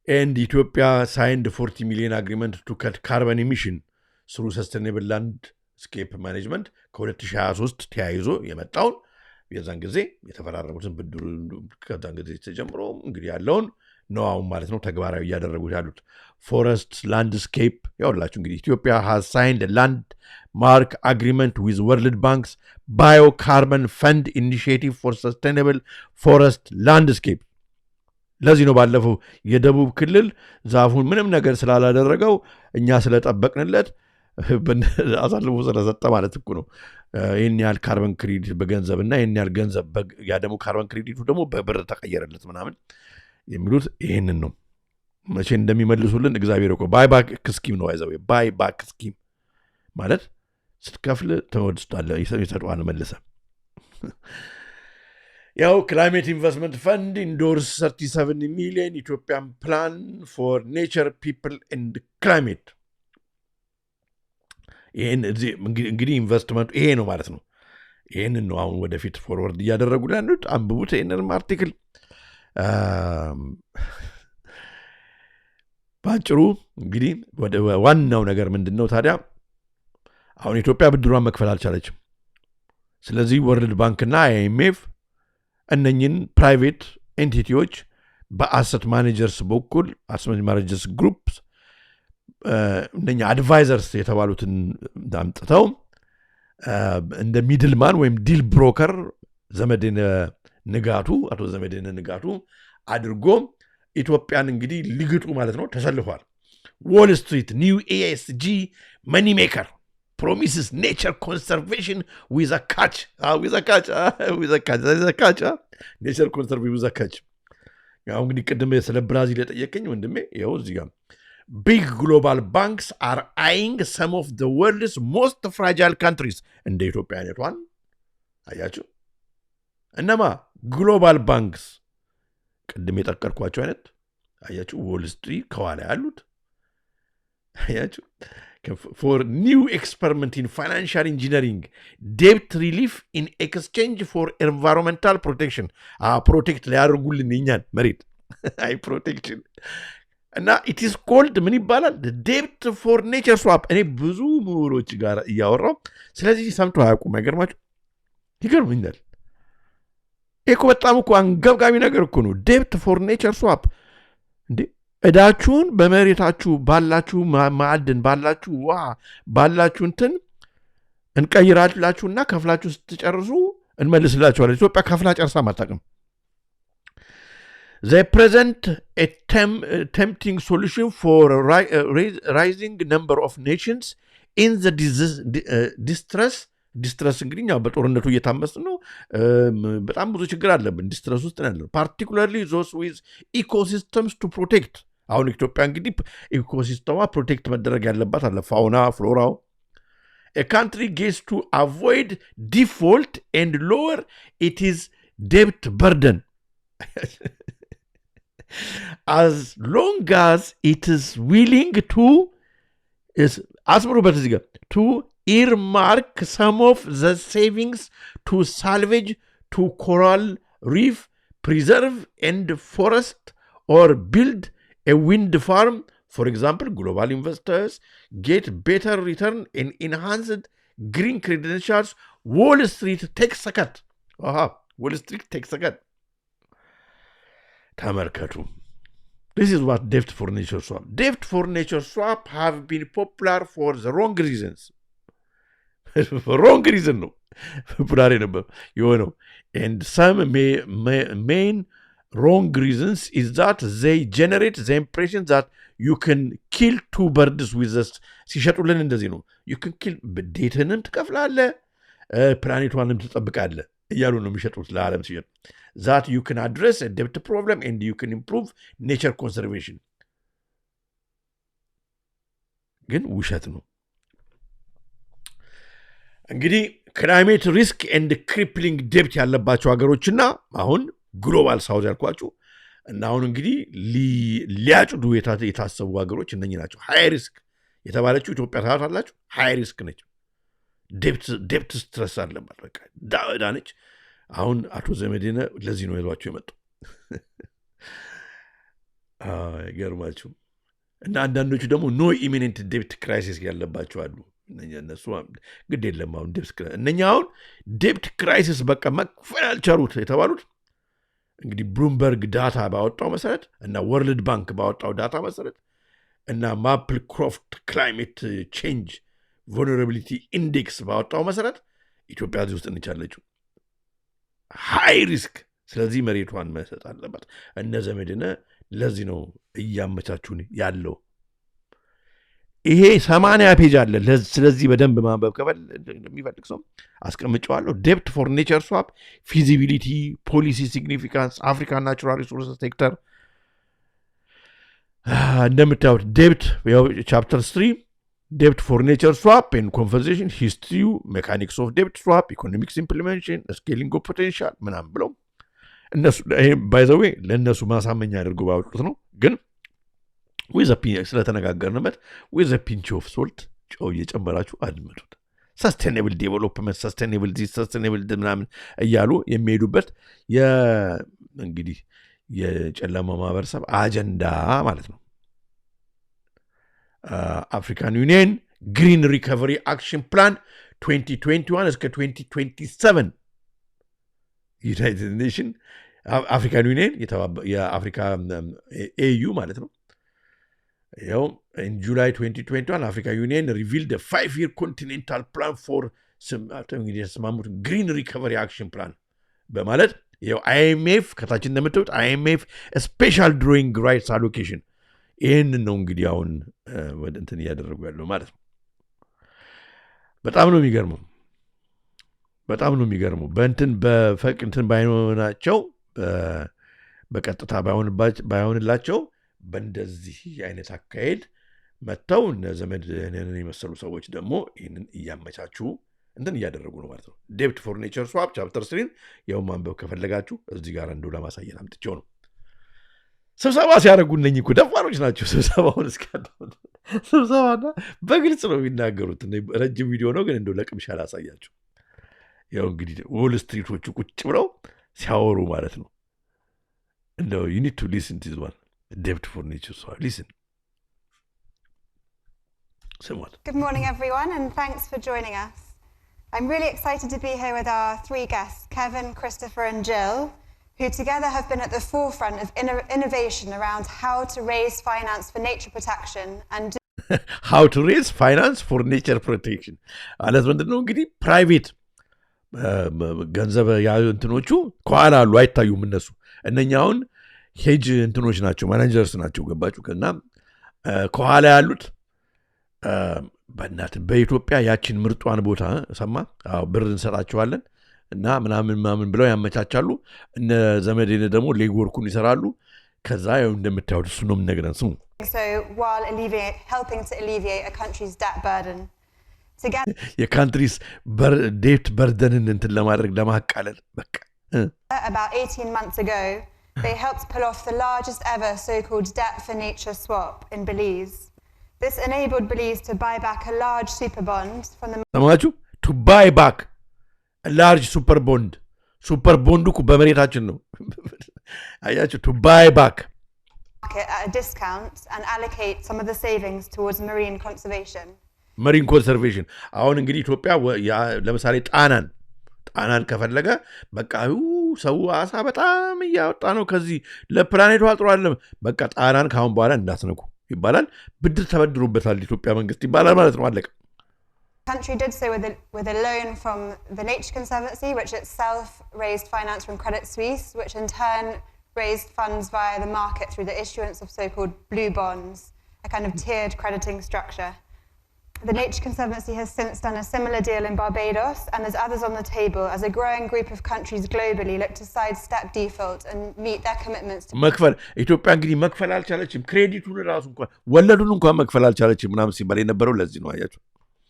and Ethiopia signed 40 million agreement to cut carbon emission through sustainable landscape management ከ2023 ተያይዞ የመጣውን የዛን ጊዜ የተፈራረሙትን ብድሩ ከዛን ጊዜ ተጀምሮ እንግዲህ ያለውን ነው አሁን ማለት ነው ተግባራዊ ያደረጉት ያሉት forest landscape ያውላችሁ እንግዲህ Ethiopia has signed a landmark agreement with World Bank's Biocarbon Fund Initiative for Sustainable Forest Landscape ለዚህ ነው ባለፈው የደቡብ ክልል ዛፉን ምንም ነገር ስላላደረገው እኛ ስለጠበቅንለት አሳልፎ ስለሰጠ ማለት እኮ ነው። ይሄን ያህል ካርበን ክሬዲት በገንዘብና ይሄን ያህል ገንዘብ ያ ደግሞ ካርበን ክሬዲቱ ደግሞ በብር ተቀየረለት ምናምን የሚሉት ይሄንን ነው። መቼ እንደሚመልሱልን እግዚአብሔር እኮ ባይ ባክ ስኪም ነው አይዘው ባይ ባክ ስኪም ማለት ስትከፍል ተወድስታለህ ይሰጣል መልሰ ያው climate investment fund endorse 37 million Ethiopian plan for nature people and climate ይሄን እንግዲህ ኢንቨስትመንት ይሄ ነው ማለት ነው። ይሄን ነው አሁን ወደፊት ፎርወርድ እያደረጉ ያሉት። አንብቡት ይሄንን አርቲክል። ባጭሩ እንግዲህ ወደ ዋናው ነገር ምንድነው ታዲያ አሁን ኢትዮጵያ ብድሯን መክፈል አልቻለችም። ስለዚህ ወርልድ ባንክና IMF እነኝን ፕራይቬት ኤንቲቲዎች በአሰት ማኔጀርስ በኩል አሰት ማኔጀርስ ግሩፕስ እነኛ አድቫይዘርስ የተባሉትን ዳምጥተው እንደ ሚድልማን ወይም ዲል ብሮከር ዘመድን ንጋቱ አቶ ዘመድን ንጋቱ አድርጎ ኢትዮጵያን እንግዲህ ሊግጡ ማለት ነው ተሰልፏል። ዎል ስትሪት ኒው ESG መኒ ሜከር promises nature conservation with a catch. Nature conservation with a catch. ያው እንግዲህ ቅድም ስለ ብራዚል የጠየቀኝ ወንድሜ ያው እዚህ ጋር big global banks are eyeing some of the world's most fragile countries እንደ ኢትዮጵያ አይነቷን አያችሁ እነማ ግሎባል ባንክስ ቅድም የጠቀርኳቸው አይነት አያችሁ ዎል ስትሪት ከኋላ ያሉት አያችሁ for new experiment in financial engineering, debt relief in exchange for environmental protection. Protect ሊያደርጉልን እኛን መሬት አይ protection እና it is called ምን ይባላል the debt for nature swap። እኔ ብዙ ምሁሮች ጋር እያወራው ስለዚህ ሰምቶ አያውቁም። አይገርማችሁ? ይገርምኛል። እኮ በጣም እኮ አንገብጋቢ ነገር እኮ ነው debt for nature swap እንዴ እዳችሁን በመሬታችሁ ባላችሁ ማዕድን ባላችሁ ውሃ ባላችሁ እንትን እንቀይራላችሁና ከፍላችሁ ስትጨርሱ እንመልስላችኋለን። ኢትዮጵያ ከፍላ ጨርሳ አታውቅም። they present a tempting solution for rising number of nations in the distress እንግዲህ ያው በጦርነቱ እየታመስ ነው በጣም ብዙ ችግር አለብን ዲስትረስ ውስጥ ነው particularly those with ecosystems to protect አሁን ኢትዮጵያ እንግዲህ ኢኮሲስተማ ፕሮቴክት መደረግ ያለባት አለ ፋውና ፍሎራው a country gets to avoid default and lower its debt burden as long as it is willing to earmark some of the savings to salvage to coral reef, preserve and forest, or build a wind farm. For example, global investors get better return and enhanced green credentials. Wall Street takes a cut. Wall Street takes a cut. Tamarkatu. This is what debt for nature swap. Debt for nature swap have been popular for the wrong reasons. wrong reason, no. You know. And some main wrong reasons is that they generate the impression that you can kill two birds with this. You can kill dataንም ትከፍላለህ ፕላኔቷንም ትጠብቃለህ እያሉ ነው የሚሸጡት ለዓለም ሲሸጥ that you can address a debt problem and you can improve nature conservation. ግን ውሸት ነው። እንግዲህ ክላይሜት ሪስክ ኤንድ ክሪፕሊንግ ዴፕት ያለባቸው ሀገሮችና አሁን ግሎባል ሳውዝ ያልኳችሁ እና አሁን እንግዲህ ሊያጭዱ የታሰቡ ሀገሮች እነኚህ ናቸው። ሃይ ሪስክ የተባለችው ኢትዮጵያ ታላችሁ ሃይ ሪስክ ነች። ዴፕት ስትረስ አለባት። በቃ ዳዕዳ ነች። አሁን አቶ ዘመዴነ ለዚህ ነው ይዟቸው የመጡ ይገርማችሁ። እና አንዳንዶቹ ደግሞ ኖ ኢሚኔንት ዴፕት ክራይሲስ ያለባቸው አሉ። እነሱ ግድ የለም አሁን እነኛ አሁን ዴፕት ክራይሲስ በቃ መክፈል አልቻሉት የተባሉት እንግዲህ ብሉምበርግ ዳታ ባወጣው መሰረት እና ወርልድ ባንክ ባወጣው ዳታ መሰረት እና ማፕል ክሮፍት ክላይሜት ቼንጅ ቮልነራቢሊቲ ኢንዴክስ ባወጣው መሰረት ኢትዮጵያ እዚህ ውስጥ እንቻለችው ሃይ ሪስክ። ስለዚህ መሬቷን መሰጥ አለባት። እነ ዘመድነ ለዚህ ነው እያመቻቹን ያለው። ይሄ 80 ፔጅ አለ። ስለዚህ በደንብ ማንበብ የሚፈልግ ሰው አስቀምጨዋለሁ። ዴፕት ፎር ኔቸር ስዋፕ ፊዚቢሊቲ ፖሊሲ ሲግኒፊካንስ አፍሪካ ናቹራል ሪሶርስ ሴክተር እንደምታዩት ዴፕት ቻፕተር 3 ዴፕት ፎር ኔቸር ስዋፕ ኤንድ ኮንቨርሴሽን ሂስትሪው ሜካኒክስ ኦፍ ዴፕት ስዋፕ ኢኮኖሚክስ ኢምፕሊሜንቴሽን ስኬሊንግ ኦፍ ፖቴንሻል ምናምን ብለው እነሱ ባይ ዘ ዌይ ለእነሱ ማሳመኛ አድርገው ባወጡት ነው። ግን ስለተነጋገርንበት ዊዝ ፒንች ኦፍ ሶልት ጨው እየጨመራችሁ አድምጡት። ሰስቴናብል ዴቨሎፕመንት ሰስቴናብል ምናምን እያሉ የሚሄዱበት እንግዲህ የጨለማ ማህበረሰብ አጀንዳ ማለት ነው። አፍሪካን ዩኒየን ግሪን ሪከቨሪ አክሽን ፕላን 2021 እስከ 2027 ዩናይትድ ኔሽን አፍሪካን ዩኒየን የአፍሪካ ኤዩ ማለት ነው። ይኸው in July 2021 Africa Union revealed a 5-year continental plan for green recovery action plan በማለት ይኸው IMF ከታች እንደምታዩት IMF ስፔሻል ድሮይንግ ራይትስ አሎኬሽን ይህን ነው እንግዲህ አሁን ወደ እንትን እያደረጉ ያለው ማለት ነው። በጣም ነው የሚገርመው በፈቅ እንትን ባይሆናቸው በቀጥታ ባይሆንላቸው በእንደዚህ አይነት አካሄድ መጥተው እነ ዘመድ የመሰሉ ሰዎች ደግሞ ይህንን እያመቻቹ እንትን እያደረጉ ነው ማለት ነው። ዴፕት ፎር ኔቸር ስዋፕ ቻፕተር 3 ያው ማንበብ ከፈለጋችሁ እዚህ ጋር እንደው ለማሳየት አምጥቼው ነው። ስብሰባ ሲያደርጉ እነኚህ እኮ ደፋሮች ናቸው። ስብሰባውን ስብሰባና በግልጽ ነው የሚናገሩት። ረጅም ቪዲዮ ነው ግን እንደው ለቅምሻ ላሳያችሁ። ያው እንግዲህ ዎል ስትሪቶቹ ቁጭ ብለው ሲያወሩ ማለት ነው። እንደው you need to listen to this one. Debt for nature swap. Listen. Somewhat. Good morning, everyone, and thanks for joining us. I'm really excited to be here with our 3 guests, Kevin, Christopher, and Jill, who together have been at the forefront of innovation around how to raise finance for nature protection and how to raise finance for nature protection. ማለት ምንድነው እንግዲህ ፕራይቬት ገንዘብ ያዩ እንትኖቹ ከኋላ አሉ አይታዩም። እነኛውን ሄጅ እንትኖች ናቸው ማናጀርስ ናቸው ገባችሁ ከና ከኋላ ያሉት በእናት በኢትዮጵያ ያችን ምርጧን ቦታ ሰማ ብር እንሰጣቸዋለን እና ምናምን ብለው ያመቻቻሉ እነ ዘመዴነ ደግሞ ሌጎርኩን ይሰራሉ ከዛ ያው እንደምታዩት እሱ ነው የምነግረን ስሙ So while helping to alleviate a country's debt burden የካንትሪስ ዴት በርደንን እንትን ለማድረግ ለማቃለል በቃ about 18 months ago they helped pull off the largest ever so-called debt for nature swap in Belize. This enabled Belize to buy back a large super bond from the ሰማችሁ to buy back a large super bond super bond እኮ በመሬታችን ነው አያችሁ to buy back market at a discount and allocate some of the savings towards marine conservation. marine conservation አሁን እንግዲህ ኢትዮጵያ ለምሳሌ ጣናን ከፈለገ በቃ ሰው አሳ በጣም ያወጣ ነው ከዚህ ለፕላኔቱ አጥሮ አይደለም በቃ ጣናን ካሁን በኋላ እንዳትነኩ ይባላል ብድር ተበድሩበታል ኢትዮጵያ መንግስት ይባላል ማለት ነው አለቀ country did so with a loan from the Nature Conservancy which itself raised finance from Credit Suisse which in turn raised funds via the market through the issuance of so-called blue bonds a kind of tiered crediting structure. The Nature Conservancy has since done a similar deal in Barbados and there's others on the table as a growing group of countries globally look to sidestep default and meet their commitments to መክፈል ኢትዮጵያ እንግዲህ መክፈል አልቻለችም ክሬዲቱን ራሱ እንኳን ወለዱን እንኳን መክፈል አልቻለችም ምናምን ሲባል የነበረው ለዚህ ነው አያችሁ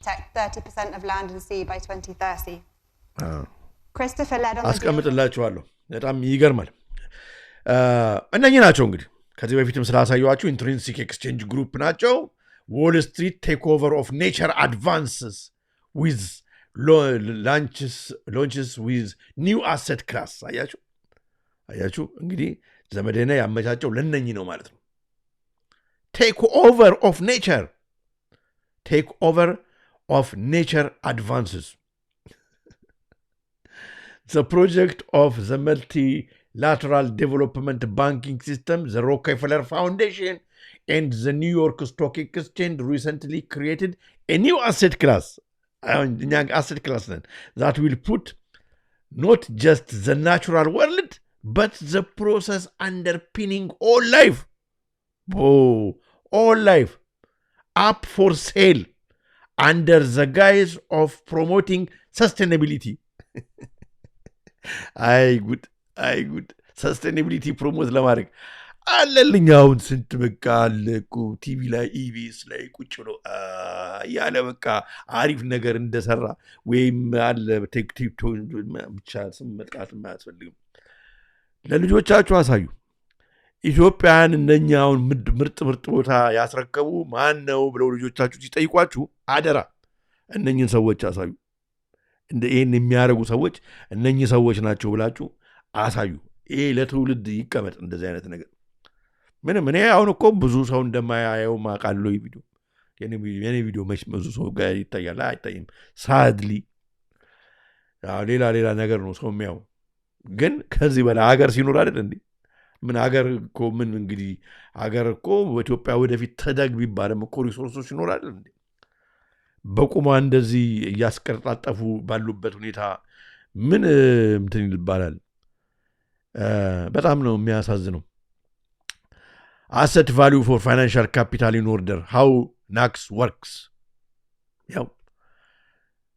30% of land and sea by 2030. Christopher led on አስቀምጥላችኋለሁ በጣም ይገርማል እነኚህ ናቸው እንግዲህ ከዚህ በፊትም ስላሳየኋችሁ ኢንትሪንሲክ ኤክስቼንጅ ግሩፕ ናቸው Wall Street takeover of nature advances with launches with new asset class አያችሁ እንግዲህ ዘመዴነ ያመቻቸው ለነኚህ ነው ማለት ነው takeover of nature advances the project of the multilateral development banking system the Rockefeller Foundation and the New York Stock Exchange recently created a new asset class that will put not just the natural world but the process underpinning all life up for sale under the guise of promoting sustainability I good sustainability promote ለማድረግ አለልኛውን ስንት በቃ አለቁ ቲቪ ላይ ኢቢኤስ ላይ ቁጭ ብሎ ያለ በቃ አሪፍ ነገር እንደሰራ ወይም አለ ቴክቲክ ብቻ ስም መጥራት የማያስፈልግም ለልጆቻችሁ አሳዩ ኢትዮጵያን እንደኛውን ምርጥ ቦታ ያስረከቡ ማን ነው ብለው ልጆቻችሁ ሲጠይቋችሁ አደራ እነኝን ሰዎች አሳዩ እንደ ይሄን የሚያረጉ ሰዎች እነኚህ ሰዎች ናቸው ብላችሁ አሳዩ ይሄ ለትውልድ ይቀመጥ እንደዚህ አይነት ነገር ምንም እኔ አሁን እኮ ብዙ ሰው እንደማያየው ማቃለው ቪዲዮ የኔ ቪዲዮ ብዙ ሰው ጋር ይታያል አይታይም ሳድሊ ሌላ ነገር ነው ሰው የሚያው ግን ከዚህ በላይ ሀገር ሲኖር አይደል እንዴ ምን ሀገር እኮ ምን እንግዲህ ሀገር እኮ በኢትዮጵያ ወደፊት ተደግ ቢባልም እኮ ሪሶርሶች ይኖራል እንዴ በቁማ እንደዚህ ያስቀርጣጠፉ ባሉበት ሁኔታ ምን እንትን ይባላል በጣም ነው የሚያሳዝነው asset value for financial capital in order how NACS works ያው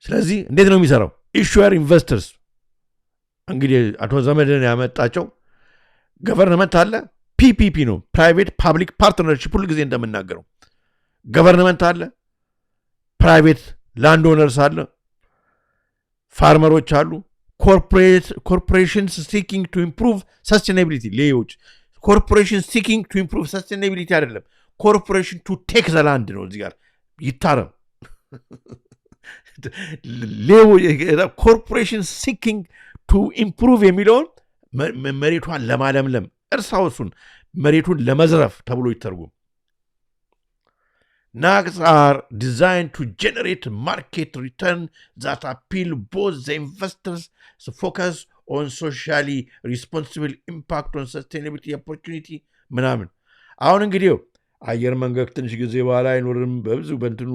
ስለዚህ እንዴት ነው የሚሰራው issuer investors እንግዲህ አቶ ዘመድን ያመጣቸው ገቨርንመንት አለ PPP ነው private public partnership ሁሉ ጊዜ እንደምናገረው ገቨርንመንት አለ private landowners አለ ፋርመሮች አሉ corporations seeking to improve sustainability ሌዎች corporation seeking to improve sustainability አይደለም corporation to take the land ነው እዚህ ጋር ይታረም corporation seeking to improve የሚለውን መሬቷን ለማለምለም እርሳውሱን መሬቱን ለመዝረፍ ተብሎ ይተርጉም NACS are designed to generate market return that appeal both the investors focus on socially responsible impact on sustainability opportunity ምናምን አሁን እንግዲህ አየር መንገድ ትንሽ ጊዜ በኋላ አይኖርም በብዙ በእንትኑ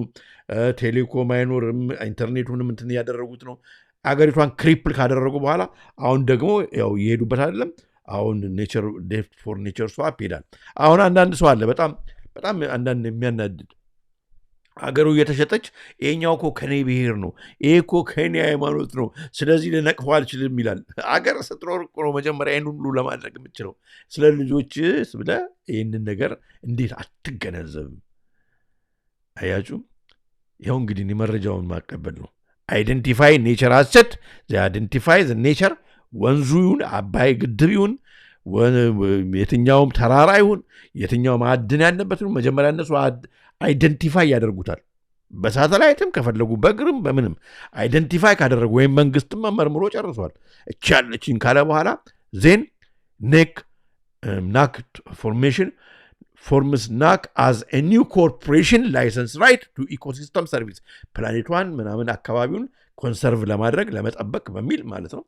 ቴሌኮም አይኖርም ኢንተርኔቱንም እንትን ያደረጉት ነው አገሪቷን ክሪፕል ካደረጉ በኋላ አሁን ደግሞ ያው ይሄዱበት አይደለም አሁን ኔቸር ዴፍት ፎር ኔቸር ስዋፕ ይላል። አሁን አንዳንድ ሰው አለ በጣም አንዳንድ የሚያናድድ አገሩ እየተሸጠች ይሄኛው እኮ ከኔ ብሔር ነው፣ ይሄ እኮ ከኔ ሃይማኖት ነው፣ ስለዚህ ልነቅፈው አልችልም ይላል። አገር ስትኖር እኮ ነው መጀመሪያ ይህን ሁሉ ለማድረግ የምችለው። ስለ ልጆችስ ብለህ ይህንን ነገር እንዴት አትገነዘብም? አያችሁ፣ ይኸው እንግዲህ እኔ መረጃውን ማቀበል ነው። አይደንቲፋይ ኔቸር አሰት አይደንቲፋይ ኔቸር ወንዙ ይሁን አባይ ግድብ ይሁን የትኛውም ተራራ ይሁን የትኛው ማዕድን ያለበት ይሁን መጀመሪያ እነሱ አይደንቲፋይ ያደርጉታል። በሳተላይትም ከፈለጉ በእግርም በምንም አይደንቲፋይ ካደረጉ ወይም መንግስትም መርምሮ ጨርሷል እቺ ያለችን ካለ በኋላ ዜን ናክ ፎርሜሽን forms NAC as a new corporation license right to ecosystem service ፕላኔቷን ምናምን አካባቢውን ኮንሰርቭ ለማድረግ ለመጠበቅ በሚል ማለት ነው።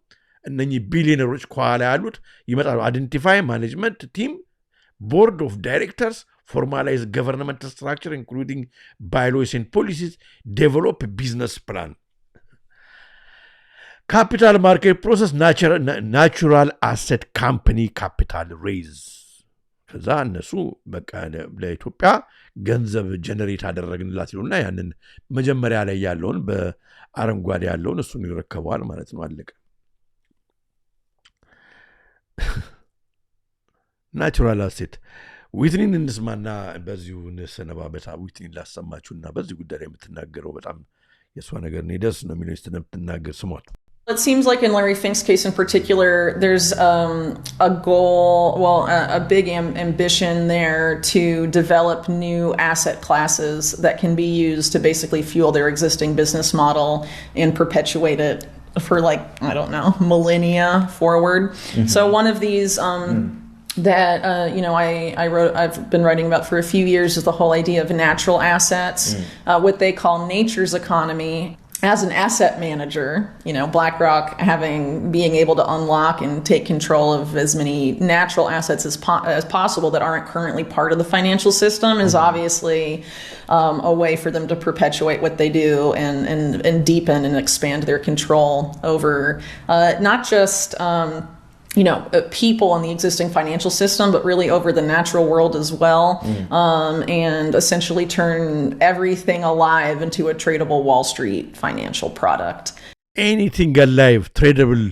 እነኚህ ቢሊዮነሮች ከኋላ ያሉት ይመጣሉ። አይደንቲፋይ ማኔጅመንት ቲም ቦርድ ኦፍ ዳይሬክተርስ formalize government structure including bylaws and policies, develop a business plan. Capital market process, natural asset company capital raise. ከዛ እነሱ በቃ ለኢትዮጵያ ገንዘብ ጀነሬት አደረግንላት ይሉና ያንን መጀመሪያ ላይ ያለውን በአረንጓዴ ያለውን እሱን ይረከባል ማለት ነው። አለቀ። ናቹራል አሴት ዊትኒን እንስማና በዚሁ እንሰነባበታ። ዊትኒን ላሰማችሁና በዚህ ጉዳይ ላይ የምትናገረው በጣም የሷ ነገር ነው ደስ ነው የሚለው ስትናገር ስሟት። It seems like in Larry Fink's case in particular, there's a goal, a big ambition there to develop new asset classes that can be used to basically fuel their existing business model and perpetuate it for millennia forward. Mm-hmm. So one of these that I've been writing about for a few years is the whole idea of natural assets, what they call nature's economy. As an asset manager, BlackRock being able to unlock and take control of as many natural assets as possible that aren't currently part of the financial system is obviously a way for them to perpetuate what they do and deepen and expand their control over not just people in the existing financial system, but really over the natural world as well, and essentially turn everything alive into a tradable Wall Street financial product. Anything alive, tradable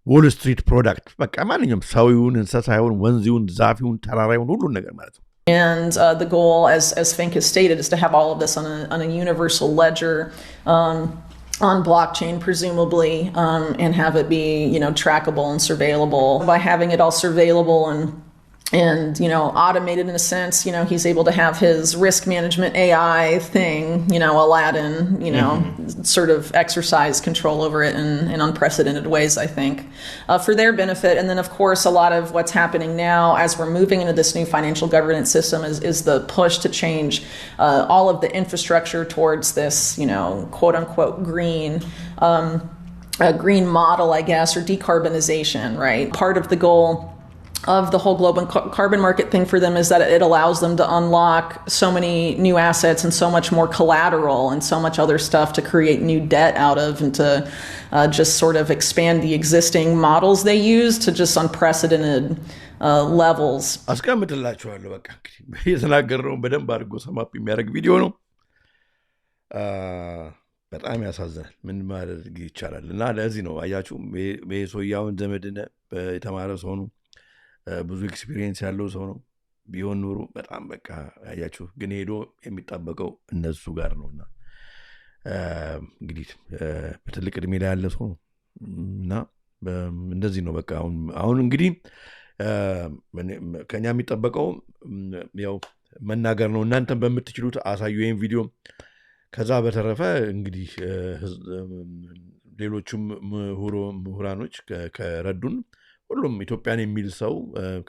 Wall Street product. በቃ ማንኛውም ሰው ይሁን እንስሳ ይሁን ወንዝ ይሁን ዛፍ ይሁን ተራራ ይሁን ሁሉ ነገር ማለት ነው። And the goal, as Fink has stated, is to have all of this on a universal ledger. On blockchain, presumably, and have it be, trackable and surveillable. By having it all surveillable and automated in a sense, he's able to have his risk management AI thing, Aladdin, sort of exercise control over it in unprecedented ways, I think, for their benefit. And then, of course, a lot of what's happening now as we're moving into this new financial governance system is the push to change all of the infrastructure towards this, quote unquote green green model, I guess, or decarbonization, right? Part of the goal of the whole global carbon market thing for them is that it allows them to unlock so many new assets and so much more collateral and so much other stuff to create new debt out of and to just sort of expand the existing models they use to just unprecedented levels. አስቀምጥላችኋለሁ። በቃ እንግዲህ የተናገርነውን በደንብ አድርጎ ሰማፕ የሚያደርግ ቪዲዮ ነው። በጣም ያሳዝናል። ምን ማድረግ ይቻላል? እና ለዚህ ነው አያችሁ ሰውየውን ዘመድነ የተማረ ሰው ነው። ብዙ ኤክስፒሪየንስ ያለው ሰው ነው። ቢሆን ኖሮ በጣም በቃ አያችሁ፣ ግን ሄዶ የሚጣበቀው እነሱ ጋር ነውና እንግዲህ በትልቅ እድሜ ላይ ያለ ሰው ነው እና እንደዚህ ነው በቃ አሁን እንግዲህ ከኛ የሚጠበቀው ያው መናገር ነው። እናንተም በምትችሉት አሳዩ ይሄን ቪዲዮ። ከዛ በተረፈ እንግዲህ ሌሎችም ምሁራኖች ከረዱን ሁሉም ኢትዮጵያን የሚል ሰው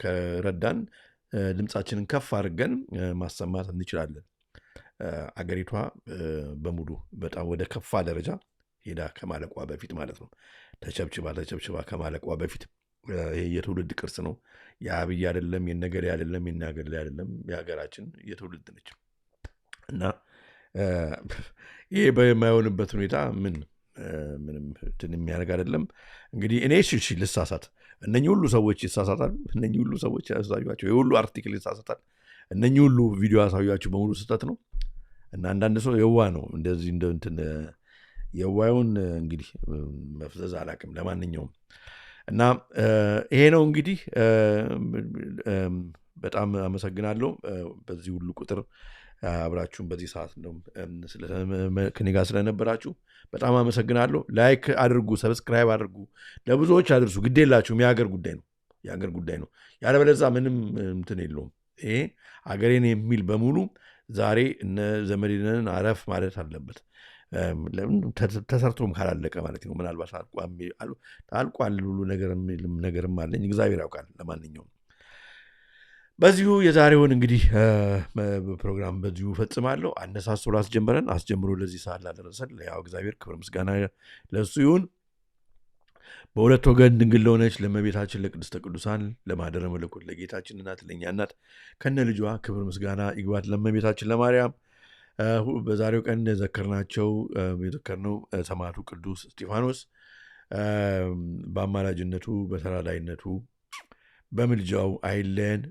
ከረዳን ድምጻችንን ከፍ አድርገን ማሰማት እንችላለን። አገሪቷ በሙሉ በጣም ወደ ከፋ ደረጃ ሄዳ ከማለቋ በፊት ማለት ነው። ተቸብችባ ከማለቋ በፊት ይሄ የትውልድ ቅርስ ነው። የአብይ አይደለም፣ የነገር አይደለም፣ የናገር አይደለም፣ የሀገራችን የትውልድ ነች እና ይሄ በማይሆንበት ሁኔታ ምንም እንትን የሚያደርግ አይደለም። እንግዲህ እኔ ልሳሳት እነኚህ ሁሉ ሰዎች ይሳሳታሉ። እነኚህ ሁሉ ሰዎች ያሳዩአቸው የሁሉ አርቲክል ይሳሳታል። እነኚህ ሁሉ ቪዲዮ ያሳዩአቸው በሙሉ ስህተት ነው። እና አንዳንድ ሰው የዋ ነው እንደዚህ እንትን የዋዩን እንግዲህ መፍዘዝ አላውቅም። ለማንኛውም እና ይሄ ነው እንግዲህ በጣም አመሰግናለሁ። በዚህ ሁሉ ቁጥር አብራችሁን በዚህ ሰዓት ነው ከኔ ጋር ስለነበራችሁ በጣም አመሰግናለሁ። ላይክ አድርጉ፣ ሰብስክራይብ አድርጉ፣ ለብዙዎች አድርሱ። ግዴላችሁም የሀገር ጉዳይ ነው። ያለበለዚያ ምንም እንትን የለውም። ይሄ አገሬን የሚል በሙሉ ዛሬ እነ ዘመዴንን አረፍ ማለት አለበት። ተሰርቶም ካላለቀ ማለት ነው። ምናልባት አልቋል ሁሉ ነገርም አለኝ፣ እግዚአብሔር ያውቃል። ለማንኛውም በዚሁ የዛሬውን እንግዲህ ፕሮግራም በዚሁ ፈጽማለሁ። አነሳስቶ ላስጀመረን አስጀምሮ ለዚህ ሰዓት ላደረሰን ያው እግዚአብሔር ክብር ምስጋና ለእሱ ይሁን። በሁለት ወገን ድንግል ለሆነች ለእመቤታችን ለቅድስተ ቅዱሳን ለማኅደረ መለኮት ለጌታችን እናት ለእኛ እናት ከነ ልጇ ክብር ምስጋና ይግባት ለእመቤታችን ለማርያም። በዛሬው ቀን የዘከርነው ሰማዕቱ ቅዱስ እስጢፋኖስ በአማላጅነቱ በተራዳይነቱ በምልጃው አይለየን።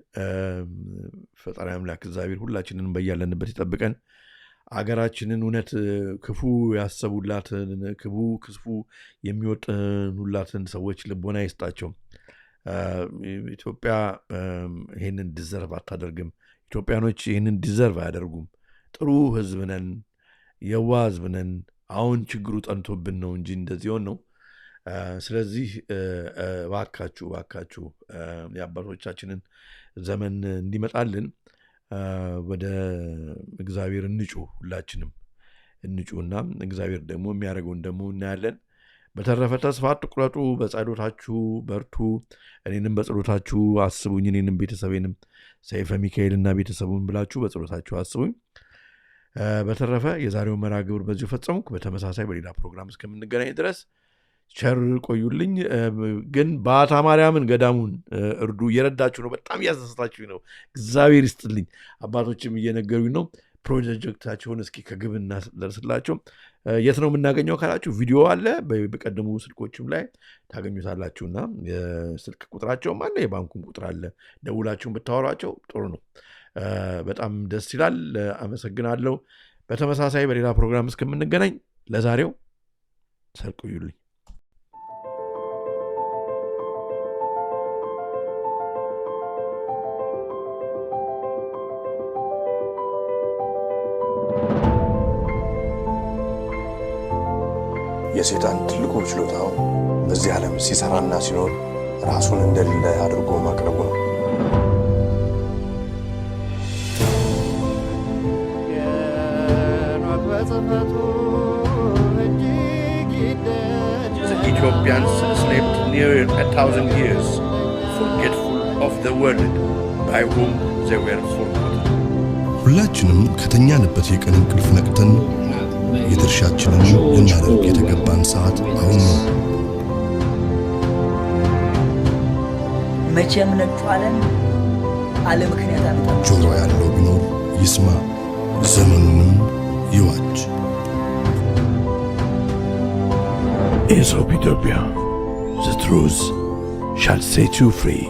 ፈጣሪ አምላክ እግዚአብሔር ሁላችንን በያለንበት ይጠብቀን። አገራችንን እውነት ክፉ ያሰቡላትን ክፉ የሚወጥኑላትን ሰዎች ልቦና ይስጣቸው። ኢትዮጵያ ይህንን ዲዘርቭ አታደርግም። ኢትዮጵያኖች ይህንን ዲዘርቭ አያደርጉም። ጥሩ ህዝብ ነን፣ የዋ ህዝብ ነን። አሁን ችግሩ ጠንቶብን ነው እንጂ እንደዚህ ሆን ነው። ስለዚህ ባካችሁ የአባቶቻችንን ዘመን እንዲመጣልን ወደ እግዚአብሔር ሁላችንም እንጩና እግዚአብሔር ደግሞ የሚያደርገውን ደግሞ እናያለን። በተረፈ ተስፋ አትቁረጡ፣ በጸሎታችሁ በርቱ። እኔንም በጸሎታችሁ አስቡኝ፣ እኔንም ቤተሰቤንም ሰይፈ ሚካኤልና ቤተሰቡን ብላችሁ በጸሎታችሁ አስቡኝ። በተረፈ የዛሬውን መርሃ ግብር በዚሁ ፈጸምኩ። በተመሳሳይ በሌላ ፕሮግራም እስከምንገናኝ ድረስ ቸር ቆዩልኝ። ግን ባታ ማርያምን ገዳሙን እርዱ። እየረዳችሁ ነው፣ በጣም እያስደሰታችሁ ነው። እግዚአብሔር ይስጥልኝ። አባቶችም እየነገሩኝ ነው። ፕሮጀክታቸውን እስኪ ከግብ እናደርስላቸው። የት ነው የምናገኘው ካላችሁ ቪዲዮ አለ፣ በቀደሙ ስልኮችም ላይ ታገኙታላችሁና የስልክ ቁጥራቸውም አለ፣ የባንኩም ቁጥር አለ። ደውላችሁን ብታወሯቸው ጥሩ ነው። በጣም ደስ ይላል። አመሰግናለሁ። በተመሳሳይ በሌላ ፕሮግራም እስከምንገናኝ ለዛሬው ቸር ቆዩልኝ። የሰይጣን ትልቁ ችሎታው በዚህ ዓለም ሲሰራና ሲኖር ራሱን እንደሌለ አድርጎ ማቅረቡ ነው። The Ethiopians slept near 1,000 years, forgetful of the word by whom they were forgotten. ሁላችንም ከተኛንበት የቀን እንቅልፍ ነቅተን የድርሻችንን ልናደርግ የተገባን ሰዓት አሁን ነው። መቼም ነጩ ዓለም አለ ምክንያት አመጣ። ጆሮ ያለው ቢኖር ይስማ፣ ዘመኑንም ይዋጅ። Aesop Utopia, the truth shall set you free.